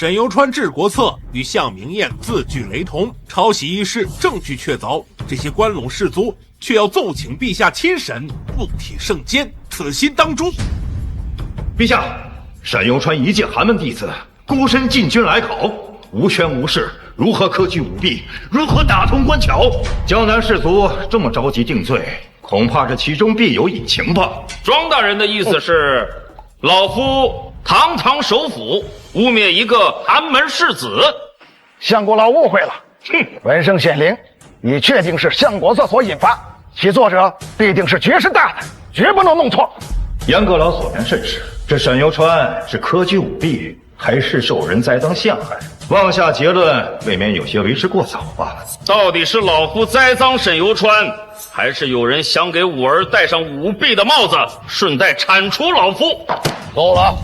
沈游川治国策与向明彦字句雷同，抄袭一事证据确凿，这些关陇士族却要奏请陛下亲审，不体圣监，此心当诛。陛下，沈游川一介寒门弟子，孤身进军来考，无权无势，如何科举舞弊？如何打通关桥？江南士族这么着急定罪，恐怕这其中必有隐情吧？庄大人的意思是，老夫堂堂首辅，污蔑一个寒门士子。相国老误会了，闻声显灵，已确定是相国策所引发，其作者必定是绝世大胆，绝不能弄错。严阁老所言甚是，这沈游川是科举舞弊，还是受人栽赃陷害？妄下结论，未免有些为时过早吧？到底是老夫栽赃沈游川，还是有人想给五儿戴上舞弊的帽子，顺带铲除老夫？够了！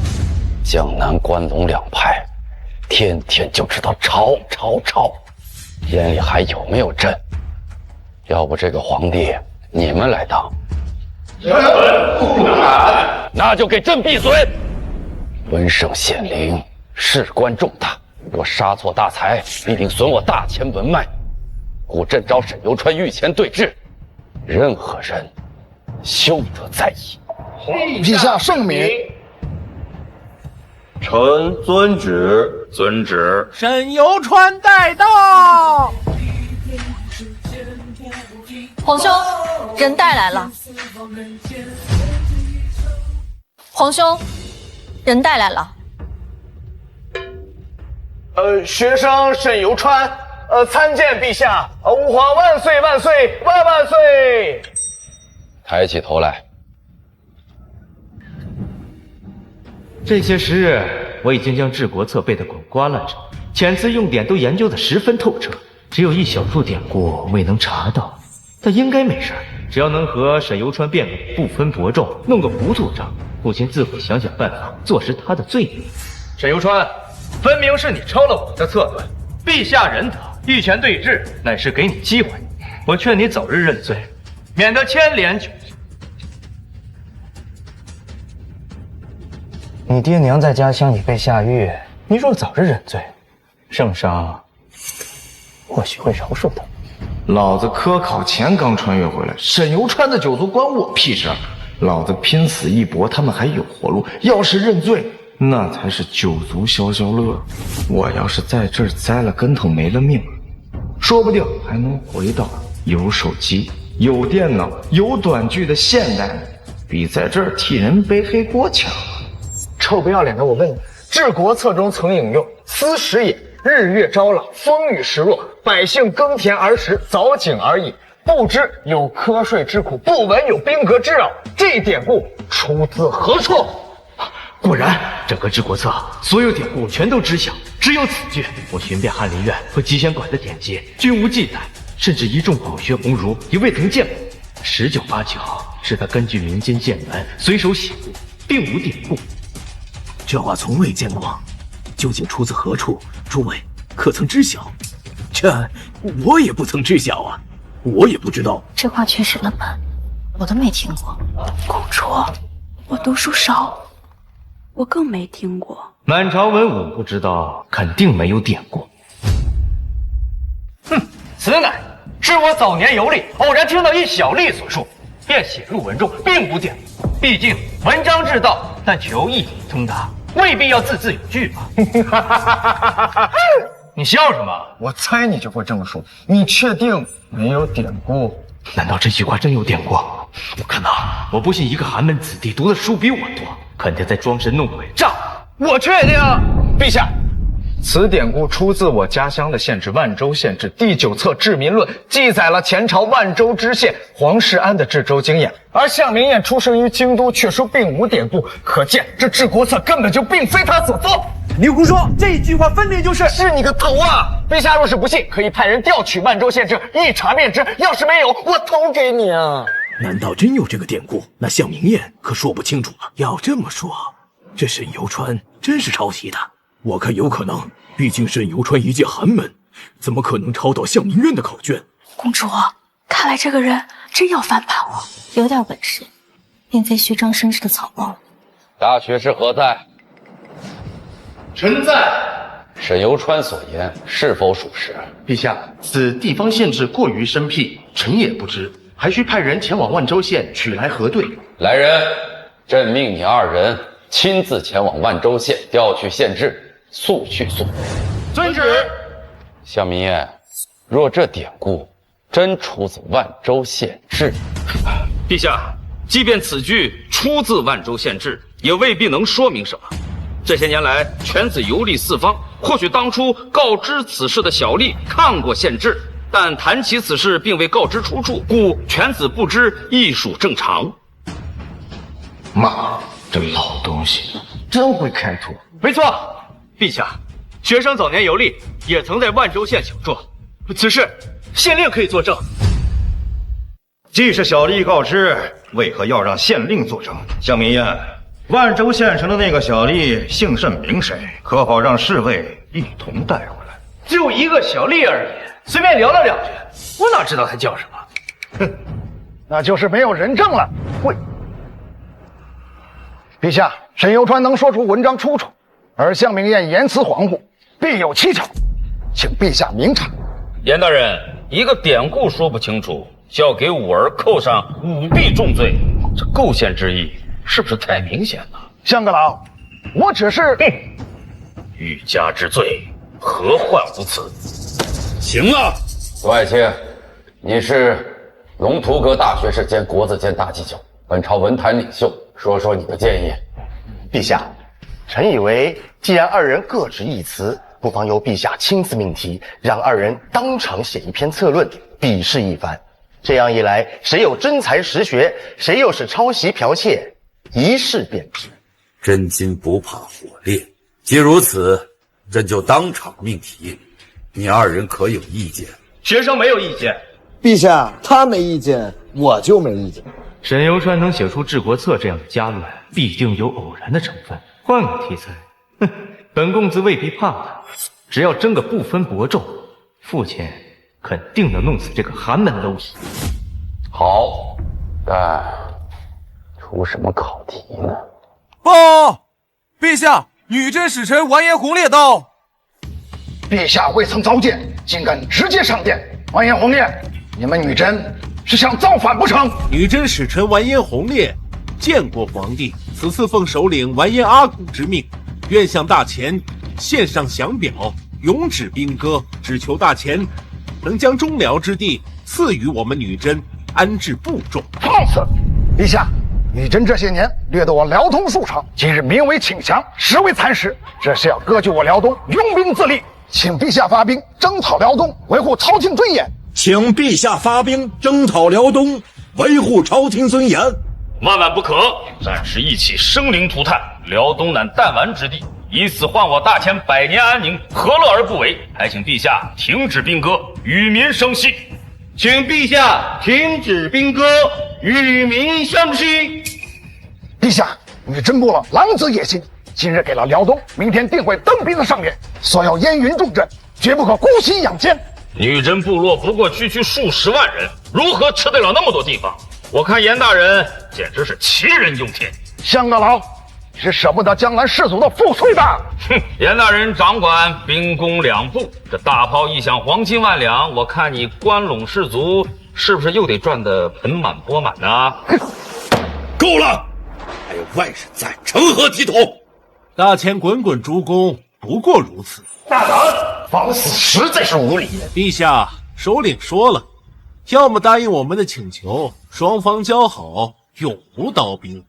江南关陇两派，天天就知道吵，眼里还有没有朕？要不这个皇帝你们来当？不敢！那就给朕闭嘴！闻声显灵，事关重大，若杀错大才，必定损我大前文脉。故朕召沈游川御前对质，任何人休得在意。陛下圣明。臣遵旨。遵旨。沈游川带到。皇兄，人带来了。皇兄，人带来了。学生沈游川，参见陛下。吾皇万岁万岁万岁！抬起头来。这些时日，我已经将治国策背得滚瓜烂熟，遣词用典都研究得十分透彻，只有一小处典故未能查到，但应该没事。只要能和沈游川辩论，不分伯仲，弄个糊涂账，父亲自会想办法坐实他的罪名。沈游川，分明是你抄了我的策论，陛下仁德，御前对质，乃是给你机会。我劝你早日认罪，免得牵连久。你爹娘在家乡已被下狱，你若早日认罪，圣上或许会饶恕他。老子科考前刚穿越回来，沈游川的九族关我屁事！老子拼死一搏，他们还有活路。要是认罪，那才是九族消消乐。我要是在这儿栽了跟头没了命，说不定还能回到有手机、有电脑、有短剧的现代，比在这儿替人背黑锅强。臭不要脸的，我问你，治国策中曾引用“斯时也，日月昭朗，风雨时若，百姓耕田而食，凿井而已。不知有瞌睡之苦，不闻有兵革之扰。”这典故出自何处？果然，整个治国策所有典故全都知晓，只有此句。我寻遍翰林院和集贤馆的典籍，均无记载，甚至一众饱学鸿儒也未曾见过。十九八九是他根据民间见闻随手写的，并无典故。这话从未见过，究竟出自何处？诸位可曾知晓？这我也不曾知晓啊，我也不知道。这话确实冷门，我都没听过。公主，我读书少，我更没听过。满朝文武不知道，肯定没有典故。哼，此乃是我早年游历，偶然听到一小吏所述，便写入文中，并无典故。毕竟文章至道，但求一理通达，未必要字字有据吧？你笑什么？我猜你就会这么说。你确定没有典故？难道这句话真有典故？我看呐，我不信一个寒门子弟读的书比我多，肯定在装神弄鬼诈我。我确定。陛下，此典故出自我家乡的县志万州县志第9册《治民论》，记载了前朝万州知县黄世安的治州经验。而向明彦出生于京都，却说并无典故，可见这治国策根本就并非他所作。你胡说！这句话分明就是你个头啊！陛下若是不信，可以派人调取万州县志一查便知。要是没有，我头给你啊！难道真有这个典故？那向明彦可说不清楚了。要这么说，这沈游川真是抄袭的。我看有可能，毕竟沈游川一介寒门，怎么可能抄到向明彦的考卷？公主，看来这个人真要翻盘了。有点本事，并非虚张声势的草帽。大学士何在？臣在。沈游川所言是否属实？陛下，此地方县制过于生僻，臣也不知，还需派人前往万州县取来核对。来人，朕命你二人亲自前往万州县调取县制，速去速回。遵旨。向明彦，若这典故真出自万州县志，陛下，即便此句出自万州县志，也未必能说明什么。这些年来，犬子游历四方，或许当初告知此事的小吏看过县志，但谈起此事并未告知出处，故犬子不知亦属正常。妈，这老东西真会开拓。没错，陛下，学生早年游历，也曾在万州县求助，此事县令可以作证。既是小吏告知，为何要让县令作证？向明彦，万州县城的那个小吏姓甚名谁？可好让侍卫一同带回来？就一个小吏而已，随便聊了两句，我哪知道他叫什么？哼，那就是没有人证了。喂，陛下，沈游川能说出文章出处，而向明彦言辞恍惚，必有蹊跷，请陛下明察。严大人，一个典故说不清楚，就要给五儿扣上舞弊重罪，这构陷之意是不是太明显了？向个老，我只是……欲加之罪，何患无辞？行了，左爱卿，你是龙图阁大学士兼国子监大祭酒，本朝文坛领袖，说说你的建议。陛下，臣以为，既然二人各执一词，不妨由陛下亲自命题，让二人当场写一篇策论，比试一番。这样一来，谁有真才实学，谁又是抄袭剽窃，一试便知。真金不怕火炼，既如此，朕就当场命题。你二人可有意见？学生没有意见。陛下，他没意见，我就没意见。沈游川能写出治国策这样的佳论，必定有偶然的成分。换个题材，哼，本公子未必怕他，只要争个不分伯仲，父亲肯定能弄死这个寒门蝼蚁。好，但出什么考题呢？报，陛下，女真使臣完颜洪烈到。陛下未曾召见，竟敢直接上殿！完颜洪烈，你们女真是想造反不成？女真使臣完颜洪烈见过皇帝，此次奉首领完颜阿骨之命，愿向大前献上降表，永止兵戈，只求大前能将中辽之地赐予我们女真，安置部众。放肆！陛下，女真这些年掠夺我辽东数城，今日名为请降，实为蚕食，这是要割据我辽东，拥兵自立。请陛下发兵征讨辽东，维护朝廷尊严。请陛下发兵征讨辽东，维护朝廷尊严。万万不可！暂时一起生灵涂炭，辽东乃弹丸之地，以此换我大前百年安宁，何乐而不为？还请陛下停止兵戈，与民生息。请陛下停止兵戈，与民生息。陛下，女真部落狼子野心，今日给了辽东，明天定会登兵的上元，所要燕云重镇，绝不可孤心养奸。女真部落不过区区数十万人，如何吃得了那么多地方？我看严大人简直是奇人用天。向个老，你是舍不得江南士族的赋税吧？哼，严大人掌管兵工两部，这大炮一响，黄金万两，我看你关陇士族是不是又得赚得盆满钵满呢？够了！还有外人在，成何体统？大前滚滚诸公不过如此。大胆，放肆实在是无礼。陛下，首领说了，要么答应我们的请求，双方交好，永无刀兵；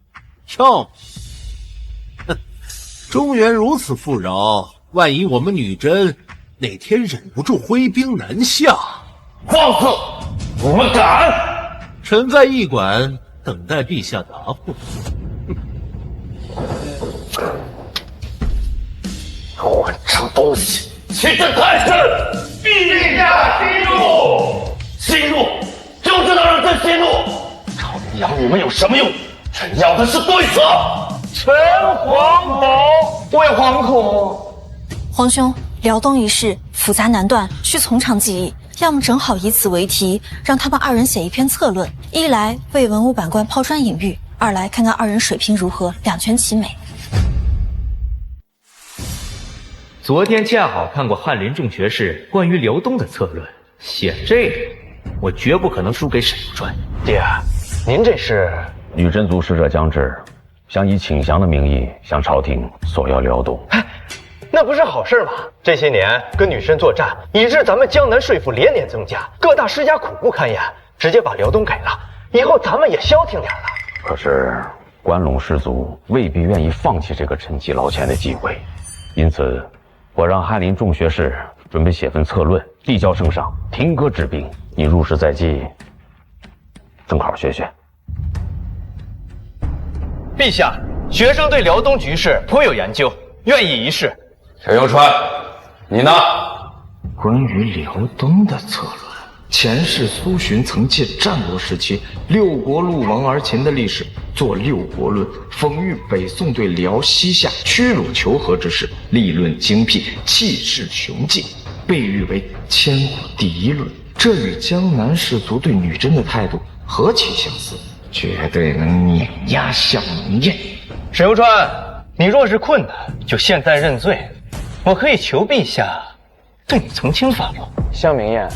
要么，哼，中原如此富饶，万一我们女真哪天忍不住挥兵南下，放肆！我们敢！臣在驿馆等待陛下答复。混账东西！其朕太甚！陛下息怒！息怒！就知道让朕息怒！朝廷养你们有什么用？朕要的是对策！臣皇宝为皇后。皇兄，辽东一事复杂难断，需从长计议。要么正好以此为题，让他们二人写一篇策论，一来为文武百官抛砖引玉，二来看看二人水平如何，两全其美。昨天恰好看过翰林众学士关于辽东的策论，写这个，我绝不可能输给沈游川。爹，您这是？女真族使者将至，想以请降的名义向朝廷索要辽东。那不是好事吗？这些年跟女真作战，以致咱们江南税赋连年增加，各大施家苦不堪言，直接把辽东给了，以后咱们也消停点了。可是关陇士族未必愿意放弃这个趁机捞钱的机会，因此我让翰林众学士准备写份策论，递交圣上，停戈止兵。你入仕在即，正好学学。陛下，学生对辽东局势颇有研究，愿意一试。沈游川，你呢？关于辽东的策论，前世苏洵曾借战国时期六国戮亡而秦的历史，作《六国论》，讽喻北宋对辽西夏屈辱求和之势，立论精辟，气势雄劲，被誉为千古第一论。这与江南士族对女真的态度何其相似，绝对能碾压项明彦。沈游川，你若是困难，就现在认罪，我可以求陛下对你从轻发落。项明彦，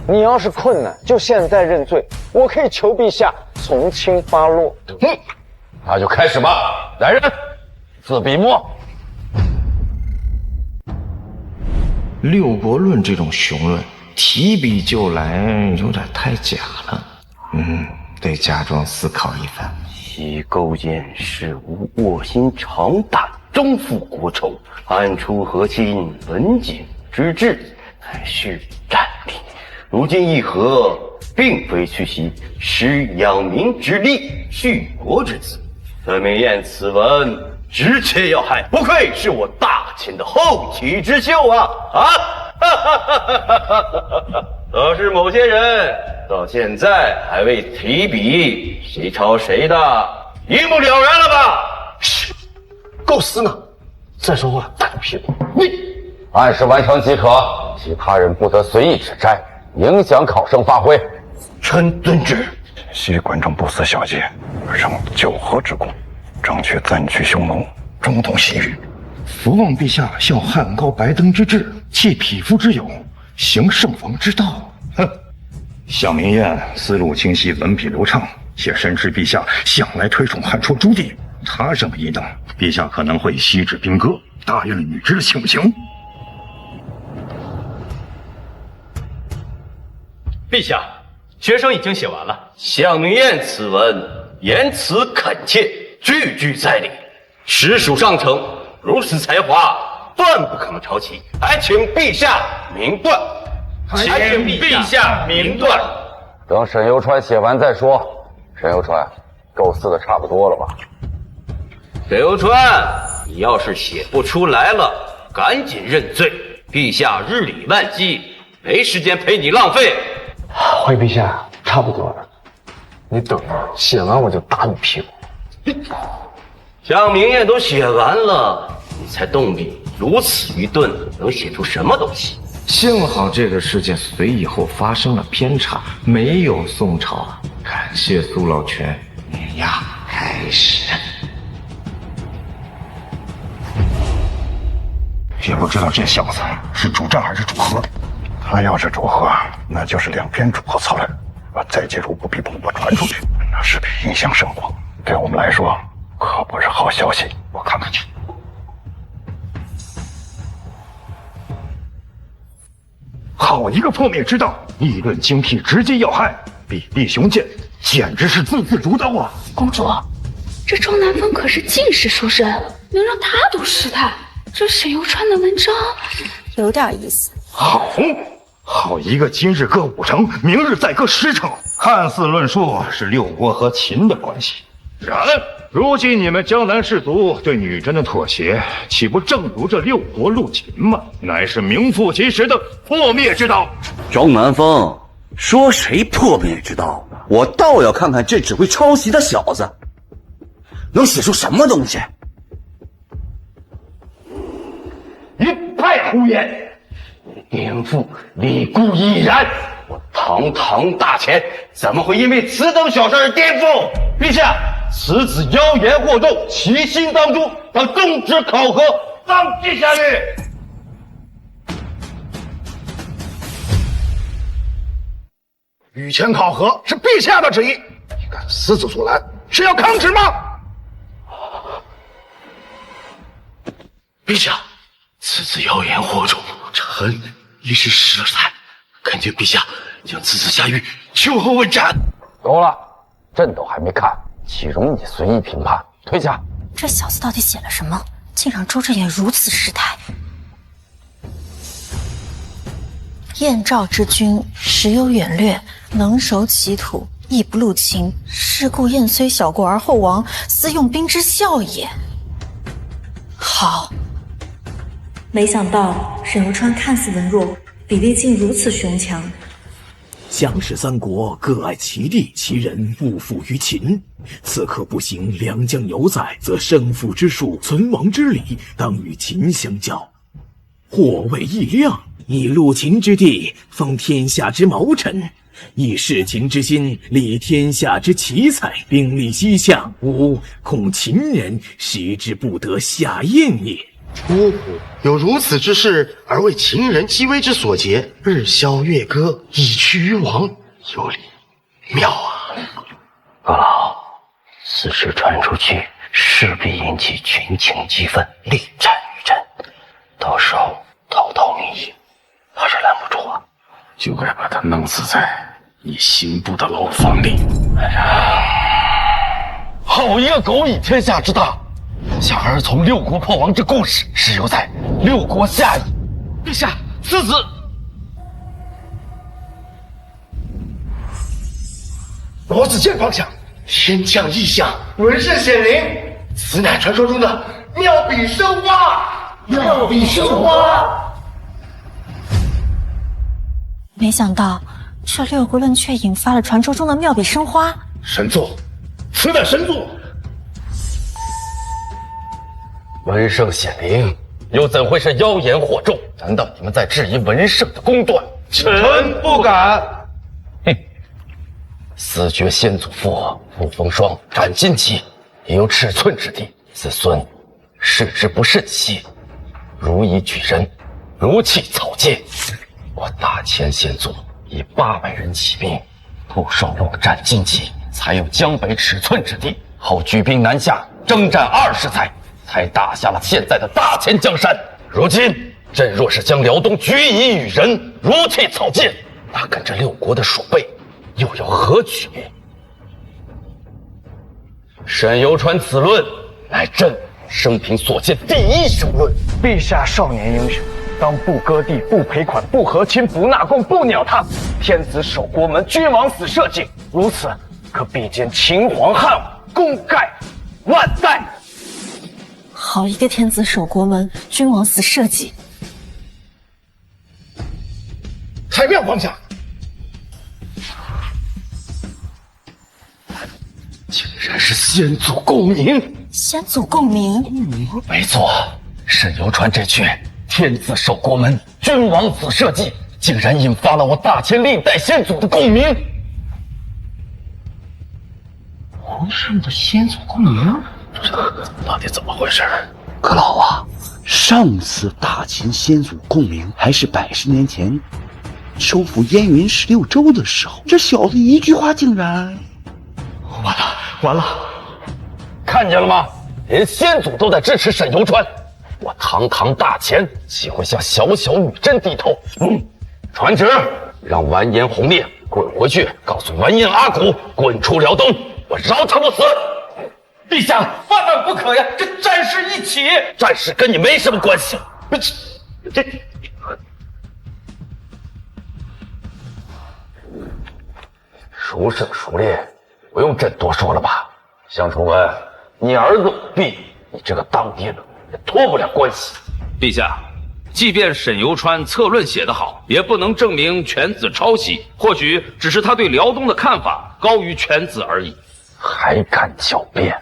你要是困难，就现在认罪，我可以求陛下从轻发落。那就开始吧。来人，自笔墨。六国论这种雄论，提笔就来，有点太假了。得假装思考一番。其构建事无卧薪尝胆，终负国仇，安出和亲，文景之治，乃是战力。如今议和，并非去袭，施养民之力，续国之资。范明彦此文直切要害，不愧是我大秦的后起之秀啊！倒是某些人到现在还未提笔，谁抄谁的，一目了然了吧？是，构思呢？再说话大屁股。你按时完成即可，其他人不得随意指摘，影响考生发挥。臣遵旨。系观众不思小节，仍救和之功，争取暂去匈奴，中通西域。福望陛下效汉高白登之志，弃匹夫之友，行圣王之道。哼！项明彦思路清晰，文笔流畅，且深知陛下向来推崇汉初朱棣。他这么一等，陛下可能会西至兵戈，答应女之的请求。陛下，学生已经写完了。项明彦此文言辞恳切，句句在理，实属上乘。如此才华，断不可能抄袭，还请陛下明断。请陛下明断。等沈游川写完再说。沈游川，构思的差不多了吧？沈游川，你要是写不出来了，赶紧认罪，陛下日理万机，没时间陪你浪费。回陛下，差不多了，你等着，写完我就打你屁股。项明彦都写完了，你才动笔，如此愚钝，能写出什么东西？幸好这个事件随以后发生了偏差，没有宋朝。感谢苏老泉，碾压开始。也不知道这小子是主战还是主和。他要是主和，那就是两边主和操练，把再介入不必蓬勃传出去，那势必影响圣光，对我们来说可不是好消息。我看看去。好一个破灭之道，议论精辟，直击要害，比例雄健，简直是字字如刀啊！公主，这庄南风可是进士出身，能让他读诗态，这沈游川的文章有点意思。好一个今日各5城，明日再各10城，看似论述是六国和秦的关系，然如今你们江南士族对女真的妥协，岂不正如这六国入秦吗？乃是名副其实的破灭之道。庄南风说谁破灭之道？我倒要看看这只会抄袭的小子能写出什么东西。一派胡言！颠覆立固已然，我堂堂大前，怎么会因为此等小事而颠覆？陛下，此子妖言惑众，其心当诛，当终止考核，当即下狱。御前考核是陛下的旨意，你敢私自阻拦，是要抗旨吗？陛下，此次谣言惑众，臣一时失了态，恳请陛下将此次下狱秋后问斩。够了，朕都还没看，岂容你随意评判？退下！这小子到底写了什么，竟让周正远如此失态？燕赵之君，时有远略，能守其土，亦不露秦。是故燕虽小国而后亡，斯用兵之效也。好。没想到沈游川看似文弱，比例竟如此雄强。项氏三国各爱其地，其人勿附于秦。此刻不行良将犹在，则胜负之数、存亡之理，当与秦相较。或谓义亮，以戮秦之地，封天下之谋臣；以事秦之心，理天下之奇才。兵力西向，吾恐秦人食之不得下咽也。呜呼，有如此之事，而为秦人击危之所劫，日消月割，以趋于亡，有理，妙啊！阁老，此事传出去，势必引起群情激愤，力战于朕，到时候滔滔民意，怕是拦不住啊！就该把他弄死在你刑部的牢房里。好一个狗以天下之大！想儿从六国破亡之故事，是由在六国下矣。陛下，此子罗子健方向，天降异象，文圣显灵，此乃传说中的妙笔生花。妙笔生花。没想到这六国论却引发了传说中的妙笔生花。神作，此乃神作。文圣显灵，又怎会是妖言惑众？难道你们在质疑文圣的公断？臣不敢。哼！死绝先祖父陆风霜，斩荆棘，也有尺寸之地。子孙视之不慎息，如以举人，如弃草芥。我大千先祖以800人起兵，不受陆斩荆棘，才有江北尺寸之地。后举兵南下，征战20载。才打下了现在的大千江山。如今朕若是将辽东举以与人，如弃草芥，那跟这六国的鼠辈又有何区别？沈游川此论，乃朕生平所见第一雄论。陛下少年英雄，当不割地、不赔款、不和亲、不纳贡、不鸟他，天子守国门，君王死社稷，如此可比肩秦皇汉武，功盖万代。好一个天子守国门，君王死社稷！太庙方向，竟然是先祖共鸣！先祖共鸣？没错，沈游川这句“天子守国门，君王死社稷”，竟然引发了我大千历代先祖的共鸣。皇上的先祖共鸣？这到底怎么回事？阁老啊，上次大秦先祖共鸣还是110年前收复燕云16州的时候，这小子一句话竟然……完了！看见了吗？连先祖都在支持沈游川，我堂堂大秦岂会向小小女真低头？传旨，让完颜洪烈滚回去，告诉完颜阿骨滚出辽东，我饶他不死！陛下，万万不可呀！这战事一起，战事跟你没什么关系。这孰胜孰劣，不用朕多说了吧？项崇文，你儿子舞弊，你这个当爹的也脱不了关系。陛下，即便沈游川策论写得好，也不能证明犬子抄袭，或许只是他对辽东的看法高于犬子而已。还敢狡辩？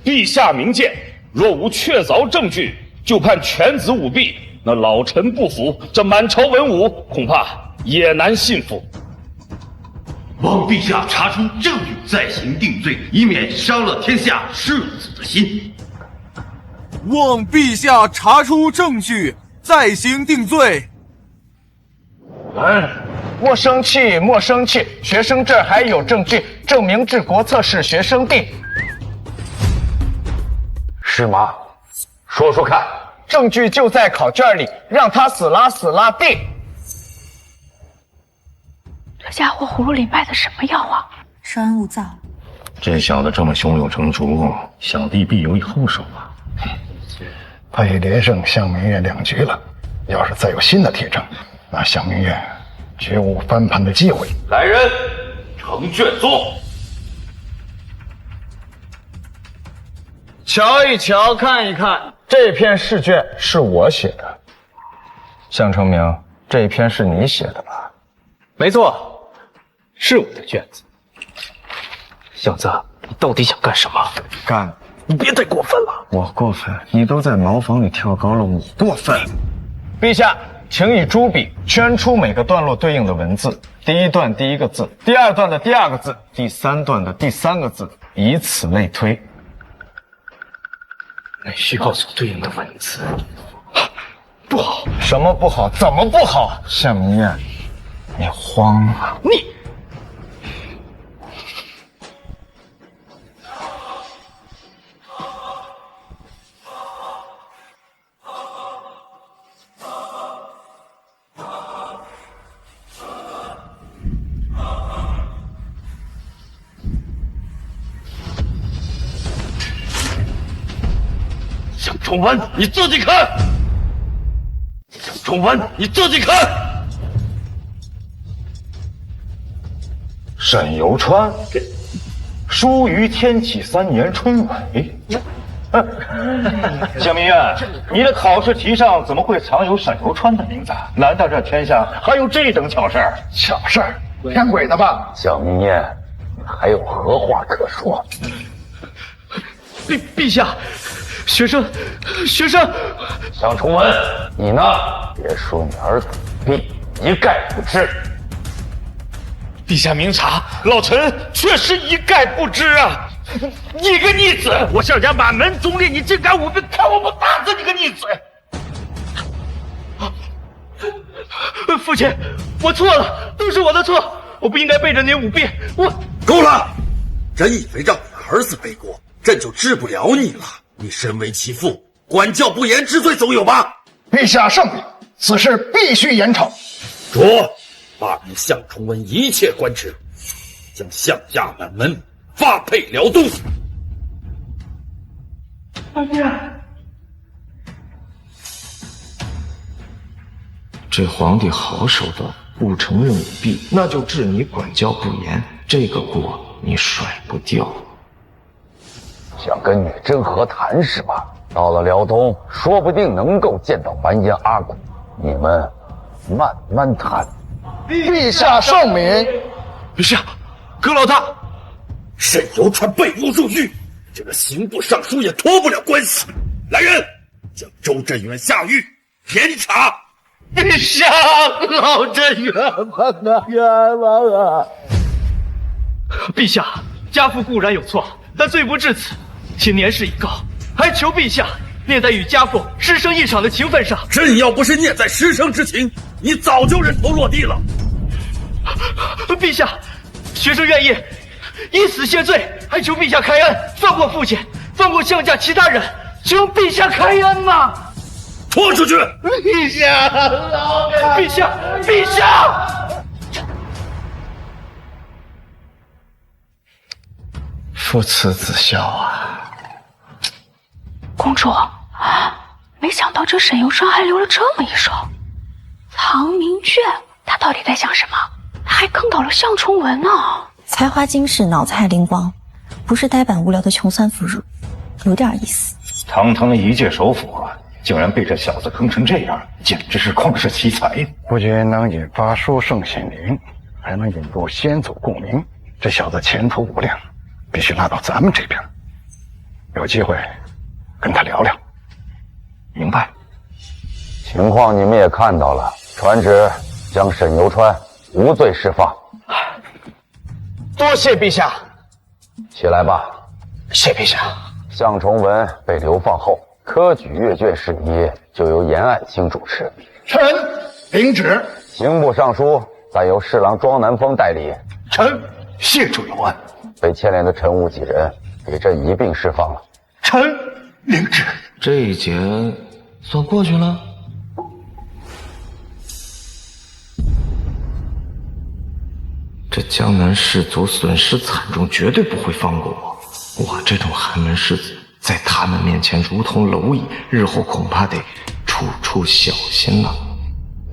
陛下明鉴，若无确凿证据，就判犬子舞弊，那老臣不服，这满朝文武恐怕也难信服。望陛下查出证据，再行定罪，以免伤了天下士子的心。望陛下查出证据，再行定罪。莫生气，莫生气，学生这儿还有证据证明治国策是学生定。是吗？说说看。证据就在考卷里，让他死啦死啦定。这家伙葫芦里卖的什么药啊？稍安勿躁。这小子这么胸有成竹，小弟必有以后手啊！他已连胜向明月2局了，要是再有新的铁证，那向明月绝无翻盘的机会。来人，呈卷宗。瞧一瞧，看一看，这篇试卷是我写的。向成明，这篇是你写的吧？没错，是我的卷子。小子，你到底想干什么？干！你别太过分了。我过分？你都在茅房里跳高了，我过分？陛下，请以朱笔圈出每个段落对应的文字，第一段第一个字，第二段的第二个字，第三段的第3个字，以此类推。那序号所对应的文字不好。什么不好？怎么不好？向明月，你慌了。你向崇文，你自己看。向崇文，你自己看。沈游川，疏于天启3年春闱。向明月，你的考试题上怎么会藏有沈游川的名字？难道这天下还有这等巧事儿？巧事儿，骗鬼的吧？向明月，你还有何话可说？陛下，学生，向崇文，你呢？别说你儿子必一概不知。陛下明察，老臣确实一概不知啊！你个逆子！我向家满门忠烈，你竟敢舞弊，看我不打死你个逆子！父亲，我错了，都是我的错，我不应该背着您舞弊。我够了！真以为让你儿子背锅，朕就治不了你了？你身为其父，管教不严之罪总有吧？陛下圣明，此事必须严惩。着，罢免向崇文一切官职，将向家满门发配辽东。这皇帝好手段，不承认舞弊，那就治你管教不严，这个锅你甩不掉。想跟女真和谈是吧？到了辽东，说不定能够见到完颜阿骨，你们慢慢谈。陛下圣明。陛下，葛老大，沈游川被诬入狱，这个刑部尚书也脱不了关系。来人，将周镇远下狱严查。陛下，老朕冤枉啊，冤枉啊！陛下，家父固然有错，但罪不至此，其年事已高，还求陛下念在与家父师生一场的情分上。朕要不是念在师生之情，你早就人头落地了。陛下，学生愿意以死谢罪，还求陛下开恩，放过父亲，放过项家其他人，求陛下开恩呐！拖出去！陛下，陛下，陛下！父慈子孝啊！公主，没想到这沈游川还留了这么一手。藏明卷，他到底在想什么？他还坑倒了向崇文呢。才华惊世，脑子还灵光，不是呆板无聊的穷酸腐儒，有点意思。堂堂一介首辅，竟然被这小子坑成这样，简直是旷世奇才。不仅能引发书圣显灵，还能引入先祖共鸣，这小子前途无量，必须拉到咱们这边。有机会跟他聊聊。明白。情况你们也看到了，传旨将沈游川无罪释放。多谢陛下。起来吧。谢陛下。向崇文被流放后，科举阅卷事宜就由严爱卿主持。臣领旨。刑部尚书再由侍郎庄南风代理。臣谢主有恩。被牵连的臣务几人，给朕一并释放了。臣领旨。这一劫算过去了。这江南士族损失惨重，绝对不会放过我。我这种寒门世子，在他们面前如同蝼蚁，日后恐怕得处处小心了。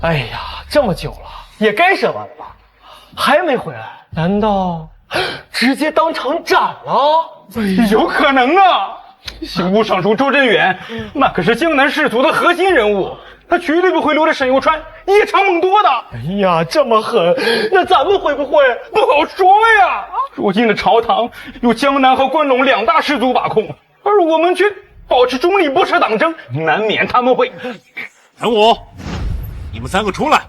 哎呀，这么久了，也该审完了吧？还没回来？难道直接当场斩了？有可能啊！刑部尚书周镇远，那可是江南士族的核心人物，他绝对不会留着沈攸川夜长梦多的。哎呀，这么狠，那咱们会不会？不好说呀。如今的朝堂由江南和关陇两大氏族把控，而我们却保持中立，不涉党争，难免他们会。陈武，你们3个出来！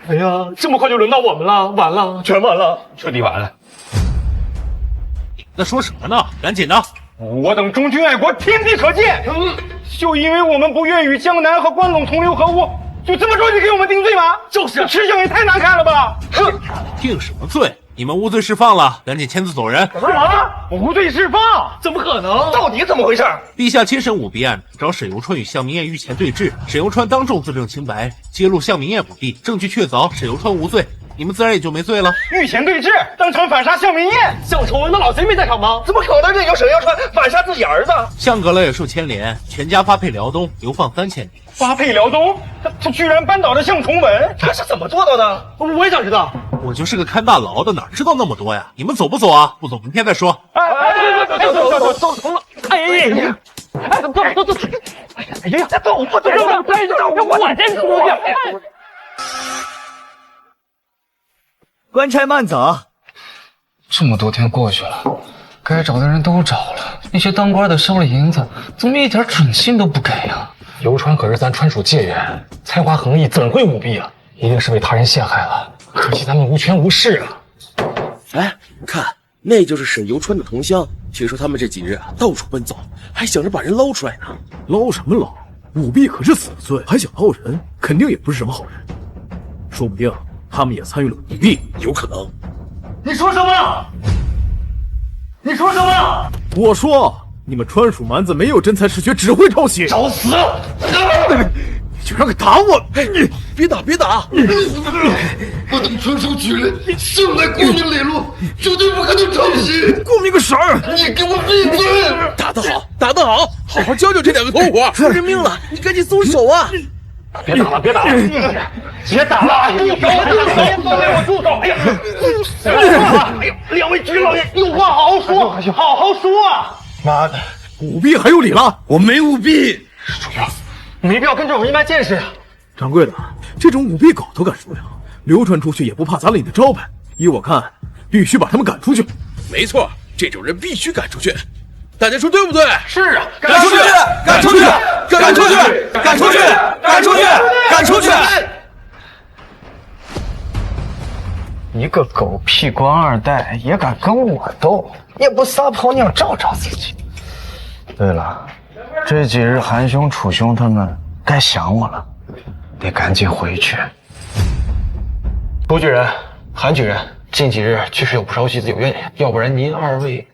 哎呀，这么快就轮到我们了，完了，全完了，彻底完了。那说什么呢？赶紧的！我等忠君爱国，天地可鉴。就因为我们不愿与江南和关陇同流合污，就这么着就给我们定罪吗？就是吃相也太难看了吧！定什么罪？你们无罪释放了，赶紧签字走人。什么？无罪释放？怎么可能？到底怎么回事？陛下亲审舞弊案，找沈攸川与向明彦御前对质，沈攸川当众自证清白，揭露向明彦舞弊，证据确凿，沈攸川无罪，你们自然也就没罪了。御前对质，当场反杀向明彦，向崇文的老贼没在场吗？怎么可能任由沈攸川反杀自己儿子？向阁老也受牵连，全家发配辽东，流放3000里。发配辽东？他居然扳倒了向崇文，他是怎么做到的？我也想知道。我就是个看大牢的，哪知道那么多呀？你们走不走啊？不走，明天再说。走了！哎呀，走！哎呀，走不走？我先出去。官差慢走。这么多天过去了，该找的人都找了，那些当官的收了银子，怎么一点准信都不给呀？邮川可是咱川蜀界员，才华横溢，怎会舞弊啊？一定是被他人陷害了。可惜咱们无权无势啊！哎，看，那就是沈攸川的同乡。听说他们这几日到处奔走，还想着把人捞出来呢。捞什么捞？舞弊可是死罪，还想捞人，肯定也不是什么好人。说不定他们也参与了舞弊，有可能。你说什么？你说什么？我说，你们川蜀蛮子没有真才实学，只会抄袭。找死！你居然敢打我！你别打！我等川蜀举人向来光明磊落，绝对不可能抄袭。过明个神儿！你给我闭嘴！打得好，好好教教这2个同伙。出人命了，你赶紧松手啊！别打了！别打了！你住手！哎呀，2位局老爷，有话好好说，好好说啊！妈的，舞弊还有理了？我没舞弊。主要没必要跟这种人卖见识啊！掌柜的，这种舞弊狗都敢说呀，流传出去也不怕砸了你的招牌。依我看，必须把他们赶出去。没错，这种人必须赶出去。大家说对不对？是啊，赶出去！一个狗屁官二代也敢跟我斗，也不撒泡尿照照自己。对了，这几日韩兄、楚兄他们该想我了，得赶紧回去。楚举人、韩举人，近几日确实有不少戏子有怨言，要不然您2位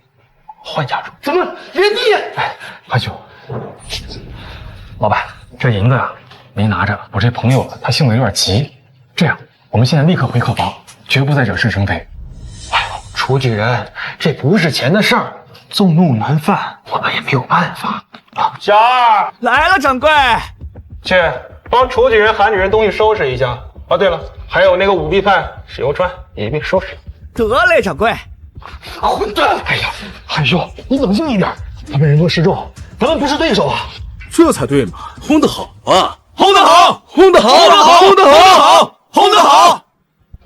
换家住？怎么原地？哎，韩兄，老板，这银子啊没拿着，我这朋友他性子有点急。这样，我们现在立刻回客房，绝不再惹是生非。哎呦，楚举人，这不是钱的事儿，纵怒难犯，我们也没有办法。小二来了，掌柜，去帮楚举人、韩举人东西收拾一下。哦，对了，还有那个舞弊犯沈攸川一并收拾。得嘞，掌柜。混蛋！哎呀，韩兄，你冷静一点，他们人多势众，咱们不是对手啊。这才对嘛！轰得好啊！轰得好！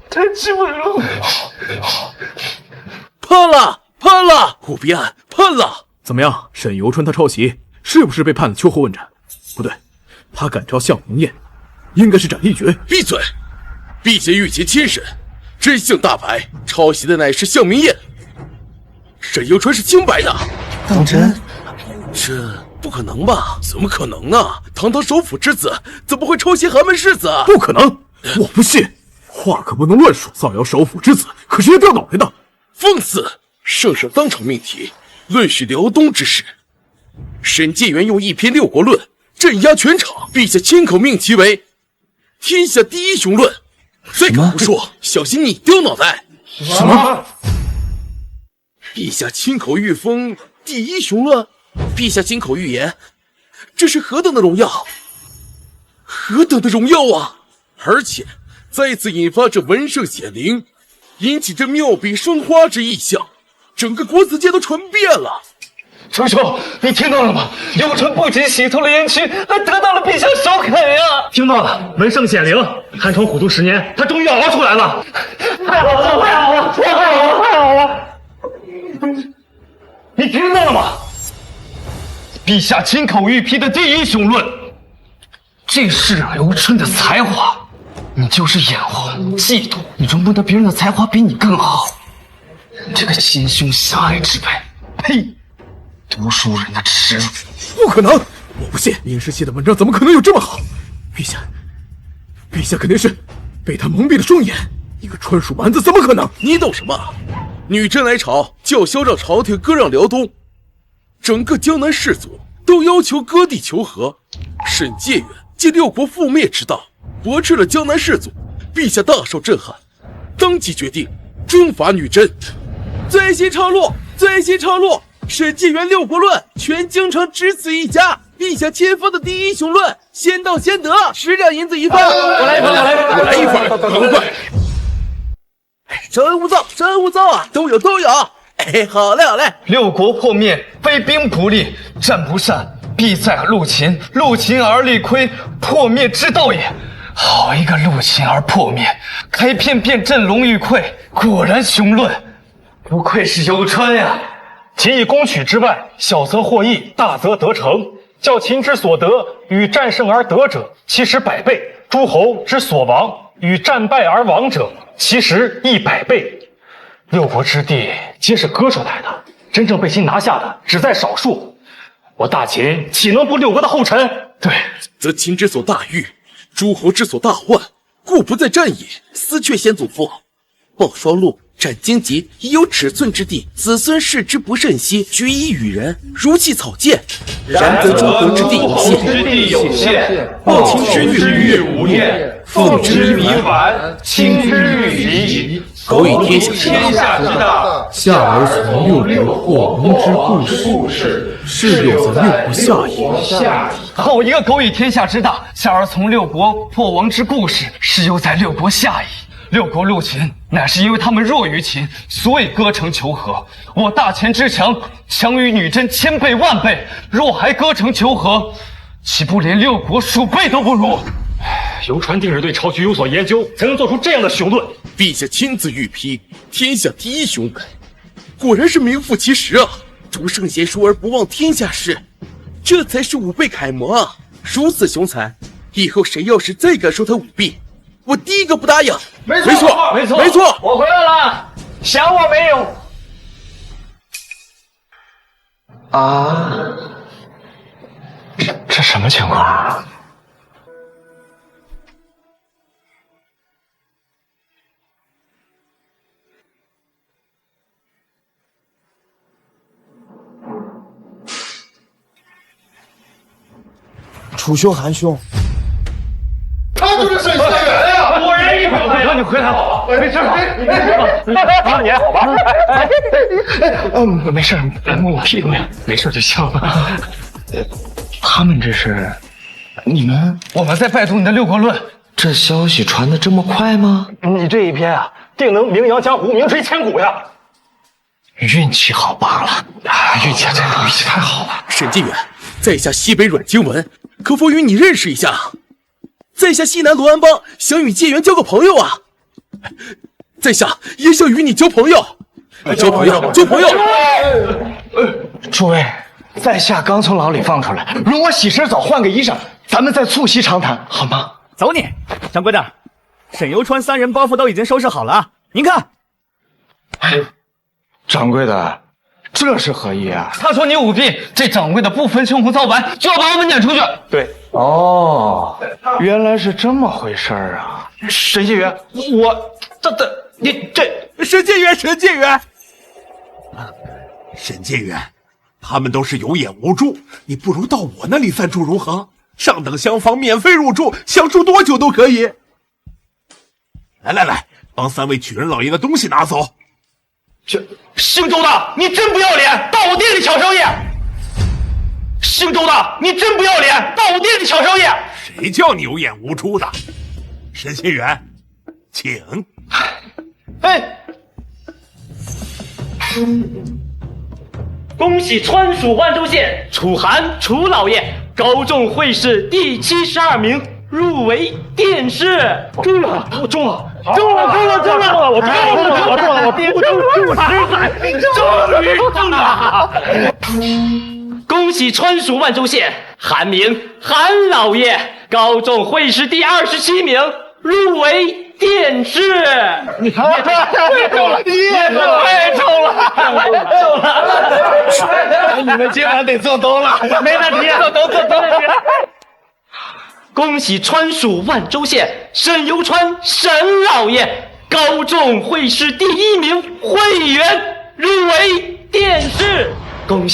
太欺负人了！判了！舞弊案判了！怎么样？沈攸川他抄袭，是不是被判了秋后问斩？不对，他敢抄向明彦，应该是斩一决。闭嘴！陛下御前亲审，真相大白，抄袭的乃是向明彦，沈攸川是清白的。当真？这不可能吧？怎么可能呢？堂堂首辅之子，怎么会抄袭寒门世子？不可能！我不信，话可不能乱说。造谣首辅之子可是要掉脑袋的。讽刺！圣上当场命题，论叙辽东之事。沈介元用一篇六国论镇压全场，陛下亲口命其为天下第一雄论。再敢胡说，小心你丢脑袋！什么？陛下亲口御封第一雄论，陛下亲口预言，这是何等的荣耀！何等的荣耀啊！而且再次引发这文圣显灵，引起这妙笔生花之意象，整个国子监都传遍了。楚兄，你听到了吗？有臣不仅洗透了冤屈，还得到了陛下首肯呀！听到了，文圣显灵，汉朝虎度10年，他终于熬出来了。太好了，太好了，太好了，太好了！你听到了吗？陛下亲口御批的第一雄论，这是刘春的才华，你就是眼红嫉妒，你容不得别人的才华比你更好。这个心胸狭隘之辈，呸！读书人的耻辱！不可能，我不信，应试系的文章怎么可能有这么好？陛下肯定是被他蒙蔽了双眼，一个川蜀蛮子怎么可能？你懂什么？女真来朝，叫嚣让朝廷割让辽东，整个江南士族都要求割地求和。沈介元借六国覆灭之道，驳斥了江南士族，陛下大受震撼，当即决定征伐女真。最新抄录，最新抄录！沈介元六国论，全京城只此一家。陛下签封的第一雄论，先到先得，10两银子一份。我来一份，我来一份，很快。真无造啊，都有。哎，好嘞。六国破灭，非兵不利，战不善，必在陆秦。陆秦而力亏，破灭之道也。好一个陆秦而破灭，开篇便振聋欲聩，果然雄论，不愧是有川呀！秦以攻取之外，小则获益，大则得成。较秦之所得与战胜而得者，其实100倍；诸侯之所亡与战败而亡者，其实100倍。六国之地皆是割出来的，真正被秦拿下的只在少数。我大秦岂能不六国的后尘？对，则秦之所大欲，诸侯之所大患，故不在战也。思却先祖父，抱双陆，斩荆棘，已有尺寸之地，子孙视之不甚惜，决以与人，如弃草芥。然则诸侯之地有限，抱秦之欲无厌，奉之弥顽，亲之欲离。苟以天下之大，下而从六国破亡之故事，是有在六国下矣。好一个苟以天下之大，下而从六国破亡之故事，是有在六国下矣。六国入秦，乃是因为他们弱于秦，所以割城求和。我大秦之强，强于女真1000倍万倍，若还割城求和，岂不连六国数倍都不如？游川定是对朝局有所研究，才能做出这样的雄论。陛下亲自御批天下第一雄文，果然是名副其实啊！读圣贤书而不忘天下事，这才是武备楷模啊！如此雄才，以后谁要是再敢说他舞弊，我第一个不答应。没错，我回来了，想我没有？啊，这什么情况啊？楚兄、韩兄，他就是沈下元呀！果然一口让你回来了，没事吧？你没事吧？你还好吧？没事，别摸我屁股呀，没事就行了。他们这是？你们？我们在拜读你的六国论。这消息传得这么快吗？你这一篇啊，定能名扬江湖，名垂千古呀！运气好罢了，运气太好了。沈介元，在下西北阮经文，可否与你认识一下？在下西南罗安邦，想与介元交个朋友啊！在下也想与你交朋友，交朋友！诸位，在下刚从牢里放出来，容我洗身澡，换个衣裳，咱们再促膝长谈，好吗？走你，掌柜的，沈游川3人包袱都已经收拾好了，您看。掌柜的，这是何意啊？他说你舞弊，这掌柜的不分青红皂白就要把我们撵出去。对，哦，原来是这么回事啊！沈解元，你这沈解元，沈解元，他们都是有眼无珠，你不如到我那里暂住如何？上等厢房免费入住，想住多久都可以。来，帮3位举人老爷的东西拿走。姓周的，你真不要脸，到我店里抢宵夜！姓周的，你真不要脸，到我店里抢宵夜！谁叫你有眼无珠的？沈解元，请。恭喜川蜀万州县楚涵楚老爷高中会试第72名，入围殿试。中了！我中了！我中了！恭喜川蜀万州县韩明韩老爷高中会试第27名，入围殿试。你中了！你们今晚得做东了，没问题，做东。恭喜川蜀万州县沈游川沈老爷高中会试第1名会员，入围殿试。恭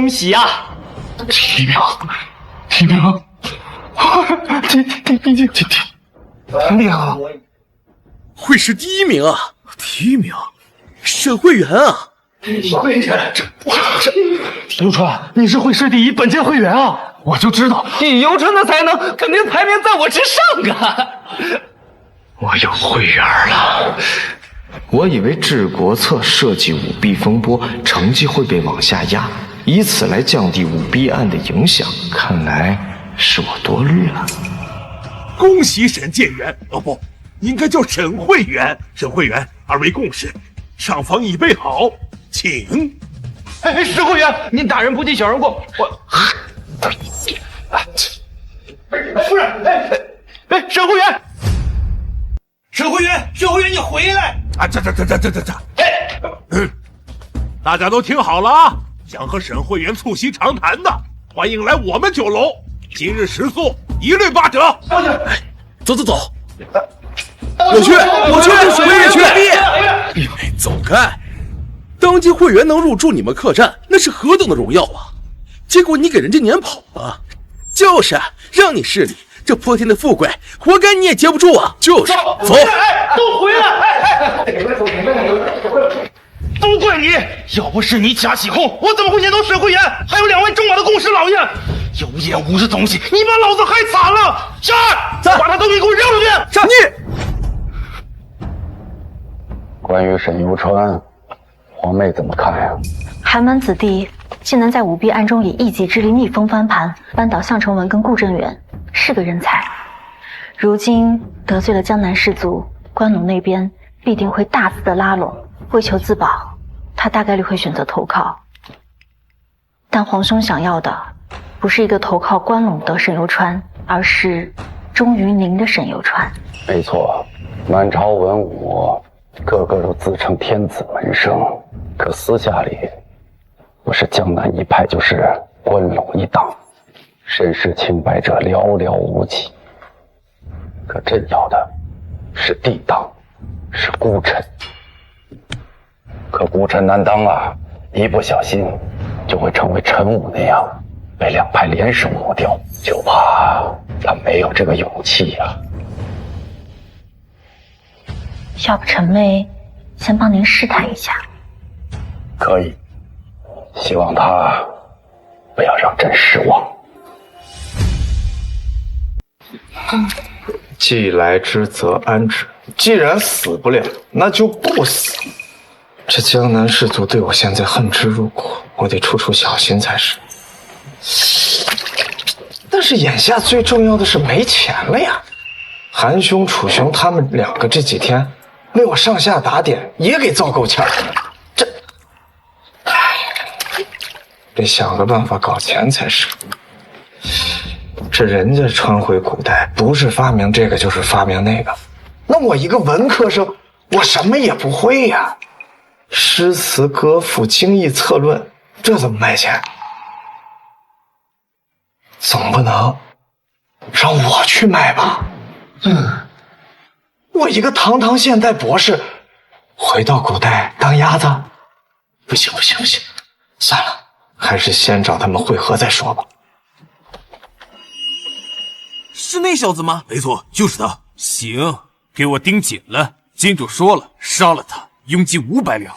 喜啊！提名，挺厉害了！会试第1名啊！第1名，沈会员啊！会员，游川，你是会试第1本届会员啊！我就知道，以游川的才能，肯定排名在我之上啊！我有会员了。我以为治国策设计舞弊风波，成绩会被往下压，以此来降低舞弊案的影响。看来是我多虑了。恭喜沈解元，不，应该叫沈会员。沈会员，2位共事，上房已备好，请。沈会员，您大人不计小人过，夫人，沈会员，你回来！啊，这，大家都听好了啊！想和沈会员促膝长谈的，欢迎来我们酒楼。今日食宿一律8折。走，我去，我也去。走开！当今会员能入住你们客栈，那是何等的荣耀啊！结果你给人家撵跑了。就是啊，让你势利，这泼天的富贵，活该你也接不住啊！就是，走，都回来！都怪你！要不是你假起哄，我怎么会撵走沈会员？还有2位中马的共识老爷，有眼无识东西，你把老子害惨了！下，把他都给我扔出去！上你！关于沈游川，皇妹怎么看呀？寒门子弟竟能在舞弊案中以一己之力逆风翻盘，扳倒项承文跟顾正远，是个人才。如今得罪了江南士族，关陇那边必定会大肆的拉拢，为求自保，他大概率会选择投靠。但皇兄想要的不是一个投靠关陇的沈游川，而是忠于您的沈游川。没错，满朝文武个个都自称天子门生，可私下里不是江南一派，就是关陇一党，身世清白者寥寥无几。可朕要的是帝党，是孤臣。可孤臣难当啊，一不小心就会成为陈武那样，被2派联手抹掉。就怕他没有这个勇气呀。要不陈妹先帮您试探一下？可以，希望他不要让朕失望。既来之则安之，既然死不了，那就不死。这江南士族对我现在恨之入骨，我得处处小心才是。但是眼下最重要的是没钱了呀。韩兄、楚兄他们2个这几天为我上下打点，也给糟够呛。得想个办法搞钱才是。这人家穿回古代，不是发明这个就是发明那个，那我一个文科生，我什么也不会呀。诗词歌赋、经义策论，这怎么卖钱？总不能让我去卖吧？我一个堂堂现代博士，回到古代当鸭子？不行，算了，还是先找他们会合再说吧。是那小子吗？没错，就是他。行，给我盯紧了。金主说了，杀了他，佣金500两。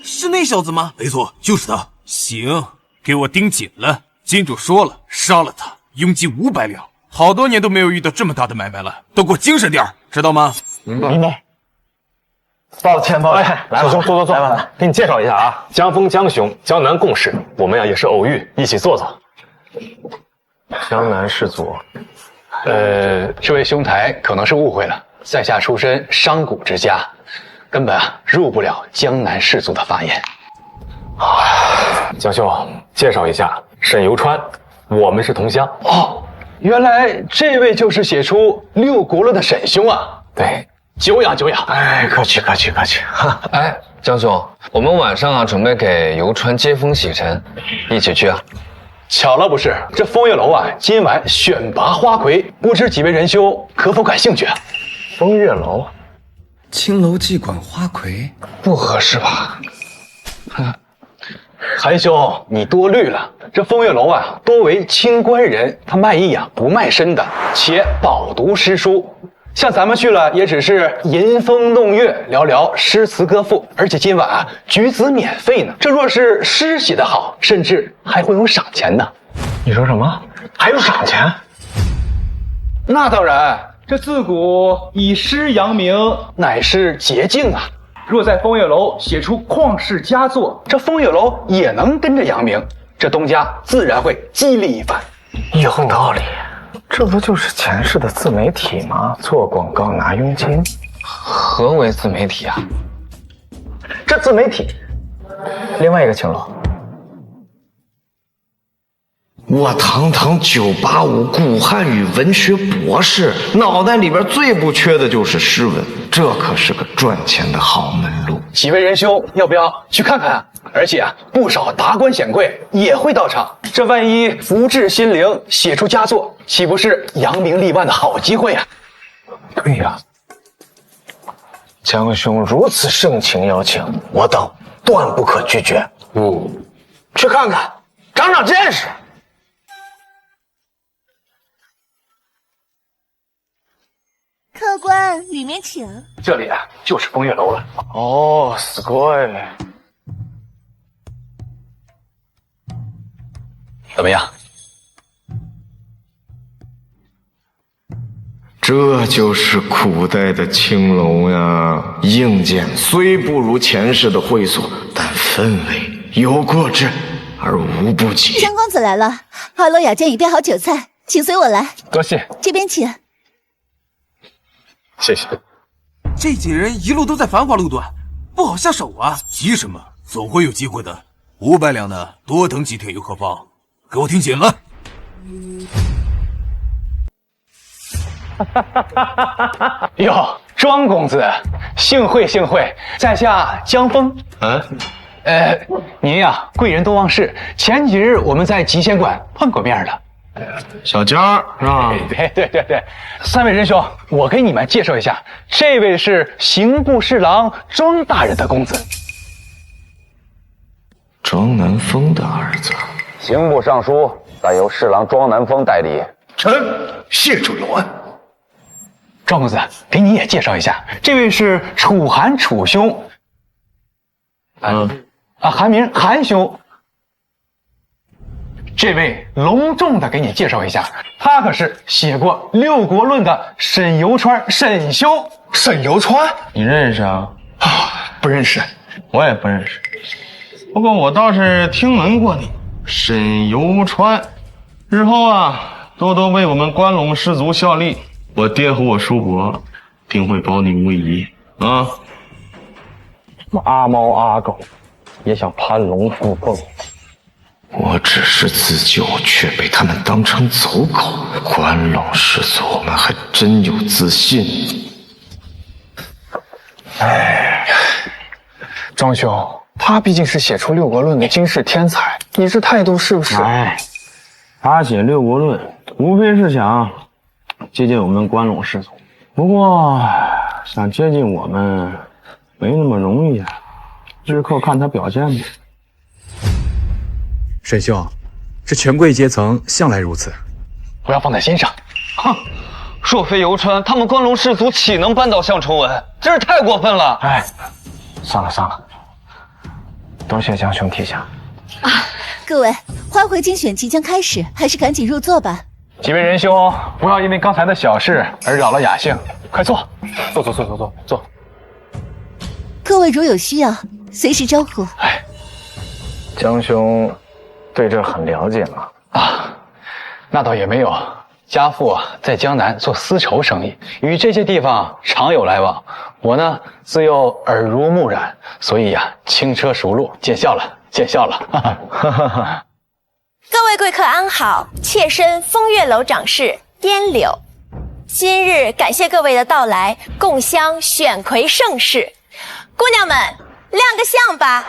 是那小子吗？没错，就是他。行，给我盯紧了。金主说了，杀了他，佣金500两。好多年都没有遇到这么大的买卖了，都给我精神点，知道吗？明白。抱歉，小兄坐，给你介绍一下啊，江峰、江雄，江南共事，我们呀也是偶遇，一起坐。江南氏族，这位兄台可能是误会了，在下出身商贾之家，根本入不了江南氏族的法眼。江兄，介绍一下，沈游川，我们是同乡。哦，原来这位就是写出《六国论》的沈兄啊。对，久仰。哎，客气。哎，江兄，我们晚上准备给游川接风洗尘，一起去啊？巧了不是，这风月楼啊，今晚选拔花魁，不知几位仁兄可否感兴趣啊？风月楼，青楼妓馆花魁，不合适吧？韩兄，你多虑了。这风月楼啊，多为清官人，他卖艺啊不卖身的，且饱读诗书。像咱们去了，也只是吟风弄月，聊聊诗词歌赋，而且今晚啊，举子免费呢。这若是诗写得好，甚至还会有赏钱呢。你说什么？还有赏钱？那当然，这自古以诗扬名，乃是捷径啊。若在风月楼写出旷世佳作，这风月楼也能跟着扬名，这东家自然会激励一番。有道理。这不就是前世的自媒体吗？做广告拿佣金。何为自媒体啊？这自媒体，另外一个青楼。我堂堂985古汉语文学博士，脑袋里边最不缺的就是诗文，这可是个赚钱的好门路。几位仁兄，要不要去看看啊？而且啊，不少达官显贵也会到场，这万一福至心灵，写出佳作，岂不是扬名立万的好机会啊？对呀，江兄如此盛情邀请，我等断不可拒绝。去看看，长长见识。客官，里面请。这里啊，就是风月楼了。哦，すごい。怎么样？这就是古代的青楼呀，硬件虽不如前世的会所，但氛围有过之而无不及。江公子来了，2楼雅间已备好酒菜，请随我来。多谢。这边请。谢谢。这几人一路都在繁华路段，不好下手啊！急什么？总会有机会的。500两呢，多等几天又何妨？给我听紧了。哟，庄公子，幸会，在下江峰。您呀，贵人多忘事。前几日我们在集贤馆碰过面的。小江是吧？对。3位仁兄，我给你们介绍一下，这位是刑部侍郎庄大人的公子，庄南风的儿子。刑部尚书再由侍郎庄南风代理。臣谢主有恩。庄公子，给你也介绍一下，这位是楚寒楚兄。韩明韩兄。这位隆重的给你介绍一下，他可是写过《六国论》的沈游川沈兄。沈游川，你认识啊？不认识，我也不认识。不过我倒是听闻过你，沈游川。日后啊，多多为我们关陇士族效力，我爹和我叔伯定会保你无疑啊！阿猫阿狗也想攀龙附凤。我只是自救，却被他们当成走狗。关陇士族，我们还真有自信。哎，庄兄，他毕竟是写出《六国论》的惊世天才，你这态度是不是？哎，他写《六国论》，无非是想接近我们关陇氏族，不过想接近我们没那么容易啊，只靠看他表现吧。沈兄，这权贵阶层向来如此，不要放在心上。哼，若非游川，他们关陇氏族岂能扳倒项崇文？真是太过分了！哎，算了，多谢江兄提醒。各位，花卉精选即将开始，还是赶紧入座吧。几位仁兄，不要因为刚才的小事而扰了雅兴，快坐，坐。各位如有需要，随时招呼。江兄对这很了解吗？啊，那倒也没有。家父在江南做丝绸生意，与这些地方常有来往。我呢，自幼耳濡目染，所以呀，轻车熟路，见笑了。各位贵客安好，妾身风月楼掌事滇柳，今日感谢各位的到来，共襄选魁盛世。姑娘们，亮个相吧。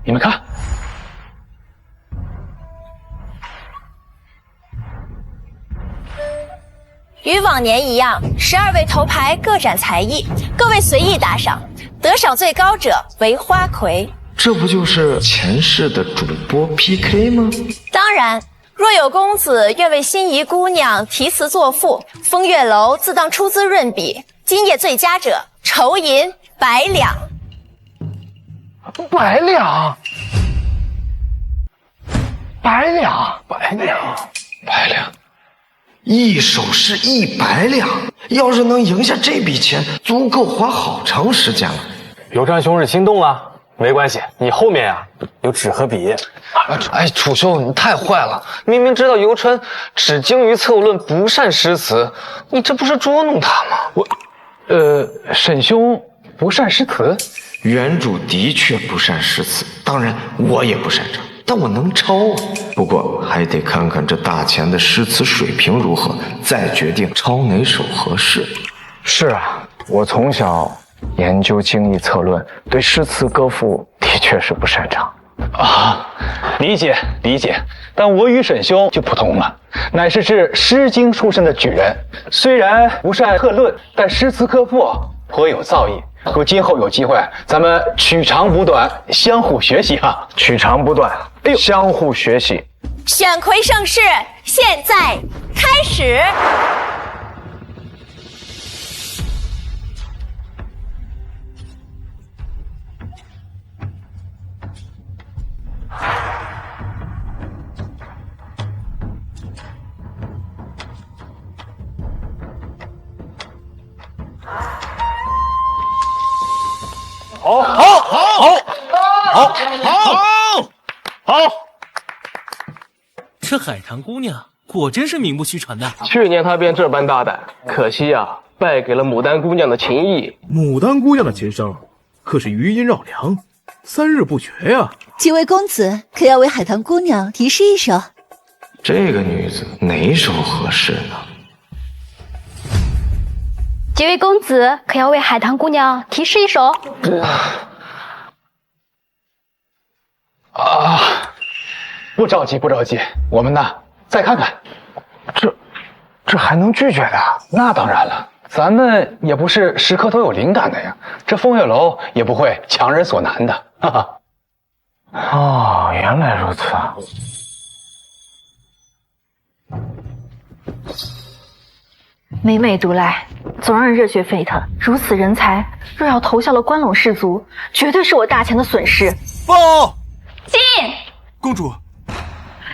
你们看。与往年一样，12位头牌各展才艺，各位随意打赏，得赏最高者为花魁。这不就是前世的主播 PK 吗？当然，若有公子愿为心仪姑娘题词作赋，风月楼自当出资润笔，今夜最佳者酬银100两。100两，100两。一首是100两，要是能赢下这笔钱，足够花好长时间了。游川兄是心动了，没关系，你后面呀有纸和笔。哎，楚兄，你太坏了！明明知道游川只精于策论，不善诗词，你这不是捉弄他吗？沈兄不善诗词？原主的确不善诗词，当然我也不擅长。但我能抄啊，不过还得看看这大钱的诗词水平如何，再决定抄哪首合适。是啊，我从小研究经义策论，对诗词歌赋的确是不擅长啊。理解，但我与沈兄就不同了，乃是诗经出身的举人，虽然不善策论，但诗词歌赋颇有造诣。若今后有机会，咱们取长补短，相互学习哈。取长补短，相互学习。选魁盛世，现在开始。好！这海棠姑娘果真是名不虚传的。去年她便这般大胆，可惜啊，败给了牡丹姑娘的情谊。牡丹姑娘的琴声可是余音绕梁，3日不绝呀。几位公子可要为海棠姑娘题诗一首？这个女子哪首合适呢？几位公子可要为海棠姑娘题诗一首？不着急，我们呢再看看。这还能拒绝的？那当然了，咱们也不是时刻都有灵感的呀。这风月楼也不会强人所难的。哈哈。哦，原来如此。每每读来，总让人热血沸腾。如此人才，若要投效了关陇氏族，绝对是我大钱的损失。报！进！公主，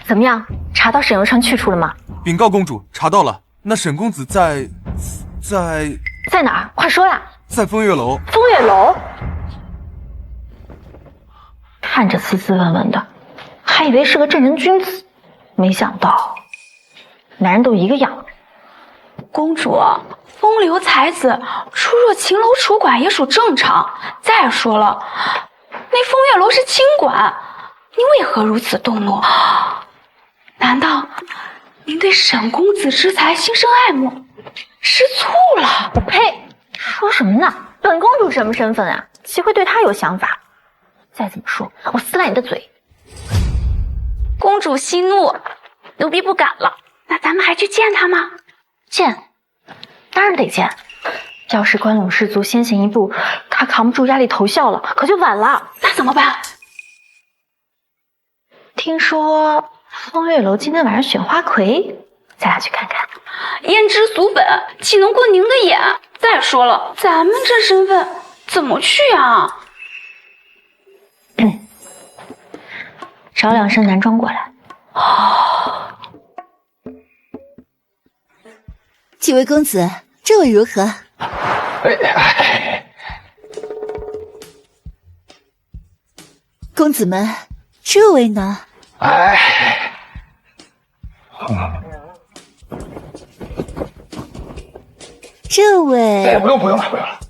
怎么样？查到沈游川去处了吗？禀告公主，查到了。那沈公子在哪儿？快说呀！在风月楼。风月楼？看着斯斯文文的，还以为是个正人君子，没想到男人都一个样。公主，风流才子出入秦楼楚馆也属正常。再说了，那风月楼是清馆，您为何如此动怒？难道您对沈公子之才心生爱慕，吃醋了？呸！说什么呢？本公主什么身份啊？岂会对他有想法？再怎么说，我撕烂你的嘴！公公主息怒，奴婢不敢了。那咱们还去见他吗？见，当然得见。要是关陇氏族先行一步，他扛不住压力投效了，可就晚了。那怎么办？听说风月楼今天晚上选花魁，咱俩去看看。胭脂俗粉，岂能过您的眼？再说了，咱们这身份怎么去啊？找2身男装过来。几位公子，这位如何？公子们，这位呢？这位，不用了。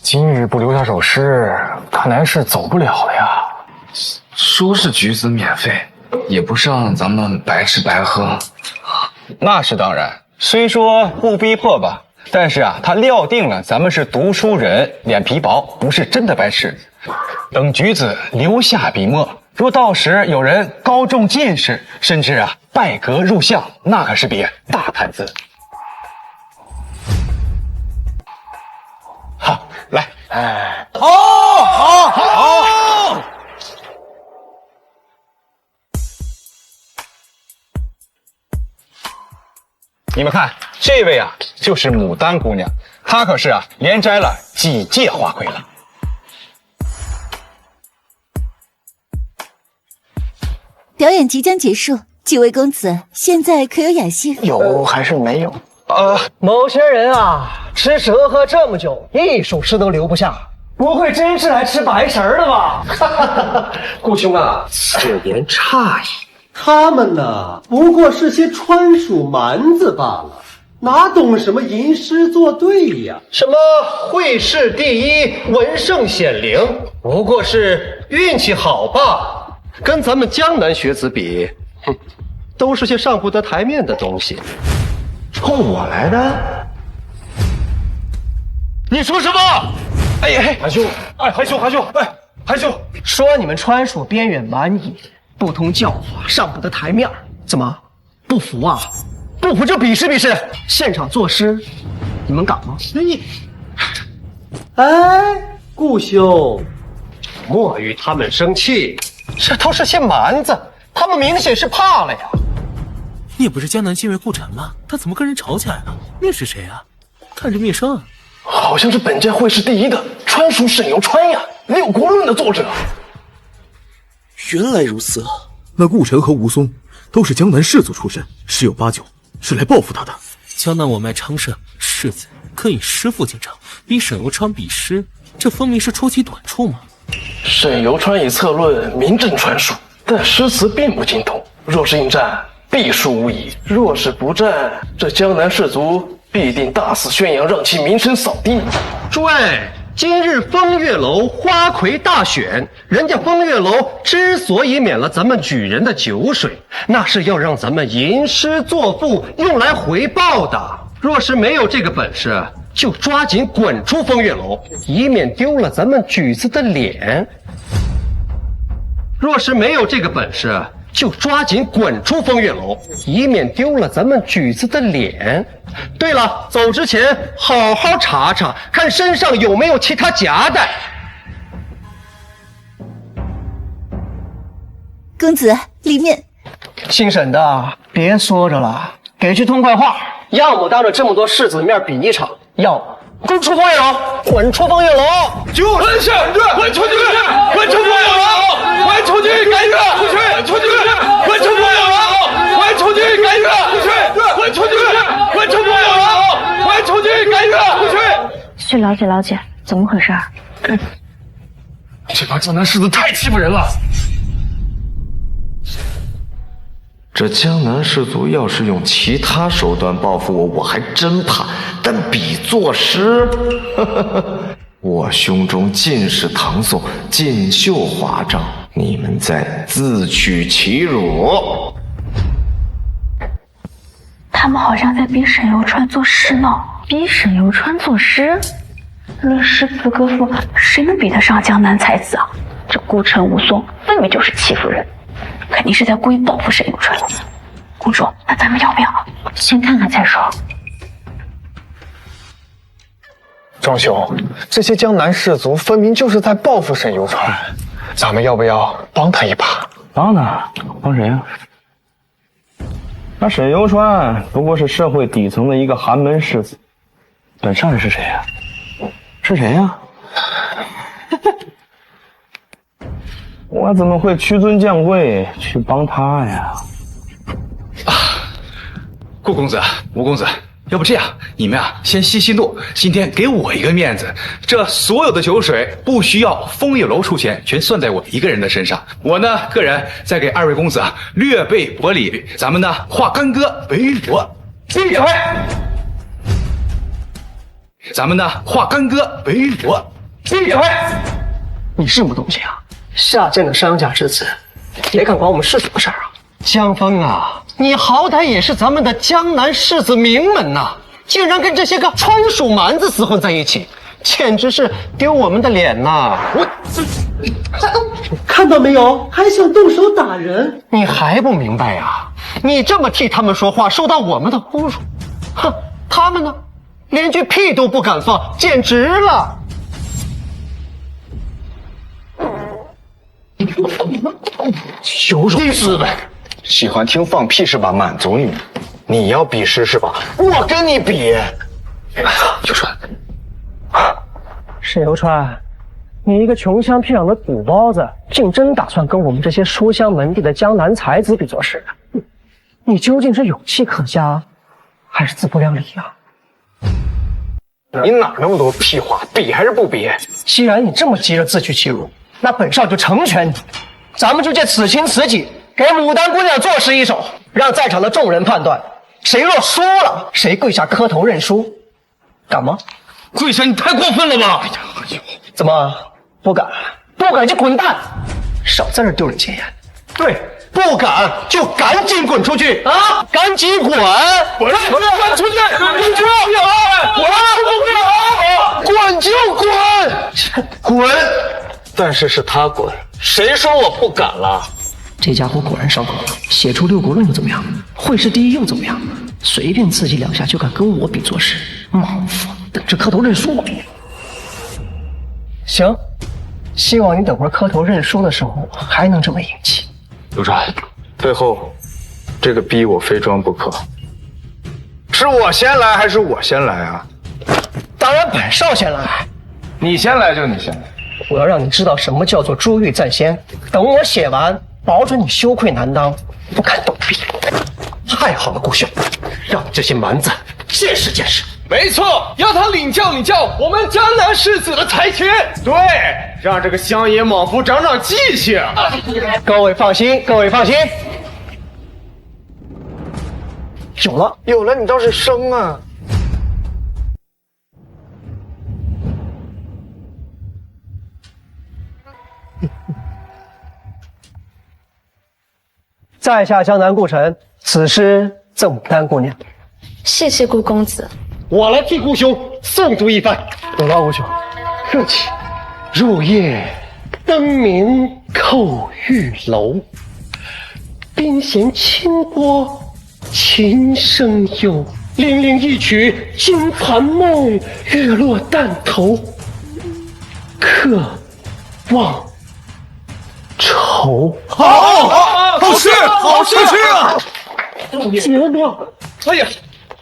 今日不留下首诗，看来是走不了了呀。说是举子免费，也不是让咱们白吃白喝。那是当然，虽说不逼迫吧，但是啊，他料定了咱们是读书人，脸皮薄，不是真的白吃。等举子留下笔墨，若到时有人高中进士，甚至啊拜阁入相，那可是笔大谈资。好，来，好。你们看，这位啊，就是牡丹姑娘，她可是啊，连摘了几届花魁了。表演即将结束，几位公子现在可有雅兴？有还是没有？某些人啊，吃蛇喝这么久，一首诗都留不下，不会真是来吃白食的吧？顾兄啊，此言差矣。他们呢，不过是些川蜀蛮子罢了，哪懂什么吟诗作对呀？什么会试第一，文圣显灵，不过是运气好罢了。跟咱们江南学子比，都是些上不得台面的东西。冲我来的？你说什么？韩兄，韩兄，说你们川蜀边远蛮野，不通教化，上不得台面，怎么不服啊？不服就比试比试，现场作诗，你们敢吗？顾兄，莫与他们生气，这都是些蛮子，他们明显是怕了呀。你不是江南禁卫顾城吗？他怎么跟人吵起来了？那是谁啊？看着面生啊，好像是本届会试第一的川蜀沈由川呀，《六国论》的作者。原来如此，那顾城和吴松都是江南士族出身，十有八九是来报复他的。江南我脉昌盛，世子可以师父进城，逼沈由川比诗，这分明是出其短处嘛。沈由川以策论名震川蜀，但诗词并不精通，若是应战，必输无疑；若是不战，这江南士族必定大肆宣扬，让其名声扫地。诸位，今日风月楼花魁大选，人家风月楼之所以免了咱们举人的酒水，那是要让咱们吟诗作赋用来回报的。若是没有这个本事，就抓紧滚出风月楼，以免丢了咱们举子的脸。若是没有这个本事，就抓紧滚出风月楼，以免丢了咱们举子的脸。对了，走之前好好查查，看身上有没有其他夹带。公子，里面。姓沈的，别说着了，给句痛快话，要么当着这么多士子的面比一场，要么滚出风月楼，滚出风月楼，就是滚出去，滚出风月楼，滚出去，赶月出去，滚出去，滚出风月楼，滚出去，赶月出去，滚出去，滚出风月楼，滚出去，赶月出去。去了解了解，怎么回事？这帮江南士子太欺负人了。这江南士族要是用其他手段报复我，我还真怕。但比作诗，我胸中尽是唐宋锦绣华章，你们在自取其辱。他们好像在逼沈由川作诗呢。逼沈由川作诗？论诗词歌赋，谁能比得上江南才子啊？这孤城武松分明就是欺负人，肯定是在故意报复沈有川。公主，那咱们要不要先看看再说？庄兄，这些江南士族分明就是在报复沈有川，咱们要不要帮他一把？帮他？帮谁呀？那沈有川不过是社会底层的一个寒门士子，本上人是谁呀？是谁呀？我怎么会屈尊降贵去帮他呀？顾公子、吴公子，要不这样，你们先息息怒，今天给我一个面子，这所有的酒水不需要枫叶楼出钱，全算在我一个人的身上。我呢，个人再给二位公子略备薄礼，咱们呢化干戈为玉帛。闭嘴！咱们呢化干戈为玉帛。闭嘴！你什么东西啊？下贱的商家之子，也敢管我们世子的事儿啊？江枫啊，你好歹也是咱们的江南世子名门呐，竟然跟这些个川蜀蛮子厮混在一起，简直是丢我们的脸呐！看到没有？还想动手打人？你还不明白呀？你这么替他们说话，受到我们的侮辱。哼，他们呢，连句屁都不敢放，简直了！有种资本！喜欢听放屁是吧，满族女？你要比试是吧？我跟你比！有川，沈有川，你一个穷乡僻壤的土包子，竟真打算跟我们这些书香门第的江南才子比作是？你究竟是勇气可嘉，还是自不量力啊？你哪那么多屁话？比还是不比？既然你这么急着自取其辱，那本少就成全你，咱们就借此情此景，给牡丹姑娘作诗一首，让在场的众人判断，谁若输了，谁跪下磕头认输，敢吗？跪下，你太过分了吧！怎么不敢？不敢就滚蛋！少在这丢人现眼。对，不敢就赶紧滚出去啊！赶紧滚！滚出去！滚出去！滚出去！滚就滚！滚！但是是他滚，谁说我不敢了？这家伙果然上钩了，写出六国论又怎么样？会试第一又怎么样？随便刺激两下就敢跟我比作诗，莽夫！等着磕头认输吧！行，希望你等会儿磕头认输的时候还能这么硬气。有川，背后这个逼我非装不可，是我先来还是我先来啊？当然本少先来，你先来就你先来。我要让你知道什么叫做珠玉在先。等我写完，保准你羞愧难当，不敢动笔。太好了，顾兄，让你这些蛮子见识见识。没错，要他领教领教我们江南士子的才情。对，让这个乡野莽夫长长记性。各位放心，各位放心，有了，有了，你倒是生啊！在下江南顾城，此诗赠牡丹姑娘。谢谢顾公子。我来替顾兄诵读一番。有劳顾兄，客气。入夜灯明叩玉楼，边弦清波琴声幽。泠泠一曲惊残梦，月落旦头客忘愁。好诗啊！绝妙！哎呀，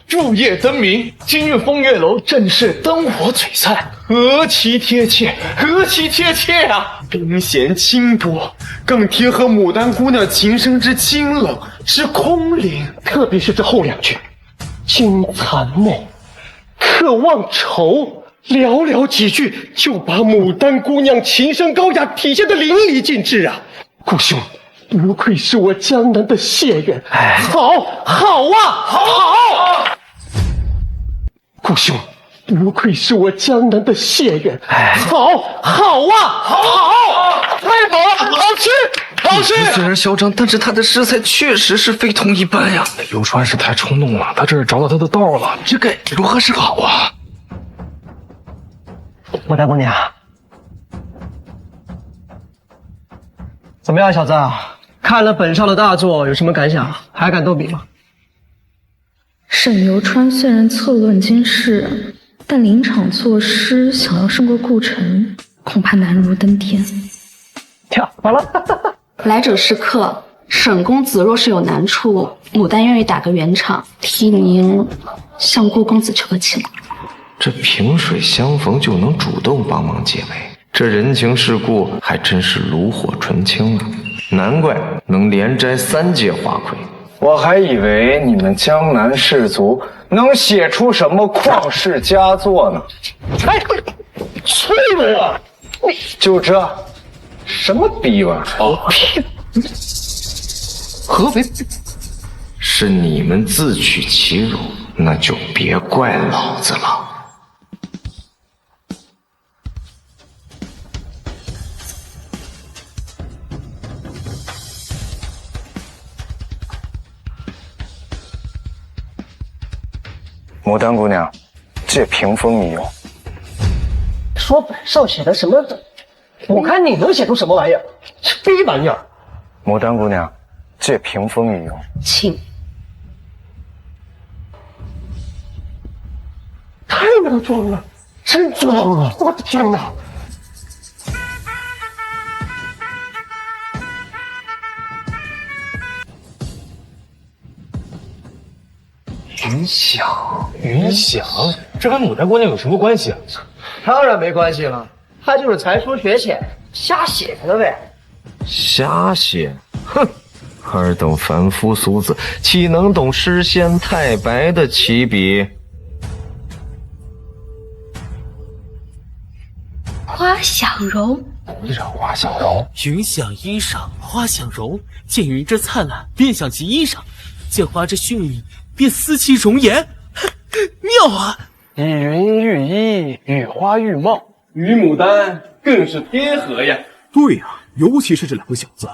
入夜灯明，今日风月楼正是灯火璀璨，何其贴切，何其贴切啊！冰弦清波，更贴合牡丹姑娘琴声之清冷之空灵，特别是这后两句，惊残梦，客忘愁。寥寥几句就把牡丹姑娘琴声高雅体现得淋漓尽致啊！顾兄，不愧是我江南的谢院，好啊！顾兄，不愧是我江南的谢院，好啊！太好了，好诗！虽然嚣张，但是他的诗才确实是非同一般呀。游川是太冲动了，他这是找到他的道了，这该如何是好啊？牡丹姑娘，怎么样，小子？看了本少的大作，有什么感想？还敢斗比吗？沈游川虽然策论经世，但临场作诗，想要胜过顾城，恐怕难如登天。跳好了。来者是客，沈公子若是有难处，牡丹愿意打个圆场，替您向顾公子求个情。这萍水相逢就能主动帮忙解围，这人情世故还真是炉火纯青啊！难怪能连摘3届花魁。我还以为你们江南士族能写出什么旷世佳作呢。哎，催我！就这，什么逼玩意儿？合肥是你们自取其辱，那就别怪老子了。牡丹姑娘，借屏风一用。说本少写的什么？我看你能写出什么玩意儿？逼玩意儿！牡丹姑娘，借屏风一用。请。太他妈装了，真装啊！我的天哪！云想，这跟牡丹姑娘有什么关系啊？当然没关系了，他就是才疏学浅，瞎写的呗。瞎写？哼！尔等凡夫俗子，岂能懂诗仙太白的起笔？花想容，衣裳花想容，云想衣裳花想容。见云之灿烂，便想其衣裳；见花之绚丽，便思其容颜。妙啊！以云喻衣，与花喻貌，与牡丹更是贴合呀。对呀，尤其是这2个小字，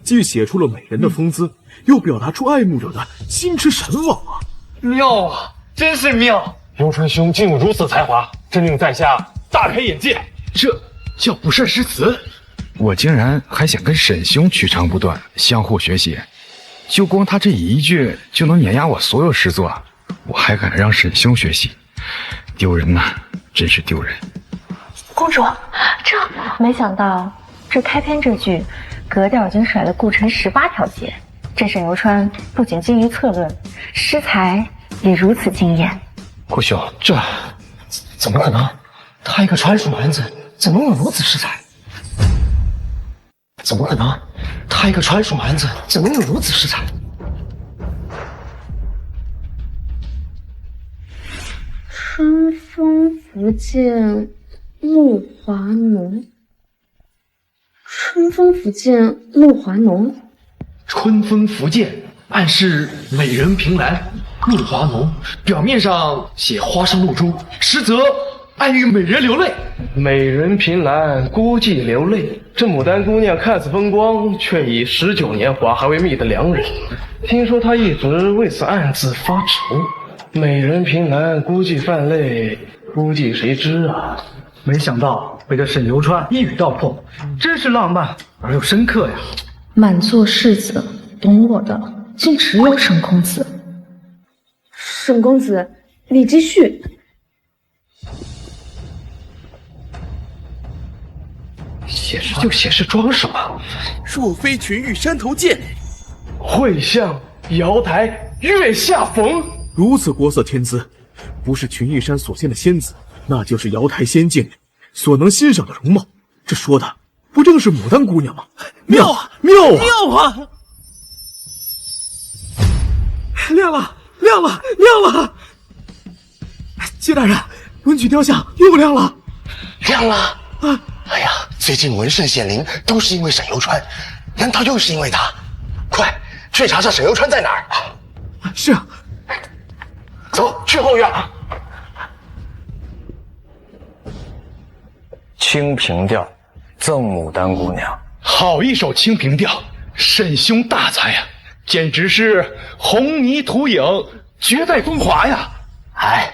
既写出了美人的风姿，又表达出爱慕者的心驰神往啊！妙啊，真是妙！游川兄竟有如此才华，真令在下大开眼界。这叫不善诗词。我竟然还想跟沈兄取长补短，相互学习，就光他这一句就能碾压我所有诗作，我还敢让沈兄学习，丢人呐，真是丢人。公主，这没想到这开篇这句格调已经甩了顾城18条街。这沈游川不仅精于策论，诗才也如此惊艳。顾兄，这怎么可能？他一个川蜀蛮子，怎能有如此诗才？怎么可能？他一个川蜀蛮子，怎能有如此诗才？春风拂槛露华浓。春风拂槛露华浓。春风拂槛暗示美人凭栏，露华浓，表面上写花上露珠，实则暗喻美人流泪。美人凭栏，孤寂流泪。这牡丹姑娘看似风光，却以19年华还为觅的良人。听说她一直为此暗自发愁。美人凭栏，孤寂泛泪，估计谁知啊？没想到被这沈游川一语道破，真是浪漫而又深刻呀！满座士子，懂我的竟只有沈公子。沈公子，你继续。写诗就写诗，装什么？若非群玉山头见，会向瑶台月下逢。如此国色天姿，不是群玉山所见的仙子，那就是瑶台仙境里所能欣赏的容貌。这说的不正是牡丹姑娘吗？妙啊，妙啊，妙啊！亮了，亮了，亮了！谢大人，文曲雕像又亮了，亮了！啊！哎呀，最近文圣显灵都是因为沈游川，难道又是因为他？快去查查沈游川在哪儿！是啊。走，去后院。清平调，赠牡丹姑娘。好一首清平调，沈兄大才呀，简直是红泥土影，绝代风华呀！哎，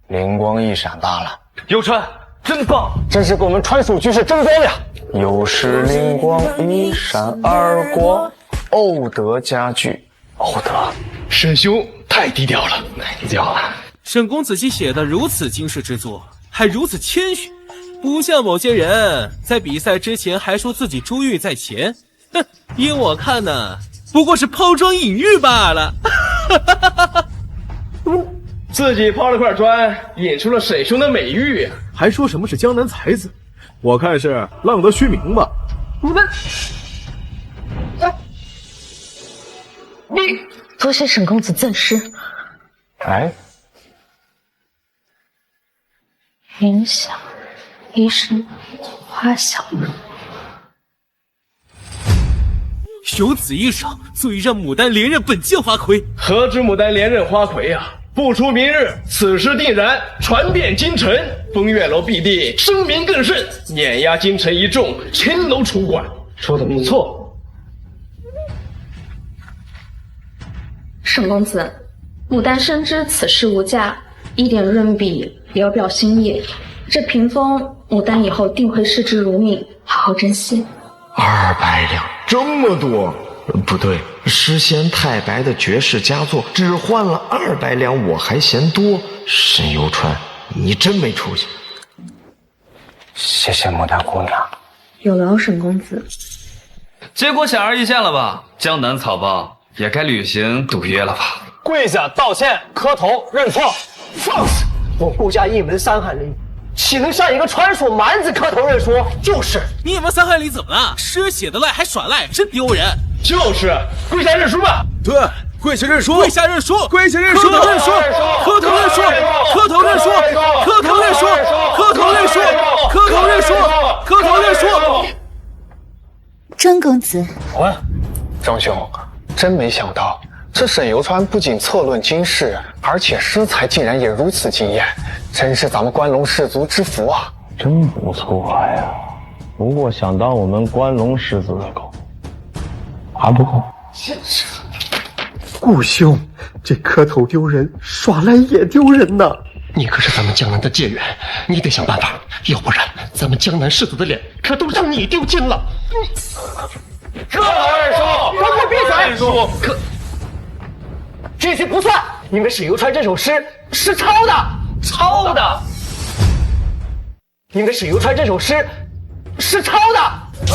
灵光一闪罢了。游川真棒，真是给我们川蜀局势争光呀！又是灵光一闪而过，欧德家具，欧德，沈兄太低调了，太低调了。沈公子既写的如此惊世之作，还如此谦虚，不像某些人在比赛之前还说自己珠玉在前。哼，依我看呢，不过是抛砖引玉罢了。自己抛了块砖，引出了沈兄的美誉啊！还说什么是江南才子，我看是浪得虚名吧。你们，多谢沈公子赠诗。哎，云想一生花想。有此一手，足以让牡丹连任本届花魁。何止牡丹连任花魁啊！不出明日，此事定然，传遍京城，风月楼必定声名更盛，碾压京城一众青楼楚馆。说的不错。沈公子，牡丹深知此事无价，一点润笔聊表心意。这屏风，牡丹以后定会视之如命，好好珍惜。200两，这么多？不对，诗仙太白的绝世佳作，只换了200两，我还嫌多。沈游川，你真没出息。谢谢牡丹姑娘。有劳沈公子。结果显而易见了吧？江南草包也该履行赌约了吧？跪下道歉，磕头认错。放肆！我顾家一门三翰里，岂能向一个川蜀蛮子磕头认输？就是，你们三翰里怎么了？诗写的赖还耍赖，真丢人！就是跪下认输吧。对，跪下认输，跪下认输，跪下认输，磕头认输，磕头认输，磕头认输，磕头认输，磕头认输，磕头认输，磕头认输。庄公子，喂，庄兄，真没想到，这沈游川不仅策论经世，而且诗才竟然也如此惊艳，真是咱们关龙氏族之福啊！真不错呀，不过想当我们关龙氏族的狗还不够。顾兄，这磕头丢人，耍赖也丢人呐！你可是咱们江南的界员，你得想办法，要不然咱们江南氏族的脸可都让你丢尽了。磕头认输，给我闭嘴！可这句不算，因为沈游川这首诗是抄的，抄的。因为沈游川这首诗是抄的。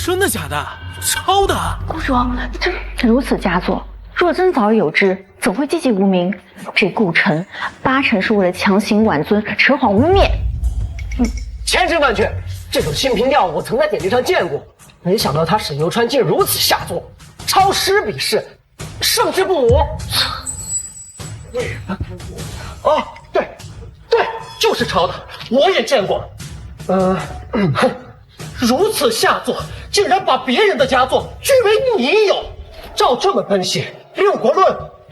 真的假的？抄的？公主，这如此佳作，若真早有之，怎会籍籍无名？这顾城8成是为了强行挽尊，扯谎污蔑。千真万确，这首《清平调》我曾在典籍上见过，没想到他沈游川竟如此下作，抄诗比试，胜之不武。哦，对，就是抄的，我也见过。如此下作，竟然把别人的佳作据为你有，照这么分析，《六国论》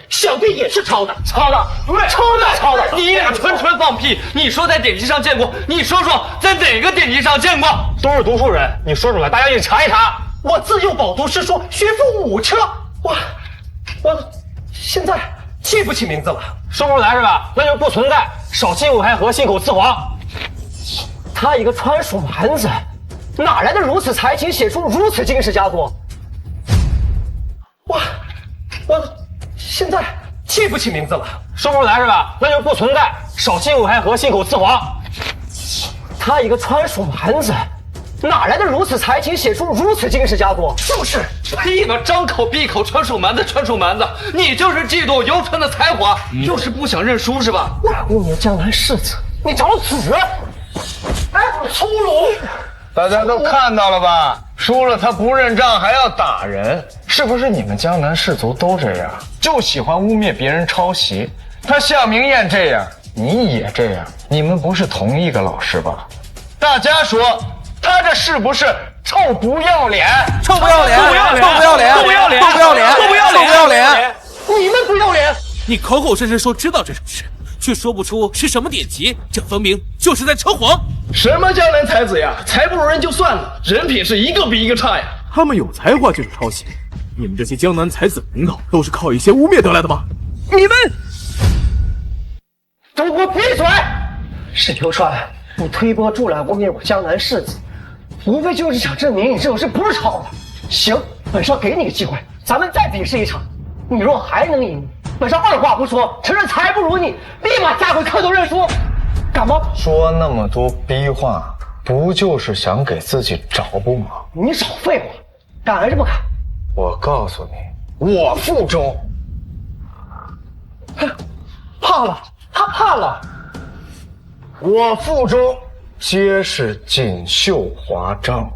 想必也是抄的，抄的，对，抄的。你俩纯放屁！你说在典籍上见过，你说说在哪个典籍上见过？都是读书人，你说出来，大家一起查一查。我自幼饱读诗书，学富5车，我现在记不起名字了。说不出来是吧？那就不存在。少信武开河，信口雌黄。他一个川蜀蛮子，哪来的如此才情，写出如此惊世佳作？我现在记不起名字了。说不出来是吧？那就不存在。少信武开河，信口雌黄。他一个川蜀蛮子，哪来的如此才情，写出如此惊世佳作？就是，呸吧！张口闭口川蜀蛮子，你就是嫉妒游川的才华，就是不想认输是吧？污蔑江南世子，你找死！哎，粗鲁！大家都看到了吧？输了他不认账还要打人，是不是你们江南士族都这样？就喜欢污蔑别人抄袭。他向明艳这样，你也这样，你们不是同一个老师吧？大家说，他这是不是臭不要脸？臭不要脸！臭不要脸！臭不要脸！臭不要脸！臭不要脸！臭不要脸！你们不要脸！你口口声声说知道这首诗，却说不出是什么典籍，这分明就是在扯谎。什么江南才子呀，才不如人就算了，人品是一个比一个差呀。他们有才华就是抄袭，你们这些江南才子名头都是靠一些污蔑得来的吗？你们都给我闭嘴！沈游川，你推波助澜污蔑我江南世子，无非就是想证明你这种事不是抄的。行，本少给你个机会，咱们再比试一场。你若还能赢，本少二话不说，承认才不如你，立马下回磕头认输，敢吗？说那么多逼话，不就是想给自己找不吗？你少废话，敢还是不敢？我告诉你，我腹中怕了，他怕了。我腹中皆是锦绣华章。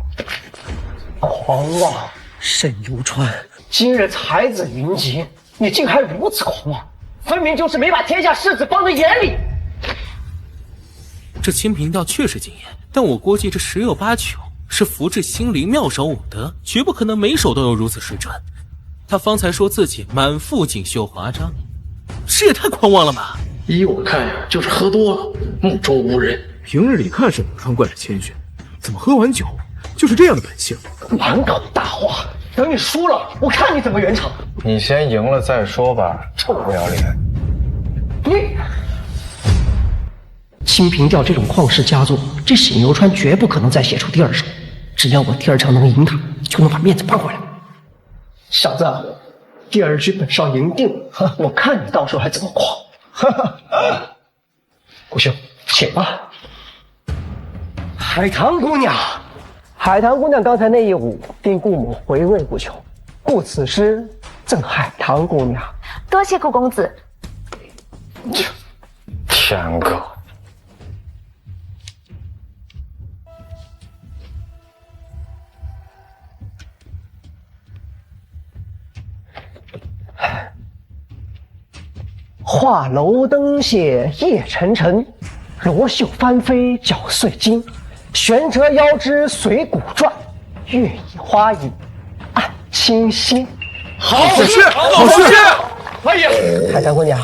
狂妄，沈游川，今日才子云集，你竟还如此狂妄，分明就是没把天下士子放在眼里。这清平调确实惊艳，但我估计这十有八九是福至心灵，妙手武德，绝不可能每首都有如此水准。他方才说自己满腹锦绣华章，这也太狂妄了吧！依我看呀，就是喝多了，目中无人。平日里看沈游川惯着谦逊，怎么喝完酒就是这样的本性？满口大话，等你输了，我看你怎么圆场。你先赢了再说吧，臭不要脸！你清平调这种旷世佳作，这沈游川绝不可能再写出第二首。只要我第二场能赢他，就能把面子扳回来。小子，第二局本少赢定了，我看你到时候还怎么狂！顾兄，请吧。海棠姑娘，海棠姑娘刚才那一舞，令顾某回味无穷，故此诗赠海棠姑娘。多谢顾公子。天狗！画楼灯泻夜沉沉，罗袖翻飞搅碎金。悬折腰肢随骨转，月以花影暗清心。好事，好事！哎呀，海棠姑娘，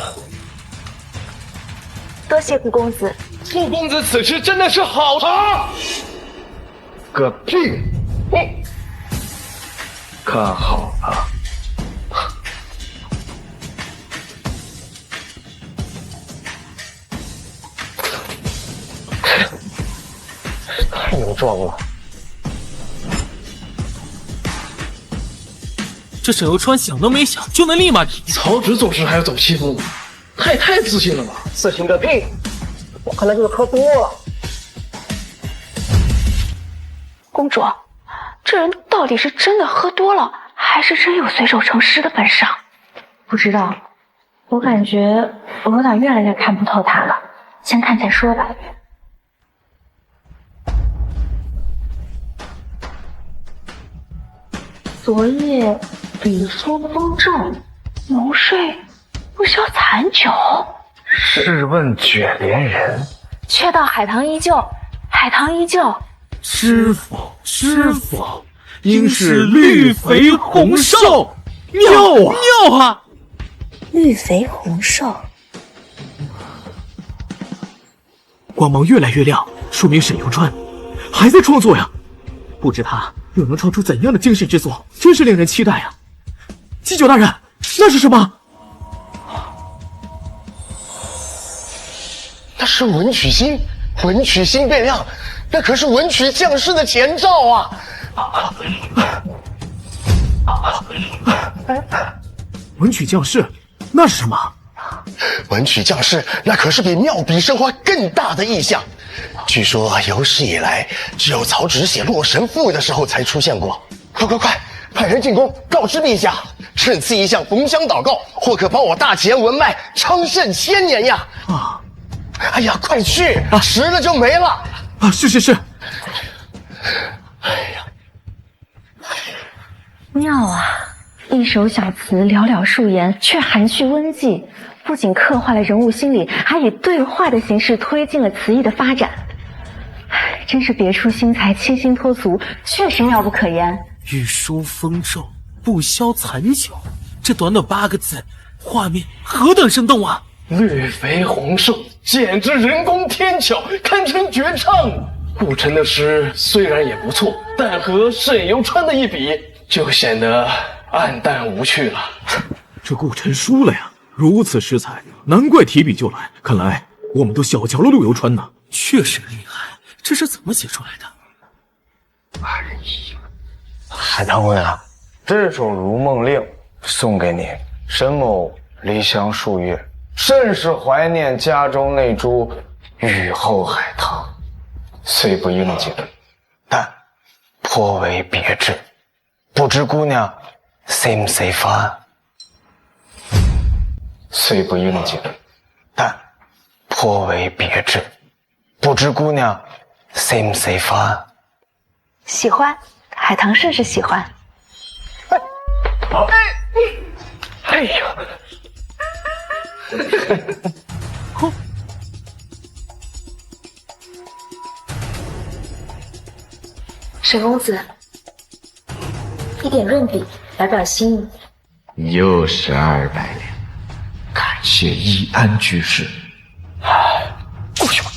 多谢顾公子。顾公子此时真的是好茶。个屁！你看好了。太有装了！这沈游川想都没想就能立马赢。曹植做事还要走西风，太自信了吧？自信个屁！我看他就是喝多了。公主，这人到底是真的喝多了，还是真有随手成诗的本事？不知道，我感觉我有点越来越看不透他了。先看再说吧。昨夜笔说风正，浓睡不消残酒。试问卷帘人，却道海棠依旧，海棠依旧。师傅，应是绿肥红瘦，妙啊，妙啊！绿肥红瘦，光芒越来越亮，说明沈游川还在创作呀。不知他又能创出怎样的惊世之作，真是令人期待啊！祭酒大人，那是什么？那是文曲星，文曲星变亮，那可是文曲降世的前兆啊！文曲降世，那是什么？文曲降世，那可是比妙笔生花更大的意象。据说有史以来，只有曹植写《洛神赋》的时候才出现过。快，派人进宫告知陛下，趁此一项焚香祷告，或可保我大前文脉昌盛千年呀！啊！哎呀，快去，迟了就没了。啊，是。哎呀，妙啊！一首小词寥寥数言，却含蓄温寂，不仅刻画了人物心理，还以对话的形式推进了词意的发展。真是别出心裁，清新脱俗，确实妙不可言。欲收风骤，不消残酒，这短短8个字，画面何等生动啊！绿肥红瘦，简直人工天巧，堪称绝唱。顾城的诗虽然也不错，但和沈游川的一比，就显得暗淡无趣了。这顾城输了呀！如此诗才，难怪提笔就来。看来我们都小瞧了陆游川呢。确实厉害，这是怎么写出来的？海棠姑娘，这首《如梦令》送给你，沈某离乡数月，甚是怀念家中那株雨后海棠，虽不应景，但颇为别致。不知姑娘喜唔喜欢？虽不应景，但颇为别致。不知姑娘喜唔喜欢？喜欢，海棠甚是喜欢。哎呀！沈公子，一点润笔，表表心意。又是200两，感谢义安居士。过去吧。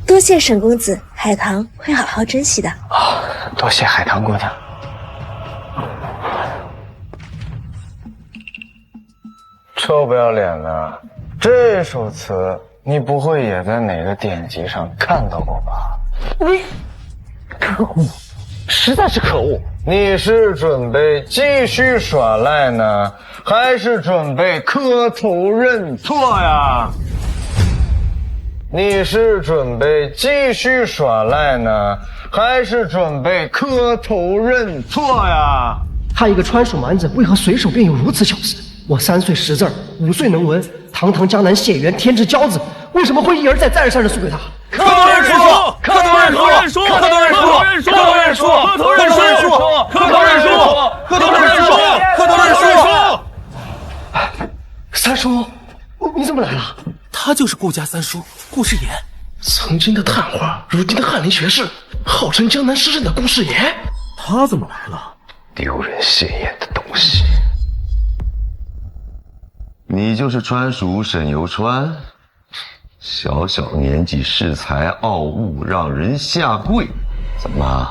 多谢沈公子，海棠会好好珍惜的。多谢海棠姑娘。臭不要脸的，这首词你不会也在哪个典籍上看到过吧？你可恶，实在是可恶！你是准备继续耍赖呢，还是准备磕头认错呀？你是准备继续耍赖呢，还是准备磕头认错呀？他一个川蜀蛮子，为何随手便有如此巧思？我3岁识字，5岁能文，堂堂江南解元，天之骄子，为什么会一而再再而三的输给他？磕头认输，磕头认输，磕头认输，磕头认输，磕头认输，磕头认输，磕头认输，磕头认输。三叔，你怎么来了？他就是顾家三叔顾世言，曾经的探花，如今的翰林学士，号称江南诗圣的顾世言，他怎么来了？丢人现眼的东西！你就是川蜀沈游川？小小年纪恃才傲物，让人下跪，怎么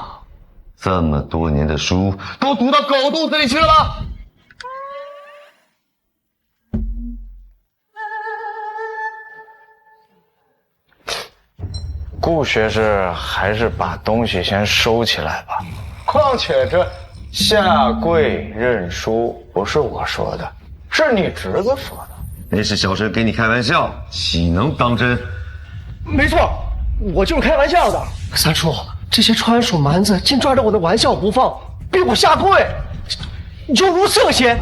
这么多年的书都读到狗肚子里去了吗？顾学士还是把东西先收起来吧。况且这下跪认输不是我说的，是你侄子说的。那是小陈给你开玩笑，岂能当真？没错，我就是开玩笑的。三叔，这些川蜀蛮子竟抓着我的玩笑不放，逼我下跪，有如圣贤。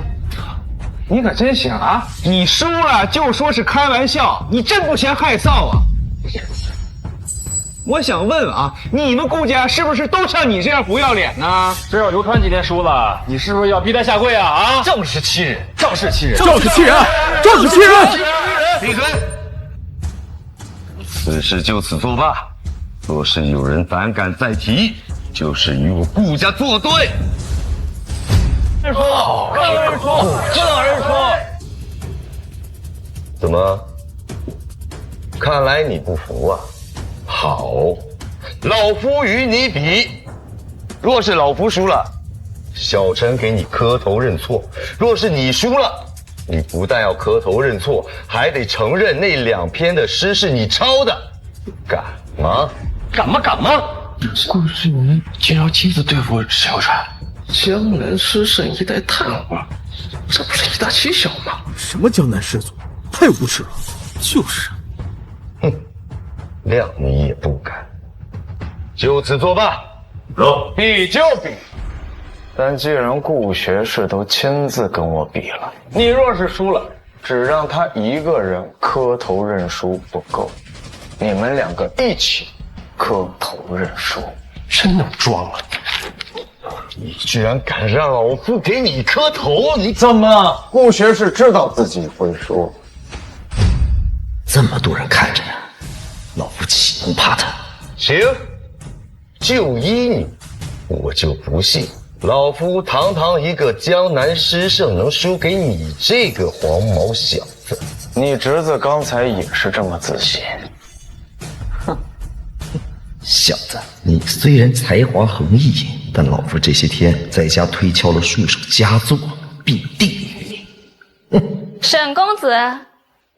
你可真行啊！你输了就说是开玩笑，你真不嫌害臊啊！我想问啊，你们顾家是不是都像你这样不要脸呢？只要游川今天输了，你是不是要逼他下跪啊？啊！正是欺人，正是欺人，正是欺人，正是欺人！闭嘴！此事就此作罢。若是有人胆敢再提，就是与我顾家作对。好人说，柯老人说。怎么？看来你不服啊！好，老夫与你比。若是老夫输了，小陈给你磕头认错；若是你输了，你不但要磕头认错，还得承认那2篇的诗是你抄的。敢吗？敢吗？敢吗？顾世言竟要亲自对付沈游川，江南诗圣一代探花，这不是以大欺小吗？什么江南士族，太无耻了！就是。哼，谅你也不敢。就此作罢。走，比就比。但既然顾学士都亲自跟我比了，你若是输了，只让他一个人磕头认输不够，你们2个一起磕头认输。真能装啊！你居然敢让老夫给你磕头！你怎么？顾学士知道自己会输。这么多人看着呢，老夫岂不怕他？行，就依你，我就不信老夫堂堂一个江南诗圣能输给你这个黄毛小子。你侄子刚才也是这么自信。哼，小子，你虽然才华横溢，但老夫这些天在家推敲了数首佳作，必定于你。沈公子，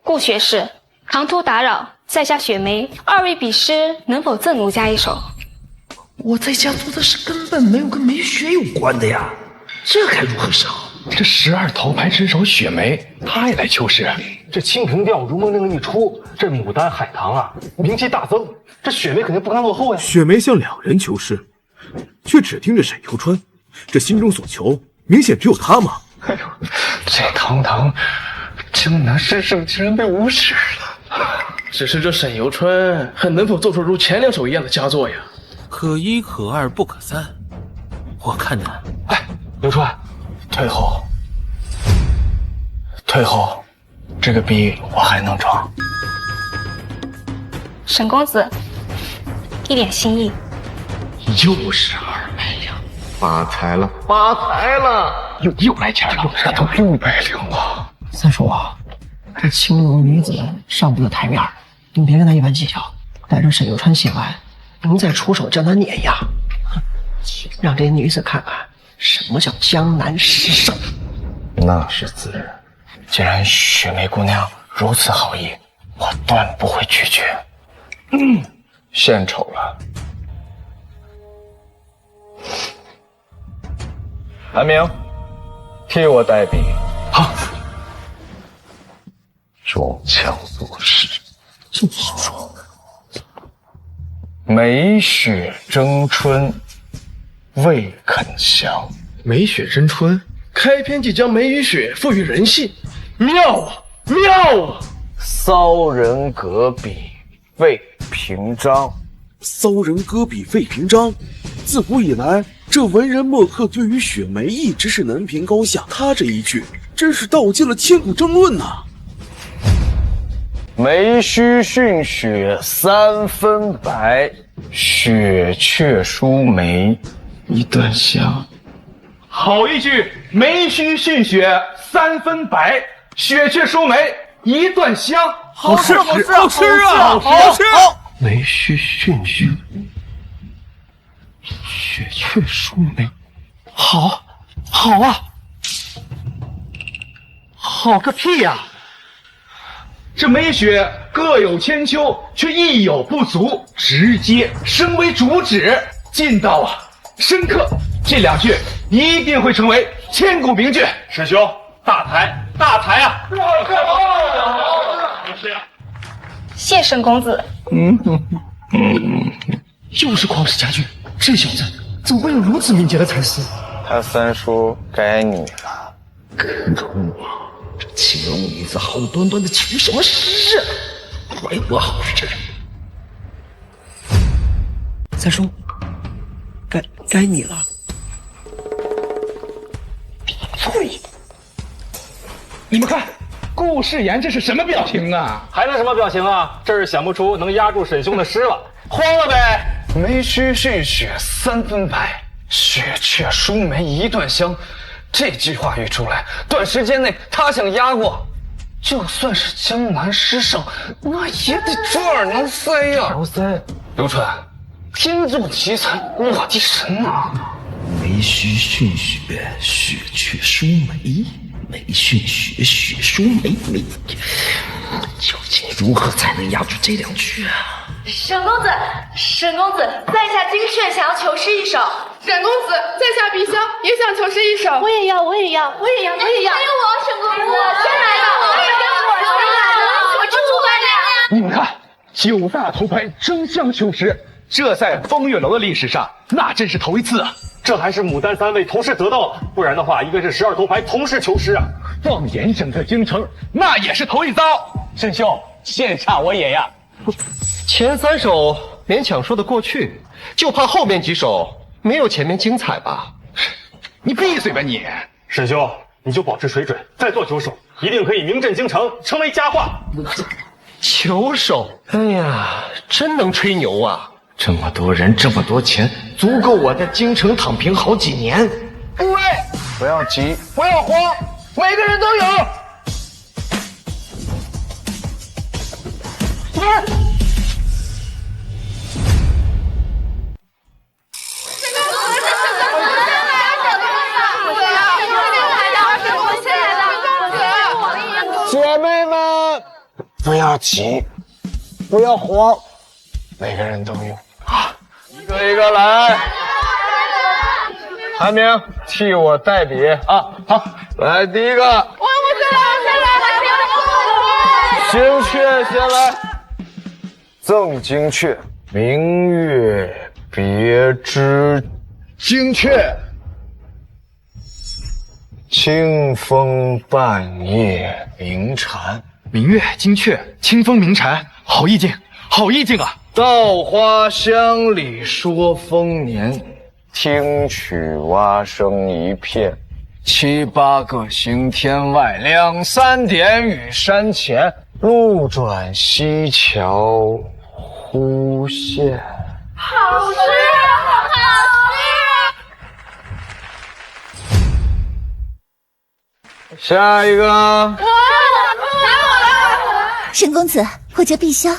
顾学士，唐突打扰，在下雪梅，二位比师能否赠奴家一手？我在家做的事根本没有跟梅雪有关的呀，这该如何是好？这12头牌之首雪梅，她也来求师。这清平调如梦令一出，这牡丹海棠啊，名气大增。这雪梅肯定不甘落后呀。雪梅向2人求师，却只盯着沈游川，这心中所求，明显只有他嘛。哎呦，这堂堂江南诗圣竟然被无视了。只是这沈游川还能否做出如前2首一样的佳作呀？可一可二不可三，我看难。哎，游川，退后，退后，这个逼我还能装。沈公子，一点心意。又是200两，发财了，发财了！又来钱了，那都600两了。三叔啊，这青楼女子上不得台面，您别跟她一般计较。待着沈游川写完，您再出手将她碾压，让这女子看看什么叫江南诗圣。那是自然。既然雪梅姑娘如此好意，我断不会拒绝。献丑了。韩明，替我代笔。好。装腔作势，就是说，梅雪争春，未肯降。梅雪争春，开篇即将梅与雪赋予人性，妙啊妙啊！骚人阁笔未平章，骚人阁笔未平章。自古以来，这文人墨客对于雪梅一直是难评高下，他这一句真是道尽了千古争论呐。梅须逊雪3分白，雪却输梅一段香。好一句，梅须逊雪3分白，雪却输梅一段香。好吃，好吃，好吃啊！好吃。梅须逊雪，雪却输梅，好，好啊，好个屁呀！这梅雪各有千秋，却亦有不足，直接升为主旨，劲道啊，深刻。这2句一定会成为千古名句。师兄，大台，大台啊！谢沈公子。又是旷世佳句，这小子怎么会有如此敏捷的才思？他三叔该你了。可恶！这青楼女子好端端的求什么诗啊？怪我好事。三叔，该你了。对，你们看，顾世言这是什么表情啊？还能什么表情啊？这是想不出能压住沈兄的诗了，慌了呗。梅须逊雪3分白，雪却输梅一段香。这句话一出来，短时间内他想压过，就算是江南诗圣，那也得抓耳挠腮呀。挠腮，刘川，天作奇才，我的神啊！梅须逊雪，雪却输梅；梅逊雪，雪输梅。究竟如何才能压住这2句啊？沈公子，沈公子，在下金雀想要求诗一首。沈公子，在下碧霄也想求诗一首。我也要，我也要，我也要，我也要。还有我，沈公子，我先来的，我也跟我出来的。你们看，9大头牌争相求诗，这在风月楼的历史上那真是头一次啊！这还是牡丹3位同时得到了，不然的话，应该是12头牌同时求诗啊！放眼整个京城，那也是头一遭。沈兄，羡煞我也呀！前3首勉强说得过去，就怕后面几首没有前面精彩吧？你闭嘴吧你！沈兄，你就保持水准，再做9首，一定可以名震京城，成为佳话。9首，哎呀，真能吹牛啊！这么多人，这么多钱，足够我在京城躺平好几年。诸位，不要急，不要慌，每个人都有。姐妹们，不要急，不要慌，每个人都有。一个一个来。韩明，替我代笔啊！好，来第一个。我先来。精确先来。赠精确，明月别枝精确。清风半夜鸣蝉，明月精确，清风鸣蝉，好意境，好意境啊！稻花香里说丰年，听取蛙声一片。7、8个行天外，2、3点雨山前。路转溪桥忽现。好诗啊，好诗！下一个。沈公子，我叫碧霄。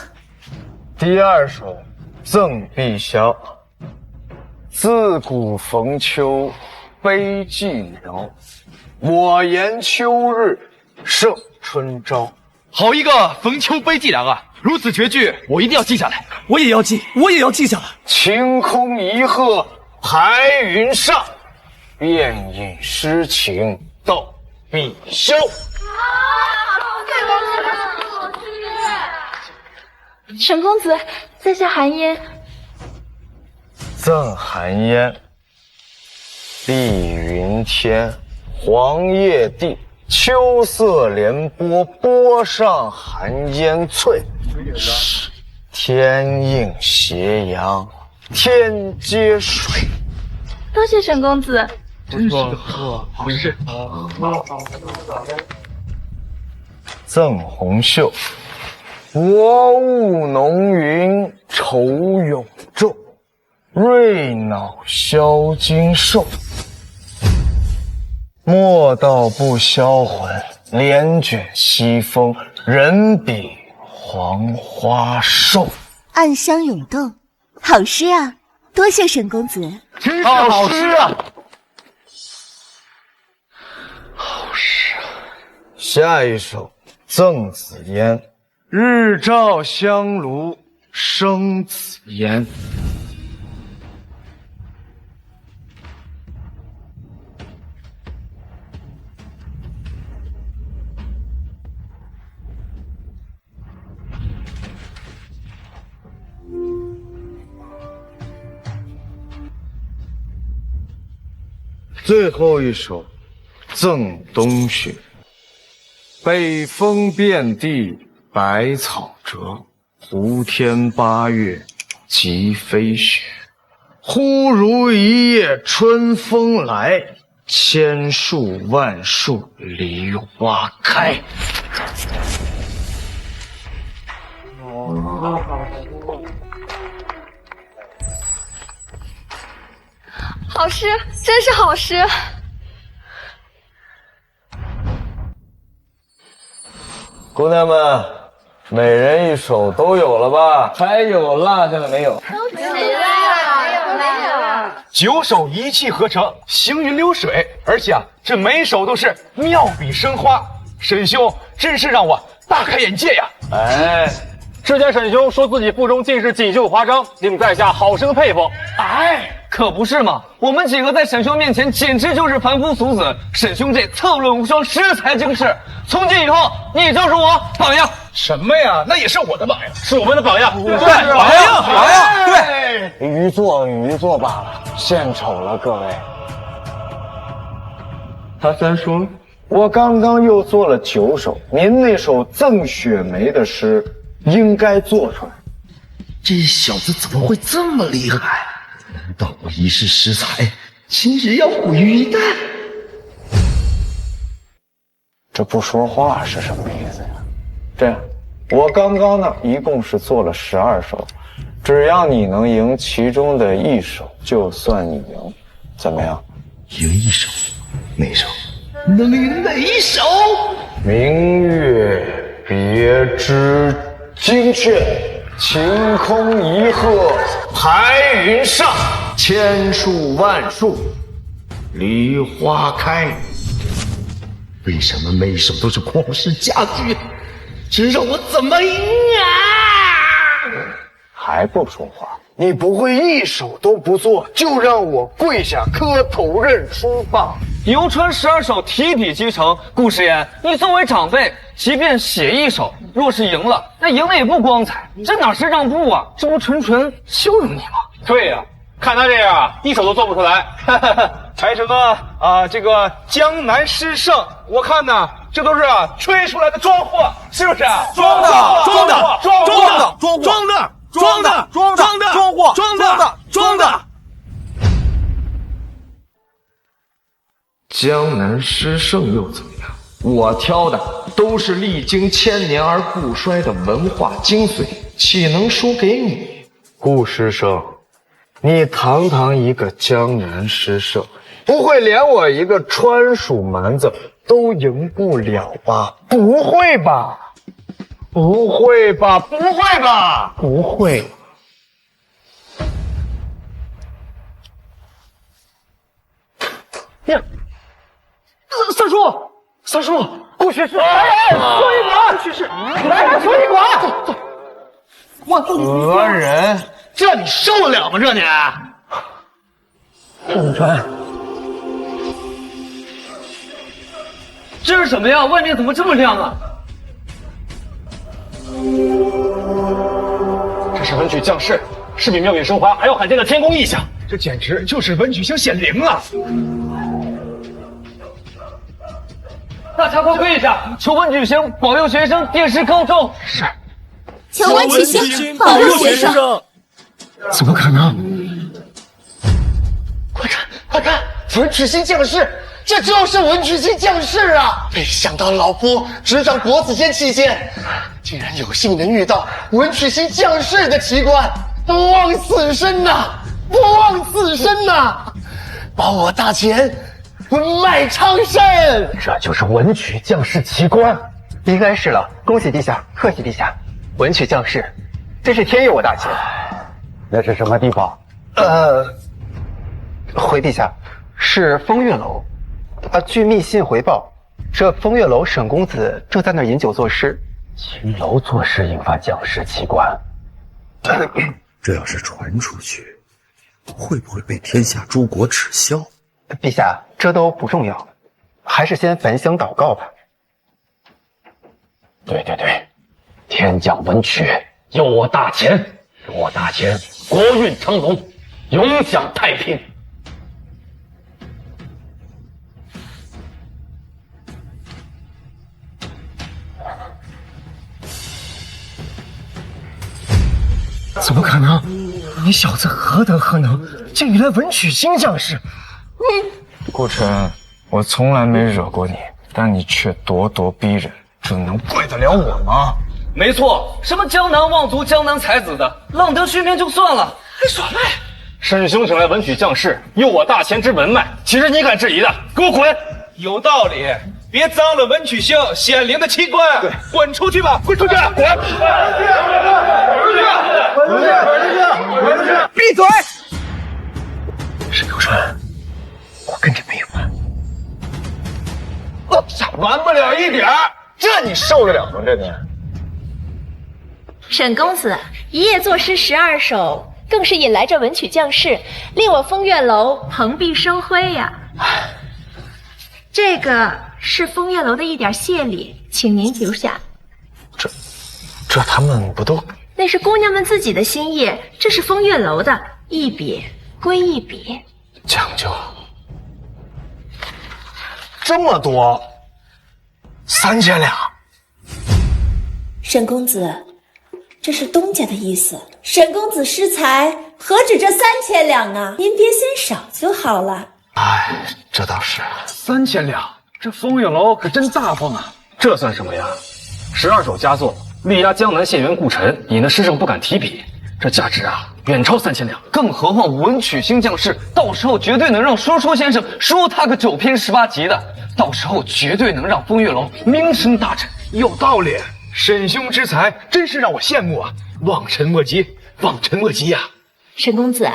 第二首，赠碧霄。自古逢秋悲寂寥，我言秋日胜春朝。好一个逢秋悲寂寥啊！如此绝句，我一定要记下来。我也要记下来。晴空一鹤排云上，便引诗情到碧霄。沈公子，在下韩嫣。赠韩嫣。碧云天，黄叶地，秋色连波，波上寒烟翠。天映斜阳，天接水。多谢沈公子。真是好事。赠红袖。薄雾浓云愁永昼，瑞脑消金兽。莫道不销魂，帘卷西风，人比黄花瘦。暗香涌动，好诗啊！多谢沈公子。真是好诗啊！好诗啊！下一首，赠紫烟。日照香炉生紫烟。最后一首，赠冬雪。北风遍地百草折，胡天8月即飞雪。忽如一夜春风来，千树万树梨花开。好诗，真是好诗。姑娘们，每人一首都有了吧？还有落下的没有？都没了，没有。 9首一气呵成，行云流水，而且这每首都是妙笔生花。沈兄真是让我大开眼界呀！哎，只见沈兄说自己腹中尽是锦绣华章，令在下好生佩服。哎，可不是嘛！我们几个在沈兄面前简直就是凡夫俗子。沈兄这策论无双，诗才经世。从今以后，你就是我榜样。什么呀？那也是我的榜样，是我们的榜样。对，榜样，对。愚作罢了，献丑了各位。他三说，我刚刚又做了9首，您那首赠雪梅的诗应该做出来。这小子怎么会这么厉害？难道我一世诗才，今日要毁于一旦？这不说话是什么意思呀？这样，我刚刚呢一共是做了12首，只要你能赢其中的1首，就算你赢，怎么样？赢1首，哪首？能赢哪一首？明月别枝惊鹊，晴空一鹤排云上，千树万树梨花开。为什么每一首都是旷世佳句？这让我怎么赢啊？还不说话？你不会一手都不做，就让我跪下磕头认输吧？游川12手提笔即成，顾师言，你作为长辈，即便写一手，若是赢了，那赢了也不光彩，这哪是让步啊？这不纯纯羞辱你吗？对呀，看他这样，一手都做不出来，还什么这个江南诗圣，我看呢，这都是吹出来的装货，是不是？装的，装的，装的，装的，装的，装的，装货，装的，装的。江南诗圣又怎么样？我挑的都是历经千年而不衰的文化精髓，岂能输给你？顾师生，你堂堂一个江南诗圣，不会连我一个川蜀蛮子都赢不了吧？不会吧？不会吧？不会吧？不会。呀，三叔，顾学士，来人，送一管，学士，来，送一管，走。讹人，这你受得了吗？这你，沈川，这是什么呀？外面怎么这么亮啊？这是文曲降世，是比妙语生华还要罕见的天宫异象，这简直就是文曲星显灵了。大家快跪一下，求文曲星保佑学生殿试高中。是。求文曲星保佑学生。怎么可能？快看，文曲星降世，这就是文曲星降世啊！没想到老夫执掌国子监期间，竟然有幸能遇到文曲星降世的奇观，不枉此生呐！不枉此生呐！保我大钱文脉昌盛。这就是文曲降世奇观，应该是了。恭喜陛下，贺喜陛下！文曲降世，真是天佑我大钱。那是什么地方？回陛下，是风月楼。据密信回报，这风月楼沈公子正在那儿饮酒作诗。青楼作诗引发降世奇观，这要是传出去，会不会被天下诸国耻笑？陛下，这都不重要，还是先焚香祷告吧。对，天降文曲，佑我大钱，祝我大钱国运昌隆，永享太平。怎么可能？你小子何德何能，竟与来文曲星降世？顾晨，我从来没惹过你，但你却咄咄逼人，这能怪得了我吗？没错，什么江南望族、江南才子的，浪得虚名就算了，还耍赖！沈兄请来文曲降世，佑我大钱之文脉，岂是你敢质疑的？给我滚！有道理，别脏了文曲星显灵的奇观。对，滚出去吧，滚出去！滚！闭嘴！沈游川，我跟着没完。完不了一点儿，这你受得了吗？这你。沈公子一夜作诗12首，更是引来这文曲降世，令我风月楼蓬荜生辉呀。这个是风月楼的一点谢礼，请您留下。这他们不都？那是姑娘们自己的心意，这是风月楼的，一笔归一笔，讲究。这么多，3000两。沈公子，这是东家的意思。沈公子失财，何止这3000两啊？您别嫌少就好了。哎，这倒是。3000两，这风月楼可真大方啊！这算什么呀？12首佳作，力压江南县员顾晨，引得诗圣不敢提笔。这价值远超3000两。更何况文曲星降世，到时候绝对能让说说先生说他个9篇18集的，到时候绝对能让风月楼名声大振。有道理，沈兄之才真是让我羡慕啊！望尘莫及，望尘莫及呀！沈公子，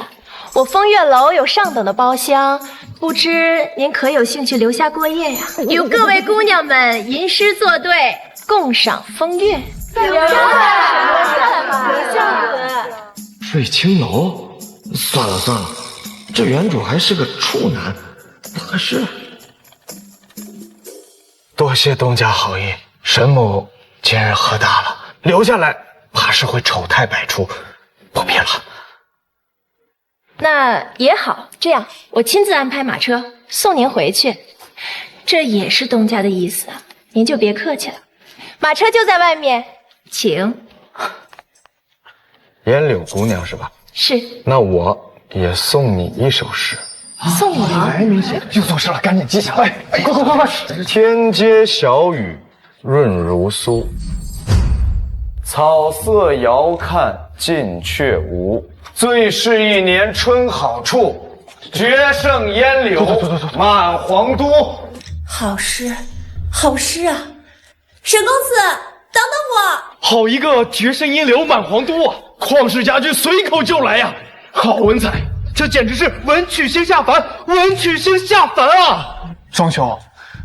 我风月楼有上等的包厢，不知您可有兴趣留下过夜呀？与各位姑娘们吟诗作对，共赏风月。睡青楼？算了算了，这原主还是个处男，不合适。多谢东家好意，沈某今日喝大了，留下来怕是会丑态百出，不必了。那也好，这样我亲自安排马车送您回去，这也是东家的意思，您就别客气了。马车就在外面，请。烟柳姑娘是吧？是。那我也送你一首诗。送你哎，明显又做事了，赶紧记下来。哎，快！天街小雨润如酥，草色遥看近却无。最是一年春好处，绝胜烟柳满皇都。好诗，好诗啊！沈公子，等等我。好一个绝胜烟柳满皇都啊！旷世佳句随口就来呀！好文采，这简直是文曲星下凡，文曲星下凡啊！庄兄，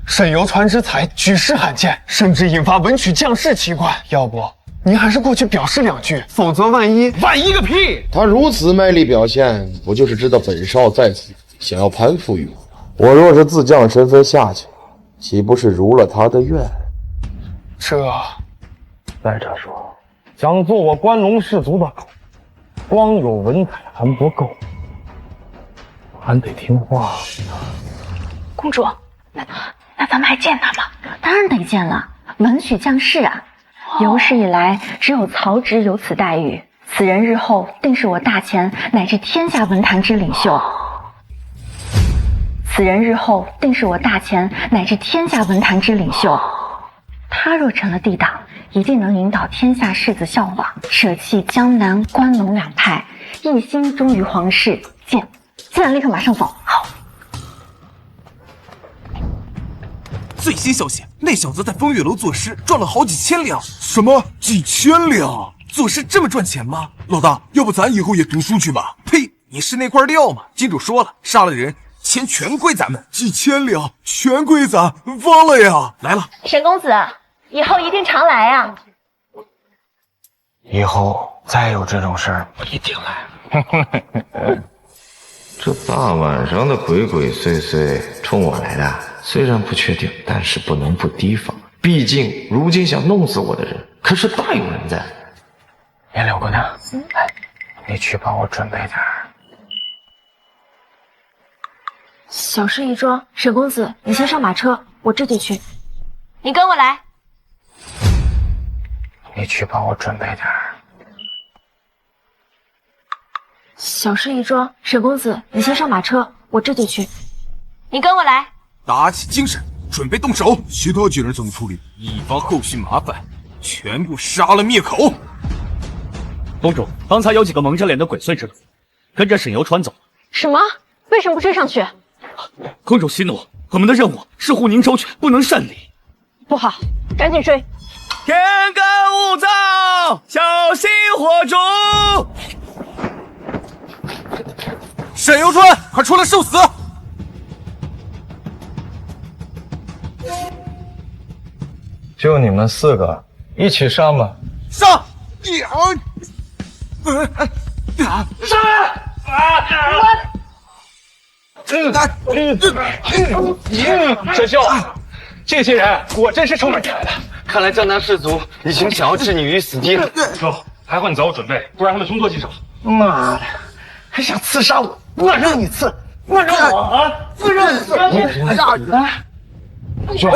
沈游船之才举世罕见，甚至引发文曲将士奇观。要不您还是过去表示两句，否则万一个屁！他如此卖力表现，不就是知道本少在此，想要攀附于我？我若是自降身份下去，岂不是如了他的愿？再者说，想做我关龙氏族的狗，光有文采还不够，还得听话。公主，那咱们还见他吗？当然得见了，文曲将士啊！有史以来，只有曹植有此待遇，此人日后定是我大前乃至天下文坛之领袖。此人日后定是我大前乃至天下文坛之领袖。他若成了帝党，一定能引导天下士子效仿，舍弃江南关陇两派，一心忠于皇室。现在立刻马上走。好。最新消息，那小子在风月楼作诗，赚了好几千两。什么？几千两？作诗这么赚钱吗？老大，要不咱以后也读书去吧？呸！你是那块料吗？金主说了，杀了人，钱全归咱们。几千两全归咱，忘了呀！来了，沈公子，以后一定常来啊！以后再有这种事儿，我一定来。这大晚上的鬼鬼祟祟冲我来的，虽然不确定，但是不能不提防。毕竟如今想弄死我的人可是大有人在。烟柳姑娘，来，你去帮我准备点儿。小事一桩，沈公子，你先上马车，我这就去。你跟我来。你去帮我准备点儿。小事一桩，沈公子，你先上马车，我这就去。你跟我来。打起精神，准备动手。其他几人怎么处理？以防后续麻烦，全部杀了灭口。公主，刚才有几个蒙着脸的鬼祟之徒跟着沈游川走。什么？为什么不追上去？公主息怒，我们的任务是护宁周全，不能擅离。不好，赶紧追！天干物燥，小心火烛。沈游川，快出来受死！就你们4个一起上吧。上！上来！沈兄，这些人果真是冲着你来的。看来江南士族已经想要置你于死地了。哥，还好你早有准备，不然他们凶多吉少。妈的，还想刺杀我？我让你刺，我让我啊！我让你刺！兄，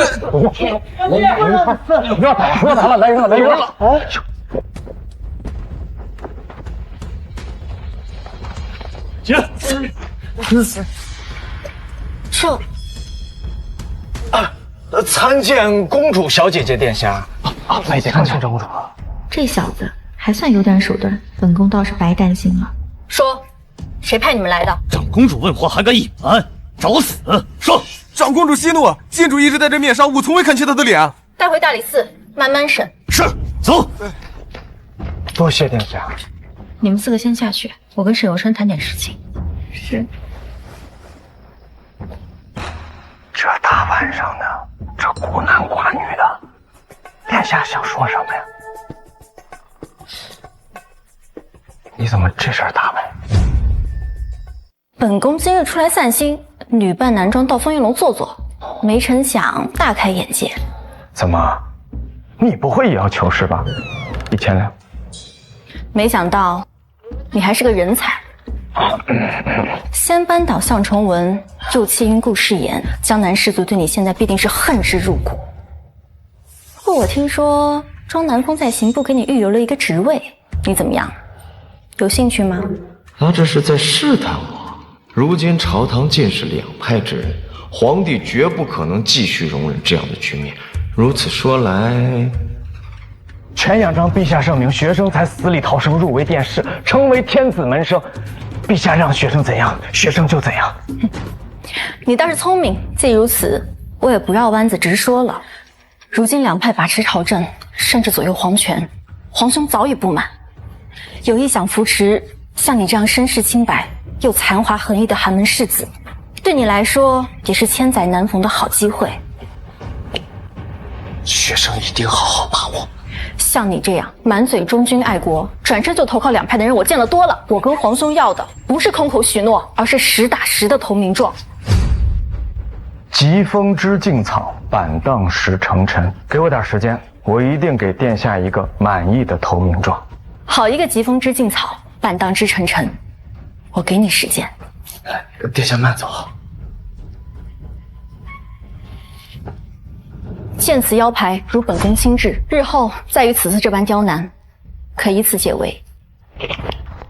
不要打了，不要打了，来人了，来人了！起来！这参见公主小姐姐殿下。来见长公主。这小子还算有点手段，本宫倒是白担心了。说，谁派你们来的？长公主问话还敢隐瞒，找死！说，长公主息怒，金主一直戴着面纱，我从未看清她的脸。带回大理寺慢慢审。是，走。多谢殿下。你们4个先下去，我跟沈游川谈点事情。是。这大晚上的，这孤男寡女的，殿下想说什么呀？你怎么这身打扮？本宫今日出来散心，女扮男装到风月楼坐坐，没成想大开眼界。怎么，你不会也要求是吧？1000两。没想到你还是个人才。先扳倒项崇文，又弃云顾誓言，江南士族对你现在必定是恨之入骨。不过我听说庄南风在刑部给你预留了一个职位，你怎么样？有兴趣吗？他这是在试探我。如今朝堂尽是两派之人，皇帝绝不可能继续容忍这样的局面。如此说来，全仰仗陛下圣明，学生才死里逃生入围殿试，成为天子门生。陛下让学生怎样，学生就怎样。你倒是聪明，既如此，我也不绕弯子直说了。如今两派把持朝政，甚至左右皇权，皇兄早已不满，有意想扶持像你这样身世清白又才华横溢的寒门世子，对你来说也是千载难逢的好机会。学生一定好好把握。像你这样满嘴忠君爱国，转身就投靠两派的人，我见得多了。我跟皇兄要的不是空口许诺，而是实打实的投名状。疾风知劲草，板荡识成臣。给我点时间，我一定给殿下一个满意的投名状。好一个疾风知劲草，板荡知成臣，我给你时间。殿下慢走。见此腰牌，如本宫亲制，日后再与此次这般刁难，可以此解围。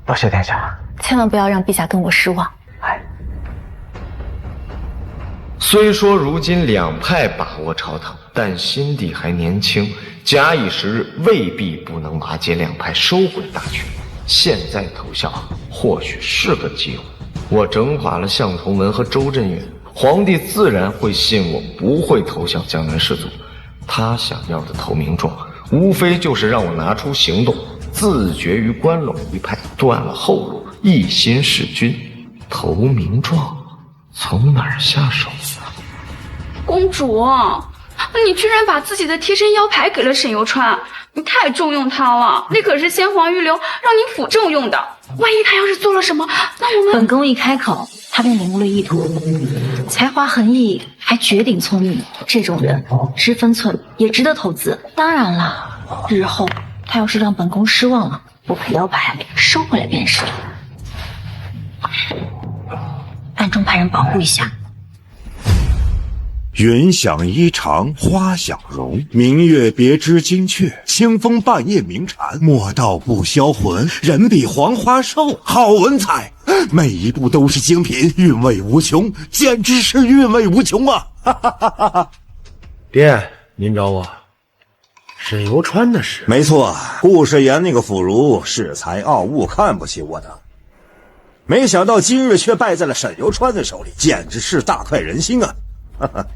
多谢殿下，千万不要让陛下跟我失望。虽说如今两派把握朝堂，但新帝还年轻，假以时日，未必不能瓦解两派，收回大权。现在投降，或许是个机会。我整垮了项崇文和周镇远，皇帝自然会信我不会投降江南士族。他想要的投名状，无非就是让我拿出行动，自绝于关陇一派，断了后路，一心弑君。投名状从哪儿下手？公主，你居然把自己的贴身腰牌给了沈游川，你太重用他了。那可是先皇预留让您辅政用的，万一他要是做了什么，那我们……本宫一开口，他便领悟了意图。才华横溢，还绝顶聪明，这种人知分寸，也值得投资。当然了，日后他要是让本宫失望了，我把腰牌收回来便是。暗中派人保护一下。云想衣裳花想容，明月别枝惊鹊，清风半夜鸣蝉。莫道不销魂，人比黄花瘦。好文采，每一步都是精品，韵味无穷，简直是韵味无穷啊！哈哈哈哈哈！爹，您找我？沈游川的事？没错，顾世言那个腐儒恃才傲物，看不起我的。没想到今日却败在了沈游川的手里，简直是大快人心啊！哈哈。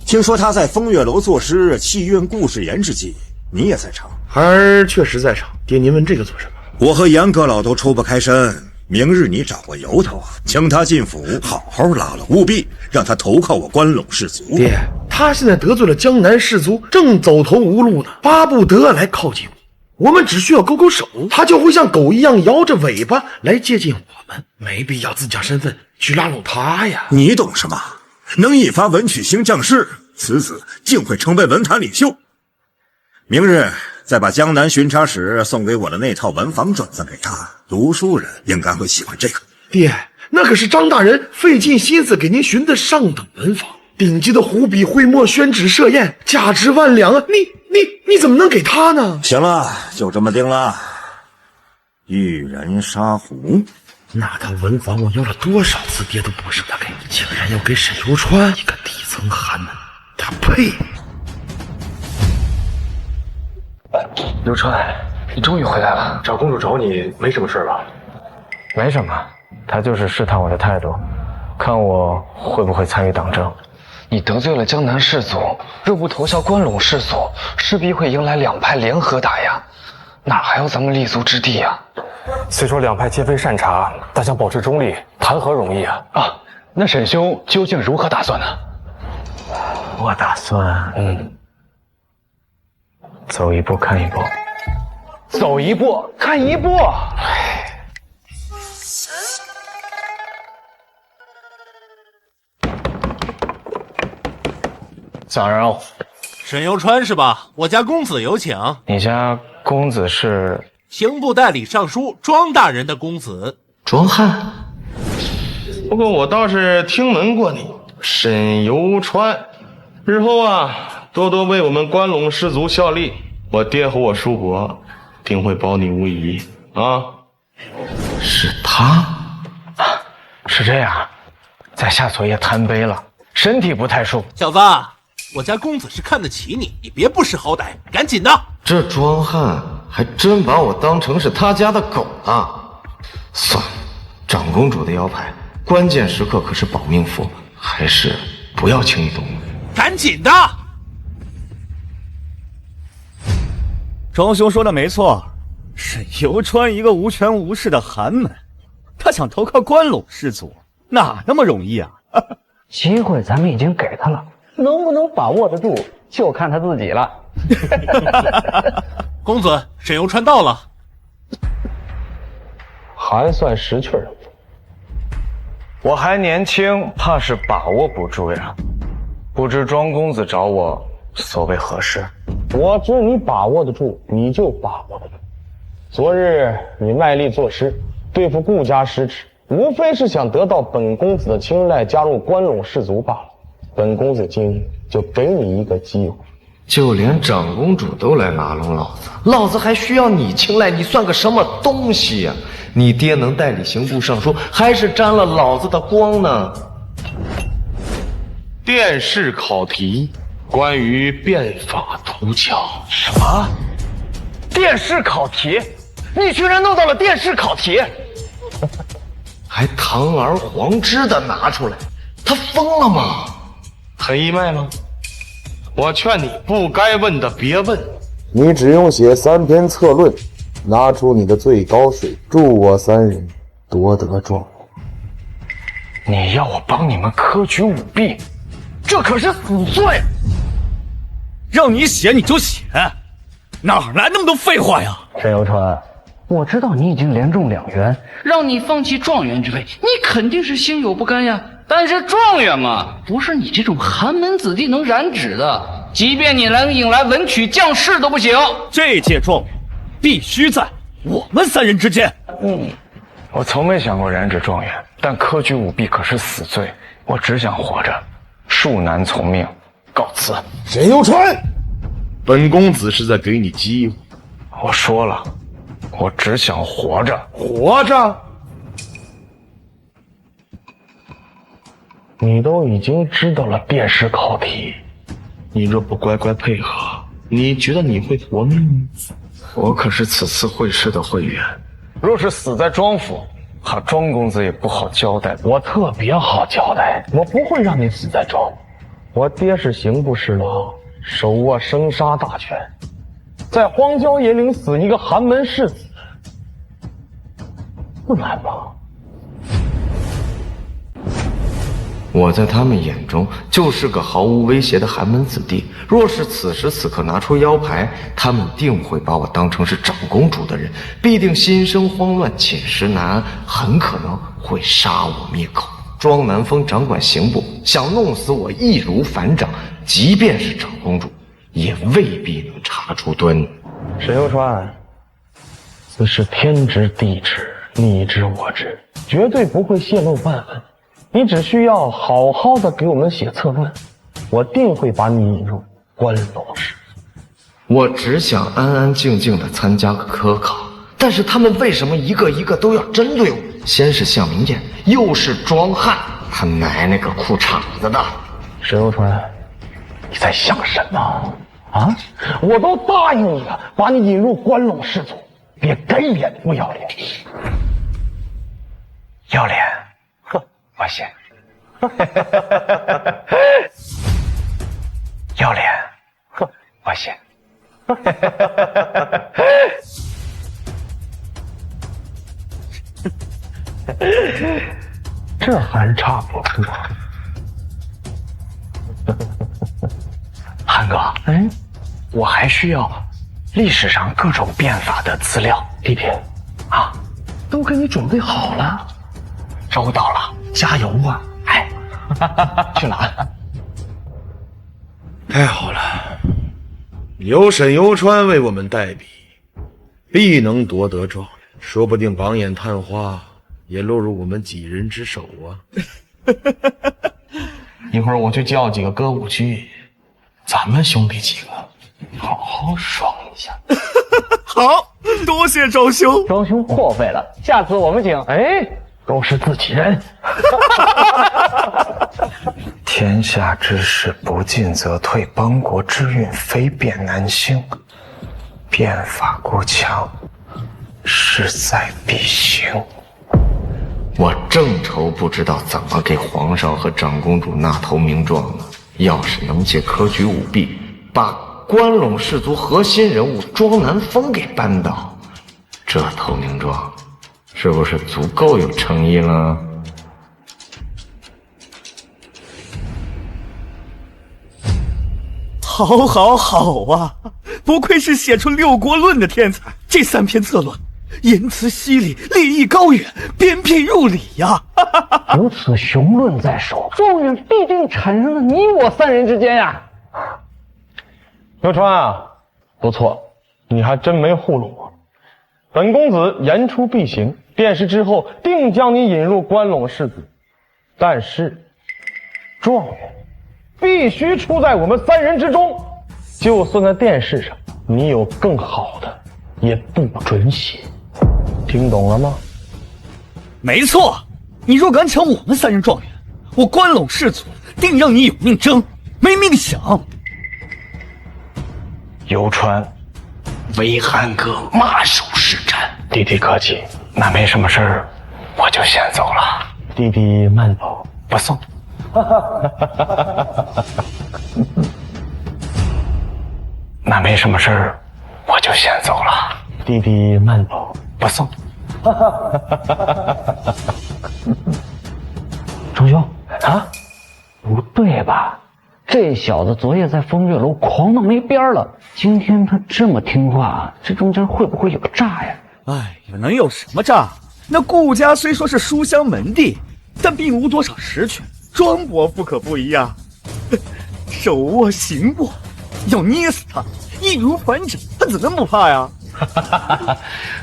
听说他在风月楼作诗弃怨顾世言之际，你也在场？孩儿确实在场。爹，您问这个做什么？我和严阁老都抽不开身，明日你找个由头，请他进府，好好拉了，务必让他投靠我关陇士族。爹，他现在得罪了江南士族，正走投无路呢，巴不得来靠近我。我们只需要勾勾手，他就会像狗一样摇着尾巴来接近我们，没必要自假身份去拉拢他呀。你懂什么？能引发文曲星降世，此子竟会成为文坛领袖。明日再把江南巡查使送给我的那套文房转赠给他，读书人应该会喜欢这个。爹，那可是张大人费尽心思给您寻的上等文房，顶级的湖笔、绘墨、宣纸、设砚，价值万两啊！你怎么能给他呢？行了，就这么定了。玉人沙壶。那套文房我要了多少次，爹都不舍得给，竟然要给沈游川一个底层寒门，他配？游川，你终于回来了。找公主找你没什么事吧？没什么，他就是试探我的态度，看我会不会参与党争。你得罪了江南士族，若不投效关陇士族，势必会迎来两派联合打压，哪还有咱们立足之地啊？虽说两派皆非善茬，但想保持中立，谈何容易啊！那沈兄究竟如何打算呢？我打算，走一步看一步，走一步看一步。小人物，沈游川是吧？我家公子有请。你家公子是刑部代理尚书庄大人的公子庄汉。不过我倒是听闻过你，沈游川。日后啊，多多为我们关陇士族效力，我爹和我叔伯定会保你无疑啊。是他，是这样，在下昨夜贪杯了，身体不太舒服。小子，我家公子是看得起你，你别不识好歹，赶紧的。这庄汉还真把我当成是他家的狗呢。算了，长公主的腰牌，关键时刻可是保命符，还是不要轻易动怒。赶紧的！庄兄说的没错，沈游川一个无权无势的寒门，他想投靠关陇士族，哪那么容易啊？机会咱们已经给他了，能不能把握得住，就看他自己了。公子，沈游川到了，还算识趣儿。我还年轻，怕是把握不住呀。不知庄公子找我所谓何事？我知你把握得住，你就把握得住。昨日你卖力作诗，对付顾家失职，无非是想得到本公子的青睐，加入关陇士族罢了。本公子今日就给你一个机会。就连长公主都来拉拢老子，老子还需要你青睐？你算个什么东西呀？你爹能代理刑部尚书，还是沾了老子的光呢？电视考题，关于变法图巧。什么？电视考题？你居然弄到了电视考题？还堂而皇之的拿出来，他疯了吗？很意外吗？我劝你不该问的别问。你只用写3篇策论，拿出你的最高水，助我3人夺得状元。你要我帮你们科举舞弊，这可是死罪！让你写你就写，哪来那么多废话呀？沈游川，我知道你已经连中2元，让你放弃状元之位，你肯定是心有不甘呀。但是状元嘛，不是你这种寒门子弟能染指的，即便你能引来文曲将士都不行。这届状元必须在我们3人之间。我从没想过染指状元，但科举舞弊可是死罪，我只想活着，恕难从命，告辞。沈游川，本公子是在给你机会。我说了，我只想活着。活着？你都已经知道了电视考题，你若不乖乖配合，你觉得你会活命吗？我可是此次会试的会员，若是死在庄府，庄公子也不好交代。我特别好交代，我不会让你死在庄。我爹是刑部侍郎，手握生杀大权，在荒郊野岭死一个寒门士子，不难吧？我在他们眼中就是个毫无威胁的寒门子弟。若是此时此刻拿出腰牌，他们定会把我当成是长公主的人，必定心生慌乱，寝食难安，很可能会杀我灭口。庄南风掌管刑部，想弄死我易如反掌，即便是长公主，也未必能查出端倪。沈游川，此事天知地知，你知我知，绝对不会泄露半分。你只需要好好的给我们写策论，我定会把你引入关陇士。我只想安安静静的参加个科考，但是他们为什么一个一个都要针对我？先是向明艳，又是庄汉，他奶奶个裤衩子的！沈游川，你在想什么啊？我都答应你了，把你引入关陇士族，别给脸不要脸！要脸？哼，我信。要脸？哼，我信。这还差不多。韩哥，我还需要历史上各种变法的资料。一品啊，都给你准备好了，周到了，加油啊！去哪？太好了，有沈游川为我们代笔，必能夺得状元，说不定榜眼探花也落入我们几人之手啊！一会儿我去叫几个歌舞剧，咱们兄弟几个好好爽一下。好，多谢庄兄。庄兄破费了，下次我们请。哎，都是自己人。天下之事不进则退，邦国之运非变难兴。变法过强，势在必行。我正愁不知道怎么给皇上和长公主纳头名状呢。要是能借科举舞弊，把关陇士族核心人物庄南风给扳倒，这头名状是不是足够有诚意了？好，好，好啊！不愧是写出《六国论》的天才，这3篇策论，言辞犀利，立意高远，鞭辟入里呀！有此雄论在手，状元必定产生了你我3人之间呀！游川啊，不错，你还真没糊弄我。本公子言出必行，殿试之后定将你引入关陇士子。但是，状元必须出在我们3人之中，就算在殿试上你有更好的，也不准写。听懂了吗？没错，你若敢抢我们3人状元，我关陇士族定让你有命争，没命享。游川，为汉哥马首是瞻。弟弟客气，那没什么事儿，我就先走了。弟弟慢走，不送。那没什么事儿，我就先走了。弟弟慢走，不送。庄兄啊，不对吧？这小子昨夜在风月楼狂到没边了，今天他这么听话，这中间会不会有诈呀？哎呀，能有什么诈？那顾家虽说是书香门第，但并无多少实权。庄伯父可不一样，手握刑握，要捏死他，易如反掌，他怎能不怕呀？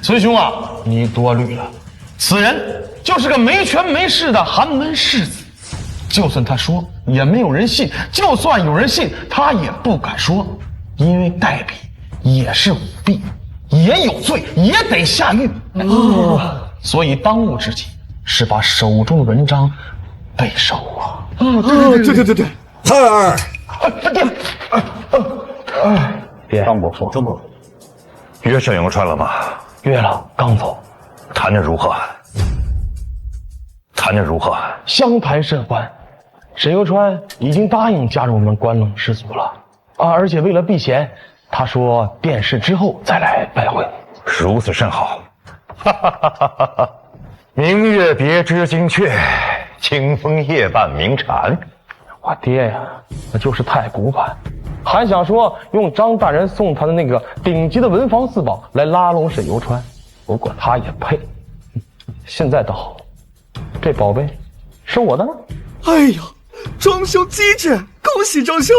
孙兄啊，你多虑了，此人就是个没权没势的寒门世子，就算他说也没有人信，就算有人信他也不敢说，因为代笔也是舞弊，也有罪，也得下狱。所以当务之急是把手中的文章背熟啊！对，爹，张伯父，约沈游川了吗？约了，刚走。谈得如何？相谈甚欢，沈游川已经答应加入我们关陇士族了啊！而且为了避嫌，他说殿试之后再来拜会。如此甚好。明月别枝惊鹊，清风夜半鸣蝉。我爹呀，那就是太古板，还想说用张大人送他的那个顶级的文房四宝来拉拢沈游川，不过他也配。现在倒好，这宝贝是我的了。哎呀，庄兄机智，恭喜庄兄！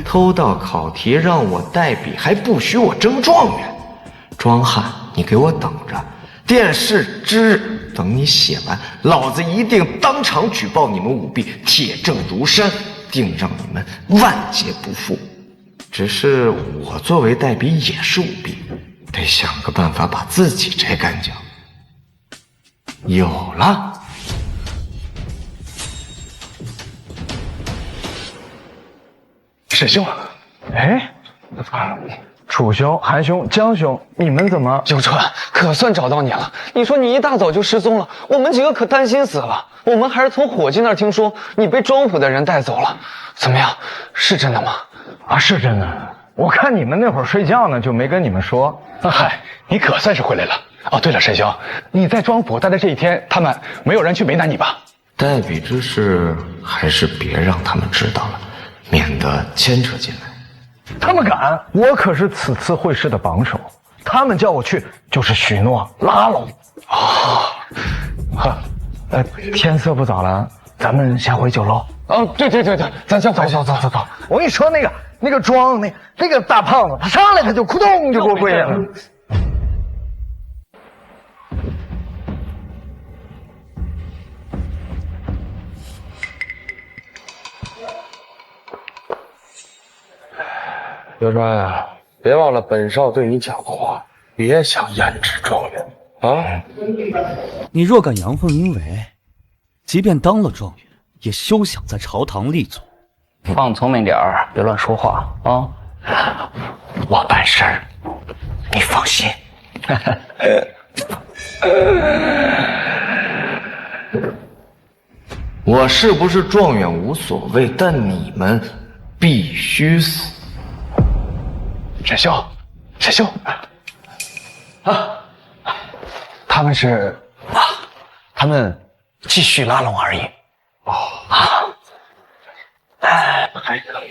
偷盗考题让我代笔，还不许我争状元。庄汉，你给我等着，殿试之日等你写完，老子一定当场举报你们舞弊，铁证如山，定让你们万劫不复。只是我作为代笔也是舞弊，得想个办法把自己摘干净。有了。沈兄，哎，楚兄、韩兄、江兄，你们怎么？九川，可算找到你了。你说你一大早就失踪了，我们几个可担心死了。我们还是从伙计那儿听说你被庄府的人带走了，怎么样？是真的吗？啊，是真的。我看你们那会儿睡觉呢，就没跟你们说。嗨，你可算是回来了。哦，对了，沈兄，你在庄府待的这一天，他们没有人去为难你吧？代笔之事还是别让他们知道了，免得牵扯进来。他们敢？我可是此次会试的榜首，他们叫我去就是许诺拉拢。天色不早了，咱们下回酒楼。哦，对，咱先走。我跟你说那个庄那个大胖子，他上来他就扑通就给我跪下了。刘川啊，别忘了本少对你讲的话，别想胭脂状元啊！你若敢阳奉阴违，即便当了状元，也休想在朝堂立足。放聪明点儿，别乱说话啊！我办事儿，你放心。我是不是状元无所谓，但你们必须死。沈修，他们是他们继续拉拢而已。还可以。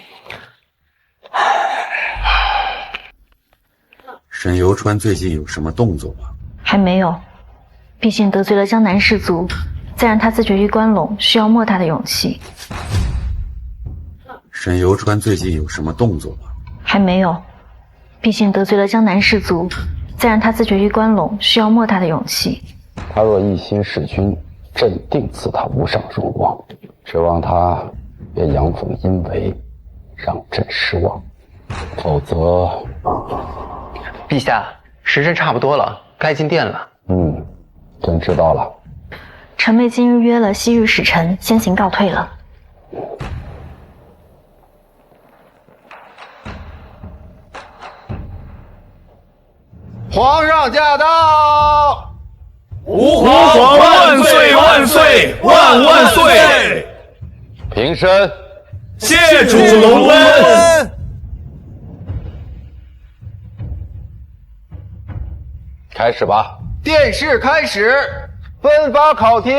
沈游川最近有什么动作吗？还没有，毕竟得罪了江南士族，再让他自绝于关陇，需要莫大的勇气。沈游川最近有什么动作吗？还没有，毕竟得罪了江南士族，再让他自绝于关陇，需要莫大的勇气。他若一心弑君，朕定赐他无上荣光，指望他别阳奉阴违，让朕失望，否则……陛下，时辰差不多了，该进殿了。朕知道了。臣妹今日约了昔日使臣，先行告退了。皇上驾到！吾皇万岁万岁万万岁！平身，谢主隆恩。开始吧。殿试开始，分发考题。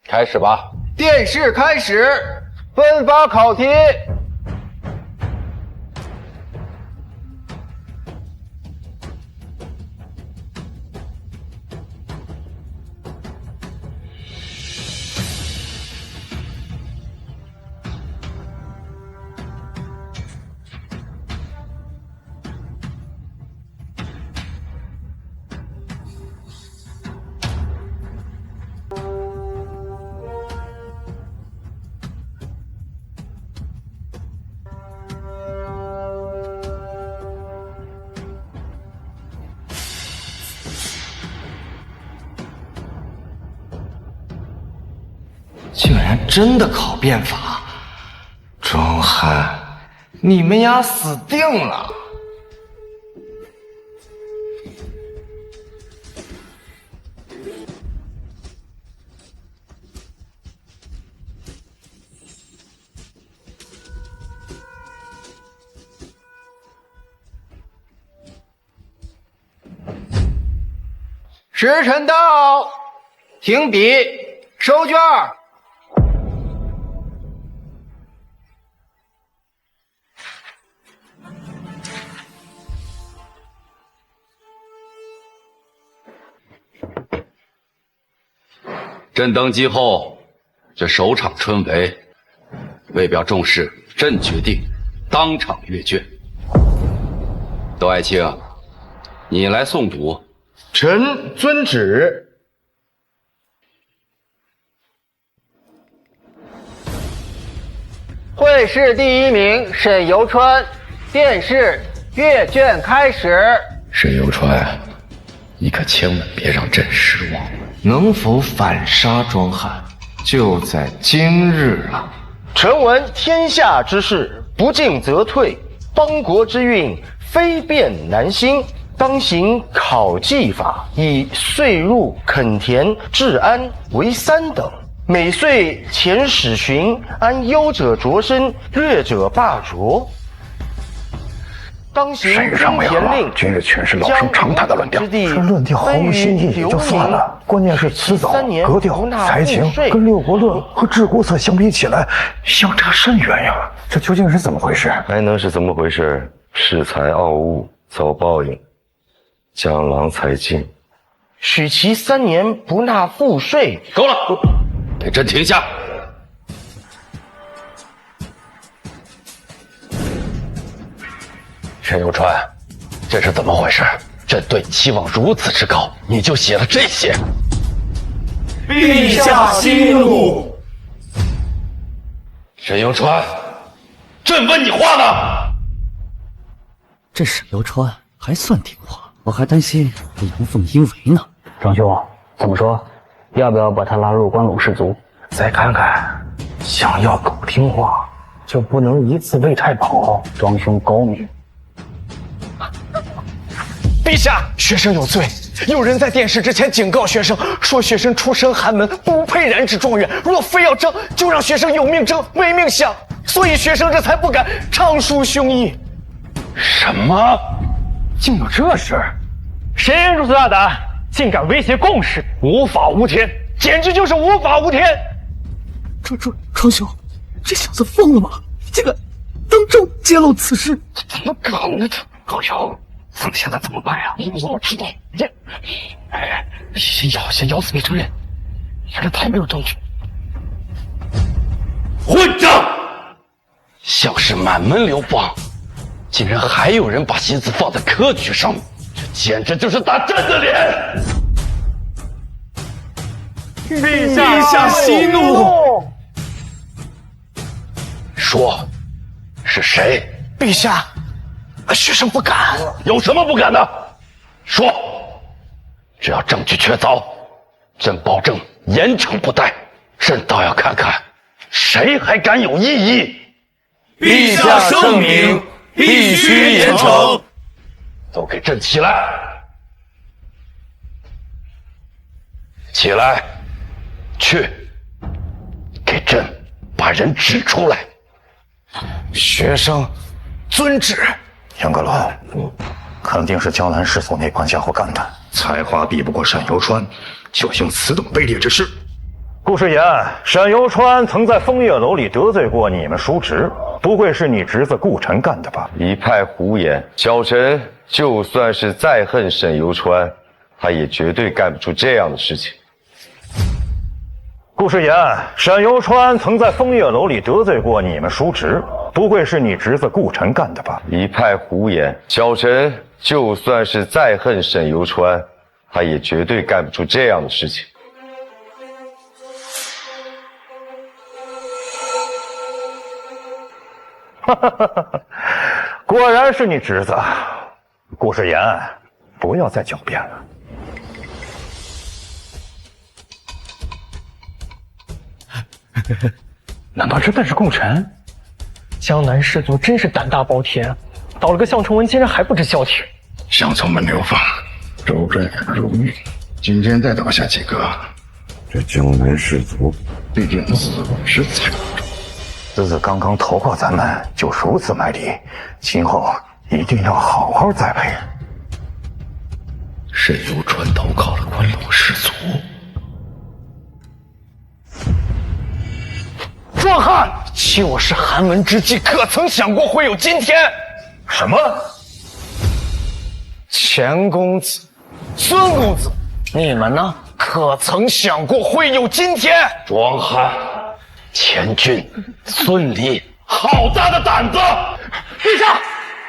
开始吧。殿试开始，分发考题。竟然真的考变法，庄汉，你们丫死定了！时辰到，停笔，收卷。朕登基后，这首场春闱，为表重视，朕决定当场阅卷。窦爱卿，你来诵读。臣遵旨。会试第一名沈游川，殿试阅卷开始。沈游川，你可千万别让朕失望。能否反杀庄汉，就在今日了。臣闻天下之事，不进则退，邦国之运，非变难兴。当行考绩法，以岁入、垦田、治安为3等。每岁前始巡，按优者擢升，劣者罢黜。当行耕田令，今日全是老生常谈的论调，这论调毫无新意也就算了，关键是词藻、格调、才情跟《六国论》和《治国策》相比起来，相差甚远呀！这究竟是怎么回事？还能是怎么回事？恃才傲物，遭报应。江郎才尽，许其3年不纳赋税。够了，给朕停下！沈游川，这是怎么回事？朕对你期望如此之高，你就写了这些？陛下息怒。沈游川，朕问你话呢。这沈游川还算听话，我还担心他阳奉阴违呢。庄兄，怎么说？要不要把他拉入关陇士族？再看看，想要狗听话，就不能一次喂太饱。庄兄高明。陛下，学生有罪。有人在殿试之前警告学生，说学生出身寒门，不配染指状元。若非要争，就让学生有命争，没命享。所以学生这才不敢唱抒胸臆。什么？竟有这事？谁人如此大胆，竟敢威胁共事？无法无天，简直就是无法无天！庄兄，这小子疯了吗？竟敢当众揭露此事！怎么可能？高友。咱们现在怎么办呀？我知道，先咬死没承认，反正太没有证据。混账！像是满门流芳，竟然还有人把心思放在科举上面，这简直就是打朕的脸！陛下息怒！说，是谁？陛下。学生不敢，有什么不敢的？说，只要证据确凿，朕保证严惩不贷。朕倒要看看，谁还敢有异议。陛下圣明，必须严惩。都给朕起来！起来，去，给朕把人指出来。学生遵旨。杨阁楼，肯定是江南世所那帮家伙干的，才华比不过沈游川，就行此等卑劣之事。顾世言，沈游川曾在枫叶楼里得罪过你们叔侄，不会是你侄子顾晨干的吧？一派胡言！小臣就算是再恨沈游川，他也绝对干不出这样的事情。顾世言，沈游川曾在枫叶楼里得罪过你们叔侄，不会是你侄子顾晨干的吧？一派胡言！小臣就算是再恨沈游川，他也绝对干不出这样的事情。果然是你侄子，顾世言，不要再狡辩了。难道真的是顾晨？江南士族真是胆大包天，倒了个项崇文，竟然还不知消停。项崇文流放，周震入狱，今天再倒下几个，这江南士族必定死亡之惨重。侄子刚刚投靠咱们，就如此卖力，今后一定要好好栽培。沈游川投靠了关陇士族。壮汉，就是寒门之际，可曾想过会有今天？什么？钱公子、孙公子，你们呢？可曾想过会有今天？壮汉，钱俊、孙离，好大的胆子！陛下，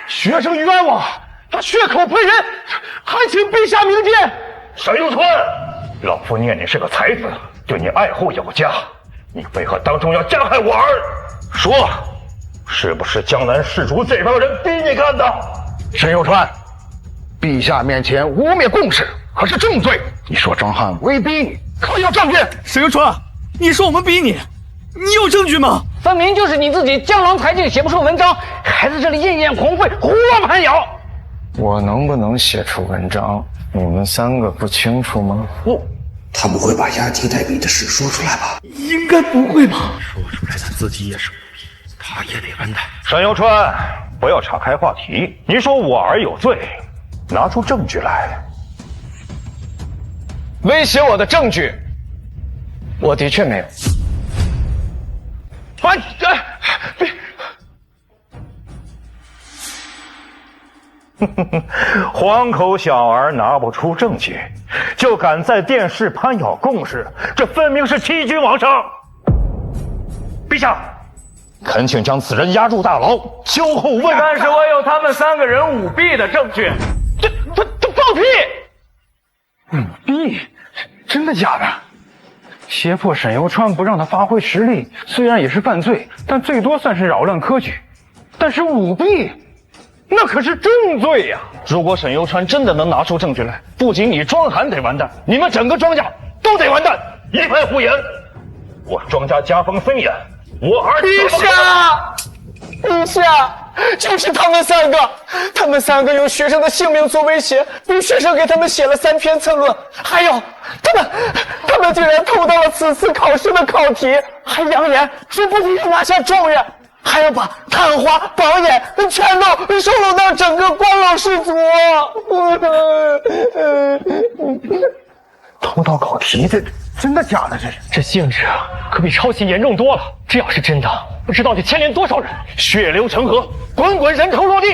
学生冤枉，他血口喷人，还请陛下明鉴。沈游川，老夫念你是个才子，对你爱护有加。你为何当众要加害我儿？说，是不是江南士族这帮人逼你干的？沈游川，陛下面前污蔑共事，可是重罪。你说张翰威逼你，可有证据？沈游川，你说我们逼你，你有证据吗？分明就是你自己江郎才尽，写不出文章，还在这里艳艳狂吠，胡乱攀咬。我能不能写出文章，你们3个不清楚吗？他不会把押题代笔的事说出来吧？应该不会吧？说出来他自己也是无辜，他也得完蛋。沈游川，不要岔开话题。你说我儿有罪，拿出证据来。威胁我的证据，我的确没有。黄口小儿拿不出证据，就敢在殿试攀咬共识，这分明是欺君罔上。陛下，恳请将此人押入大牢，秋后问。但是我有他们3个人舞弊的证据。这放屁！舞弊？真的假的？胁迫沈游川不让他发挥实力，虽然也是犯罪，但最多算是扰乱科举。但是舞弊，那可是重罪呀！如果沈游川真的能拿出证据来，不仅你庄寒得完蛋，你们整个庄家都得完蛋！一派胡言！我庄家家风森严，我儿子……陛下，就是他们3个，他们3个用学生的性命做威胁，逼学生给他们写了3篇策论，还有他们竟然偷到了此次考试的考题，还扬言说不仅要拿下状元，还要把探花、榜眼全都收拢到整个关老氏族。偷盗考题，这真的假的？这性质啊，可比抄袭严重多了。这要是真的，不知道得牵连多少人，血流成河，滚滚人头落地。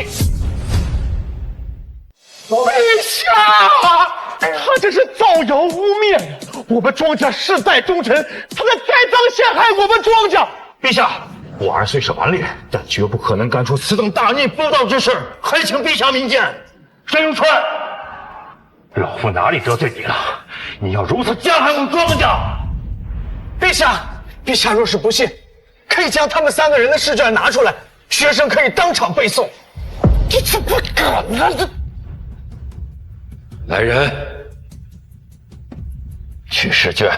陛下，他这是造谣污蔑呀！我们庄家世代忠臣，他在栽赃陷害我们庄家。陛下，我儿虽是顽劣，但绝不可能干出此等大逆不道之事，还请陛下明鉴。沈永川，老夫哪里得罪你了？你要如此加害我们庄家？陛下若是不信，可以将他们3个人的试卷拿出来，学生可以当场背诵。这不可能！这来人，取试卷。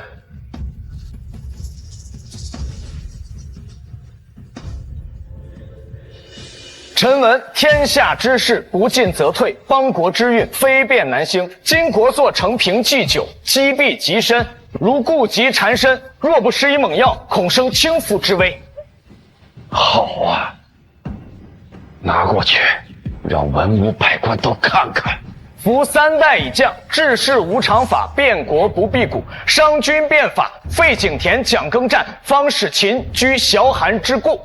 臣闻天下之事，不进则退；邦国之运，非变难兴。今国祚承平祭酒，积弊极深。如痼疾缠身，若不施以猛药，恐生倾覆之危。好啊，拿过去，让文武百官都看看。夫3代以降，治世无常法，变国不辟谷，商君变法，废景田，讲耕战，方使秦居崤函之故。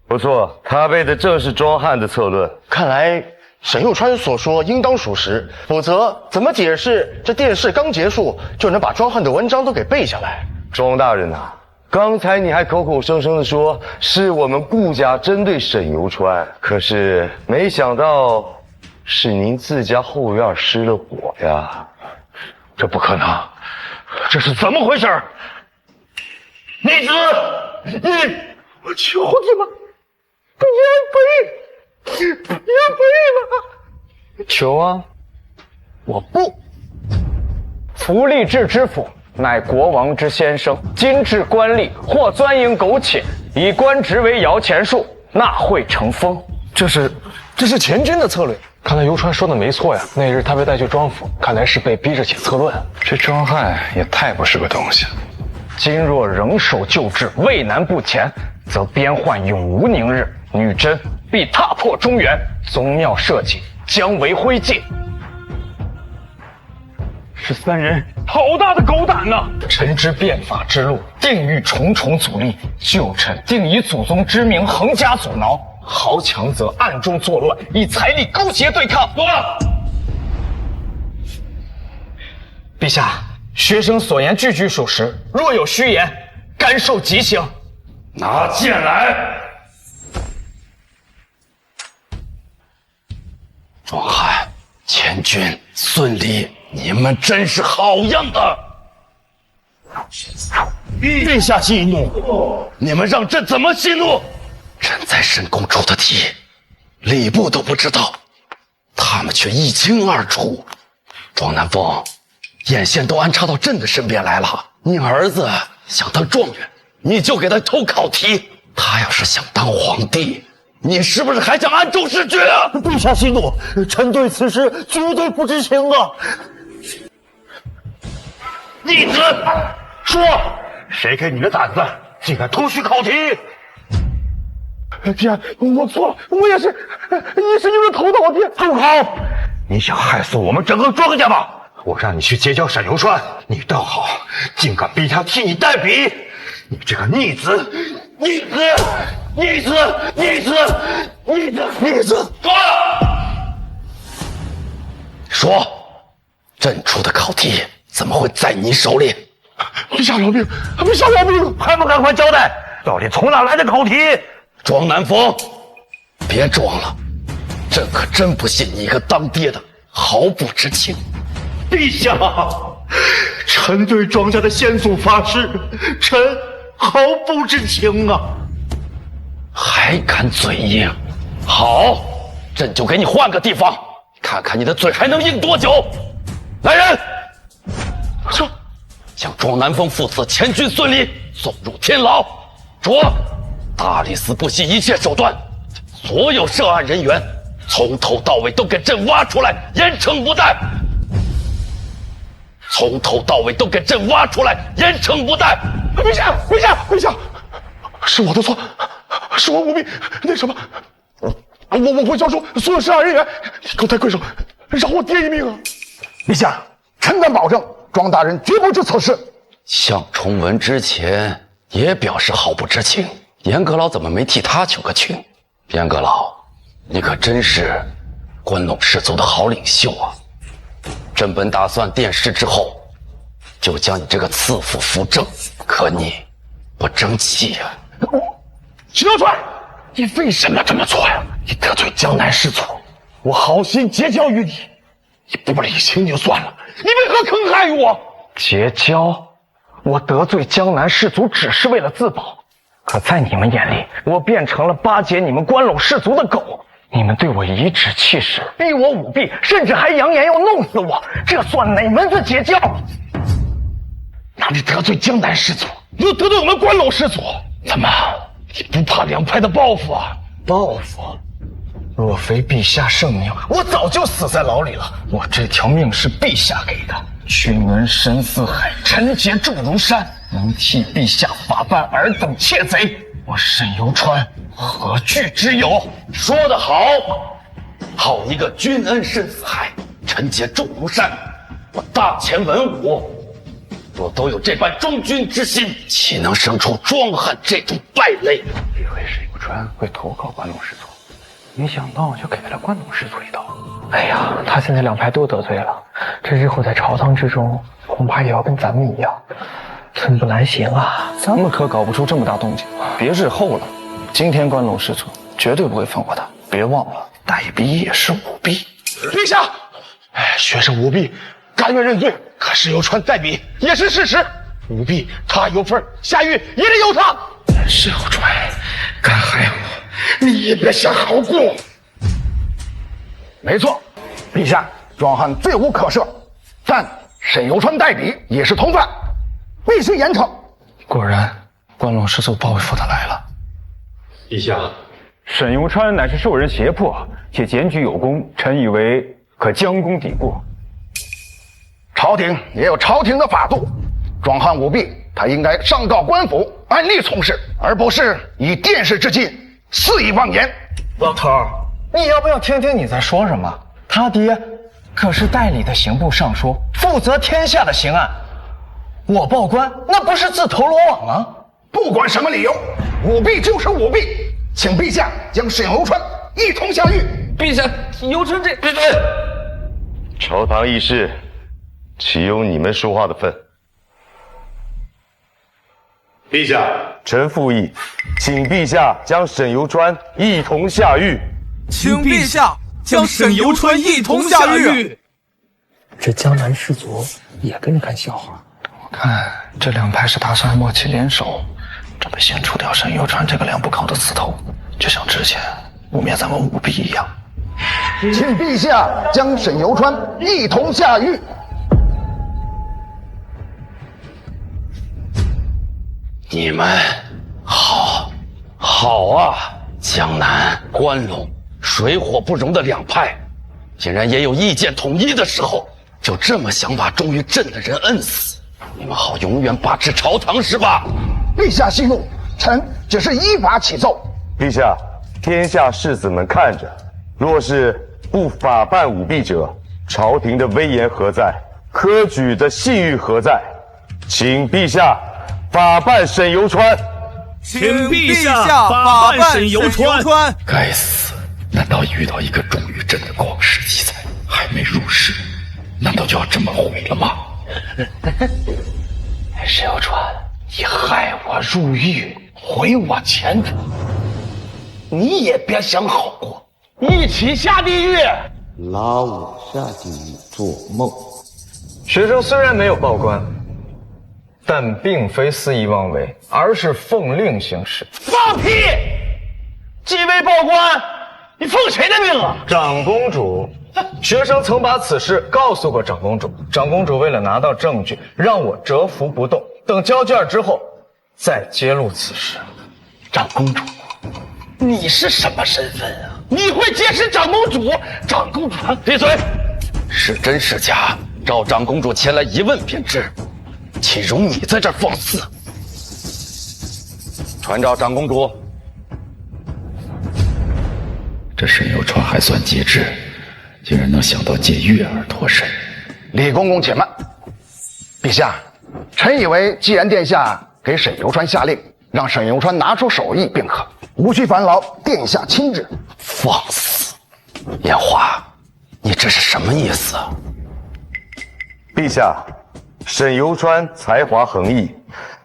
不错，他背的正是庄汉的策论。看来沈幼川所说应当属实，否则怎么解释这殿试刚结束就能把庄汉的文章都给背下来？庄大人啊，刚才你还口口声声的说是我们顾家针对沈游川，可是没想到是您自家后院失了火呀！这不可能，这是怎么回事？逆子，我求你了，别背了！求啊！我不。福利治知府乃国王之先生，今治官吏或钻营苟且，以官职为摇钱树，纳贿成风。这是前军的策略。看来游川说的没错呀，那日他被带去庄府，看来是被逼着写策论。这庄汉也太不是个东西了。今若仍守旧制，畏难不前，则边患永无宁日，女真必踏破中原，宗庙社稷将为灰烬。13人，好大的狗胆呐！臣之变法之路，定遇重重阻力。旧臣定以祖宗之名横加阻挠，豪强则暗中作乱，以财力勾结对抗。多了。陛下，学生所言句句属实，若有虚言，甘受极刑。拿剑来！庄汉、钱军、孙离，你们真是好样的！陛下息怒，你们让朕怎么息怒？朕在申公出的题，礼部都不知道，他们却一清二楚。庄南风，眼线都安插到朕的身边来了。你儿子想当状元，你就给他偷考题；他要是想当皇帝，你是不是还想按中视君啊？陛下息怒，臣对此事绝对不知情啊！逆子，说，谁给你的胆子，竟敢偷取考题？爹，我错了，我也是因为偷盗爹。不好，你想害死我们整个庄家吗？我让你去结交沈游川，你倒好，竟敢逼他替你代笔！你这个逆子！逆子！逆子！逆子！逆子！逆子！够了！说，朕出的考题怎么会在你手里？陛下饶命！陛下饶命！还不赶快交代，到底从哪来的考题？庄南风，别装了，朕可真不信你一个当爹的毫不知情。陛下，臣对庄家的先祖发誓，臣毫不知情啊！还敢嘴硬？好，朕就给你换个地方，看看你的嘴还能硬多久。来人，说，将庄南风父子前军孙离送入天牢。着，大理寺不惜一切手段，所有涉案人员从头到尾都给朕挖出来，严惩不贷。从头到尾都给朕挖出来，严惩不贷。陛下，陛下，陛下，是我的错，是我无弊。那什么，我会交出所有涉案人员。高抬贵手，饶我爹一命啊！陛下，臣敢保证，庄大人绝不知此事。向崇文之前也表示毫不知情，严阁老怎么没替他求个情？严阁老，你可真是关陇士族的好领袖啊！朕本打算殿试之后就将你这个赐父扶正，可你不争气呀！徐道川，你为什么这么做呀？你得罪江南士族，我好心结交于你，你不领情就算了，你为何坑害我？结交？我得罪江南士族只是为了自保，可在你们眼里，我变成了巴结你们关陇士族的狗。你们对我颐指气使，逼我舞弊，甚至还扬言要弄死我，这算哪门子结交？那你得罪江南士族，你又得罪我们关陇士族，怎么你不怕两派的报复啊？报复？若非陛下圣明，我早就死在牢里了。我这条命是陛下给的，君恩深似海，臣节重如山，能替陛下法办尔等窃贼，我沈游川何惧之有？说得好，好一个君恩深似海，臣节重如山。我大前文武若都有这般忠君之心，岂能生出庄汉这种败类？以为沈游川会投靠关陇士族，没想到就给了关陇士族一刀。哎呀，他现在两派都得罪了，这日后在朝堂之中，恐怕也要跟咱们一样，寸步难行啊！咱们可搞不出这么大动静，别日后了。今天关陇士族绝对不会放过他，别忘了，代笔也是舞弊。陛下，学生舞弊，甘愿认罪。可是游川代笔也是事实，舞弊他有份，下狱也得有他。沈游川，敢害我，你也别想好过。没错，陛下，庄汉罪无可赦，但沈游川代笔也是同犯，必须严惩。果然，关陇士族报复的来了。陛下，沈游川乃是受人胁迫，且检举有功，臣以为可将功抵过。朝廷也有朝廷的法度，庄汉舞弊，他应该上告官府，按例从事，而不是以殿试之禁肆意妄言。老头儿，你要不要听听你在说什么？他爹可是代理的刑部尚书，负责天下的刑案。我报官，那不是自投罗网吗？不管什么理由，舞弊就是舞弊，请陛下将沈游川一同下狱。陛下，游川这……朝堂议事，岂有你们说话的份？陛下，臣附议，请陛下将沈游川一同下狱。请陛下将沈游川一同下狱。这江南士族也跟着看笑话。我看这两派是打算默契联手，准备先除掉沈游川这个两不考的刺头，就像之前污蔑咱们舞弊一样。请陛下将沈游川一同下狱。你们好啊！江南、关陇水火不容的两派，竟然也有意见统一的时候，就这么想把忠于朕的人摁死，你们好永远把持朝堂是吧？陛下息怒，臣只是依法起奏。陛下，天下士子们看着，若是不法办舞弊者，朝廷的威严何在？科举的信誉何在？请陛下法办沈游川。请陛下法办沈游川。该死！难道遇到一个忠于朕的广世奇才，还还没入世，难道就要这么毁了吗？沈有川，你害我入狱，毁我前途，你也别想好过，一起下地狱！拉我下地狱做梦。学生虽然没有报官，但并非肆意妄为，而是奉令行事。放屁！既未报官，你奉谁的命啊？长公主，学生曾把此事告诉过长公主，长公主为了拿到证据，让我蛰伏不动，等交卷之后再揭露此事。长公主，你是什么身份啊？你会结识长公主？长公主，闭嘴！是真是假，召长公主前来一问便知，岂容你在这儿放肆？传召长公主。这沈有川还算节制，竟然能想到借月儿脱身。李公公且慢，陛下，臣以为既然殿下给沈有川下令，让沈有川拿出手艺便可，无需烦劳殿下亲至。放肆！烟花，你这是什么意思？陛下，沈有川才华横溢，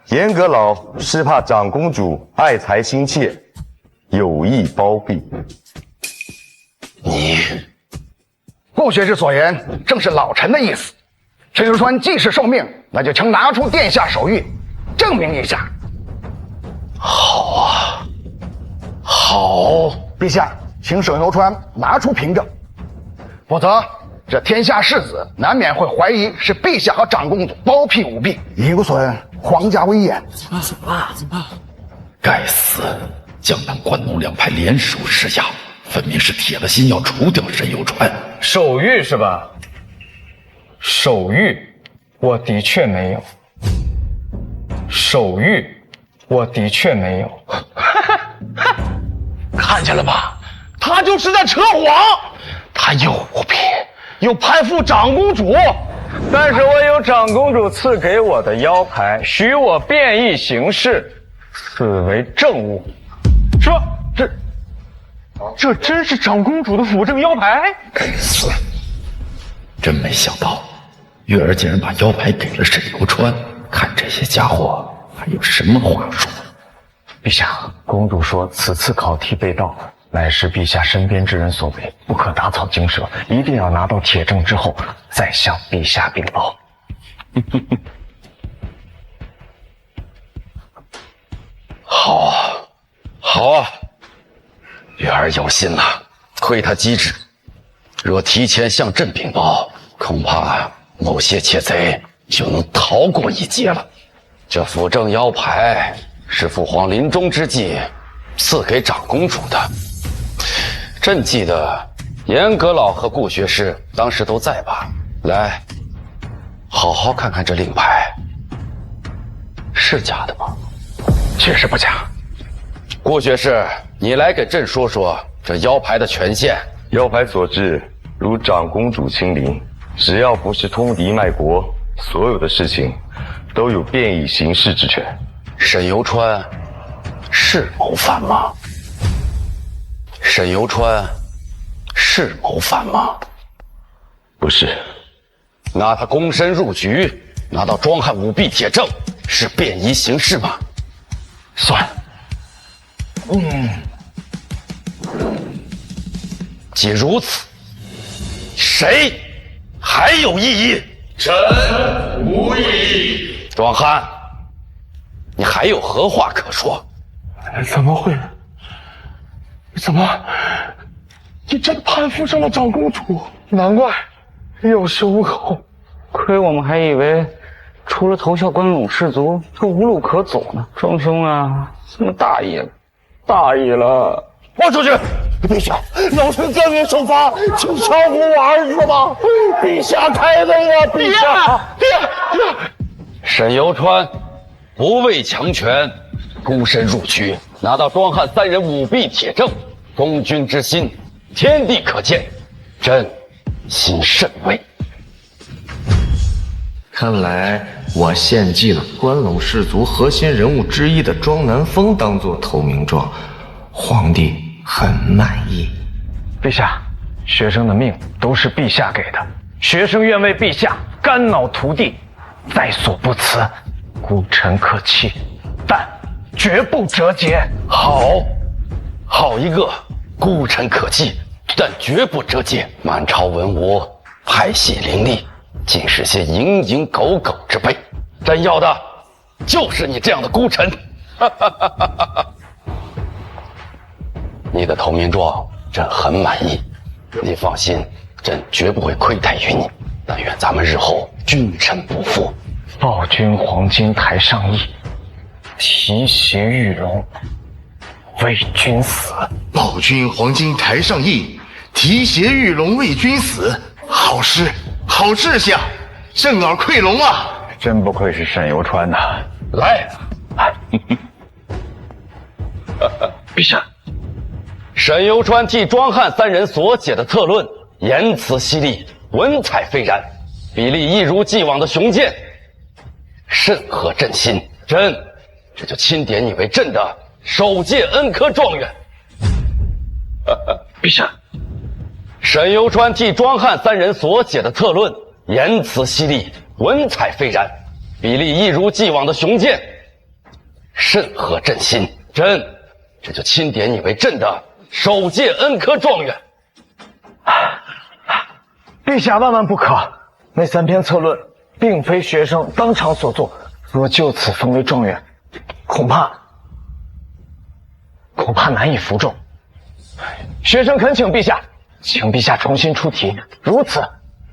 严阁老是怕长公主爱才心切，有意包庇。你，顾学士所言正是老臣的意思。沈有川既是受命，那就请拿出殿下手谕，证明一下。好啊，好。陛下，请沈有川拿出凭证，否则这天下士子难免会怀疑是陛下和长公主包庇舞弊，有损皇家威严。怎么办？该死！江南关陇两派联手施压，分明是铁了心要除掉沈有川。手谕是吧？手谕，我的确没有。手谕，我的确没有。看见了吧？他就是在扯谎，他有舞弊，又攀附长公主。但是我有长公主赐给我的腰牌，许我便衣行事，视为证物。是吧？这真是长公主的辅政腰牌？该死！真没想到，月儿竟然把腰牌给了沈有川。看这些家伙还有什么话说？陛下，公主说此次考题被盗，乃是陛下身边之人所为，不可打草惊蛇，一定要拿到铁证之后，再向陛下禀报。好啊，好啊，月儿有心了，亏他机智。若提前向朕禀报，恐怕某些窃贼就能逃过一劫了。这辅政腰牌是父皇临终之际赐给长公主的。朕记得严阁老和顾学士当时都在吧？来，好好看看这令牌，是假的吗？确实不假。顾学士，你来给朕说说这腰牌的权限。腰牌所致，如长公主亲临，只要不是通敌卖国，所有的事情都有便衣行事之权。沈有川是谋反吗？沈有川是谋反吗？不是。那他躬身入局，拿到庄汉舞弊铁证，是便衣行事吗？算。既如此，谁还有异议？臣无异议。庄汉，你还有何话可说？怎么会？怎么？你真攀附上了长公主？难怪有恃无恐。亏我们还以为除了投效关陇士族，就无路可走呢。庄兄啊，怎么大意了？大意了！放出去！陛下，老臣暂免受罚，请调虎我儿子吧！陛下开恩啊！陛下！沈有川不畏强权，躬身入局，拿到庄汉三人舞弊铁证，忠君之心，天地可见，朕心甚慰。看来我献祭了关陇士族核心人物之一的庄南风当做投名状，皇帝很满意。陛下，学生的命都是陛下给的，学生愿为陛下肝脑涂地，在所不辞。孤臣可弃，但绝不折节。好一个孤臣可弃，但绝不折节。满朝文武派系林立，尽是些蝇营狗苟之辈。朕要的就是你这样的孤臣。你的投名状，朕很满意。你放心，朕绝不会亏待于你。但愿咱们日后君臣不负。报君黄金台上意，提携玉龙，为君死。报君黄金台上意，提携玉龙为君死。好事，好志向，震耳溃聋啊！真不愧是沈游川呐！来，陛下，沈游川替庄汉三人所写的策论，言辞犀利，文采斐然，笔力一如既往的雄健，甚合朕心。朕这就钦点你为朕的首届恩科状元。陛下，沈游川替庄汉三人所写的策论，言辞犀利，文采斐然，笔力一如既往的雄健，甚合朕心。朕这就钦点你为朕的首届恩科状元。陛下万万不可！那3篇策论并非学生当场所作，若就此封为状元，恐怕难以服众。学生恳请陛下，请陛下重新出题，如此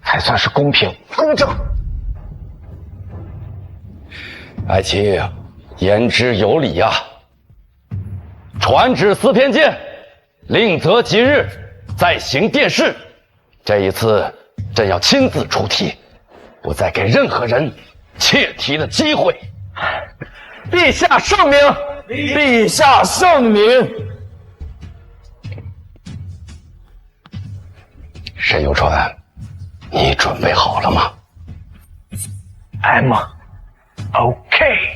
才算是公平公正。爱卿，言之有理呀！传旨4篇见，另择吉日再行殿试。这一次，朕要亲自出题，不再给任何人窃题的机会。陛下圣明！陛下圣明！沈游川，你准备好了吗？ I'm OK。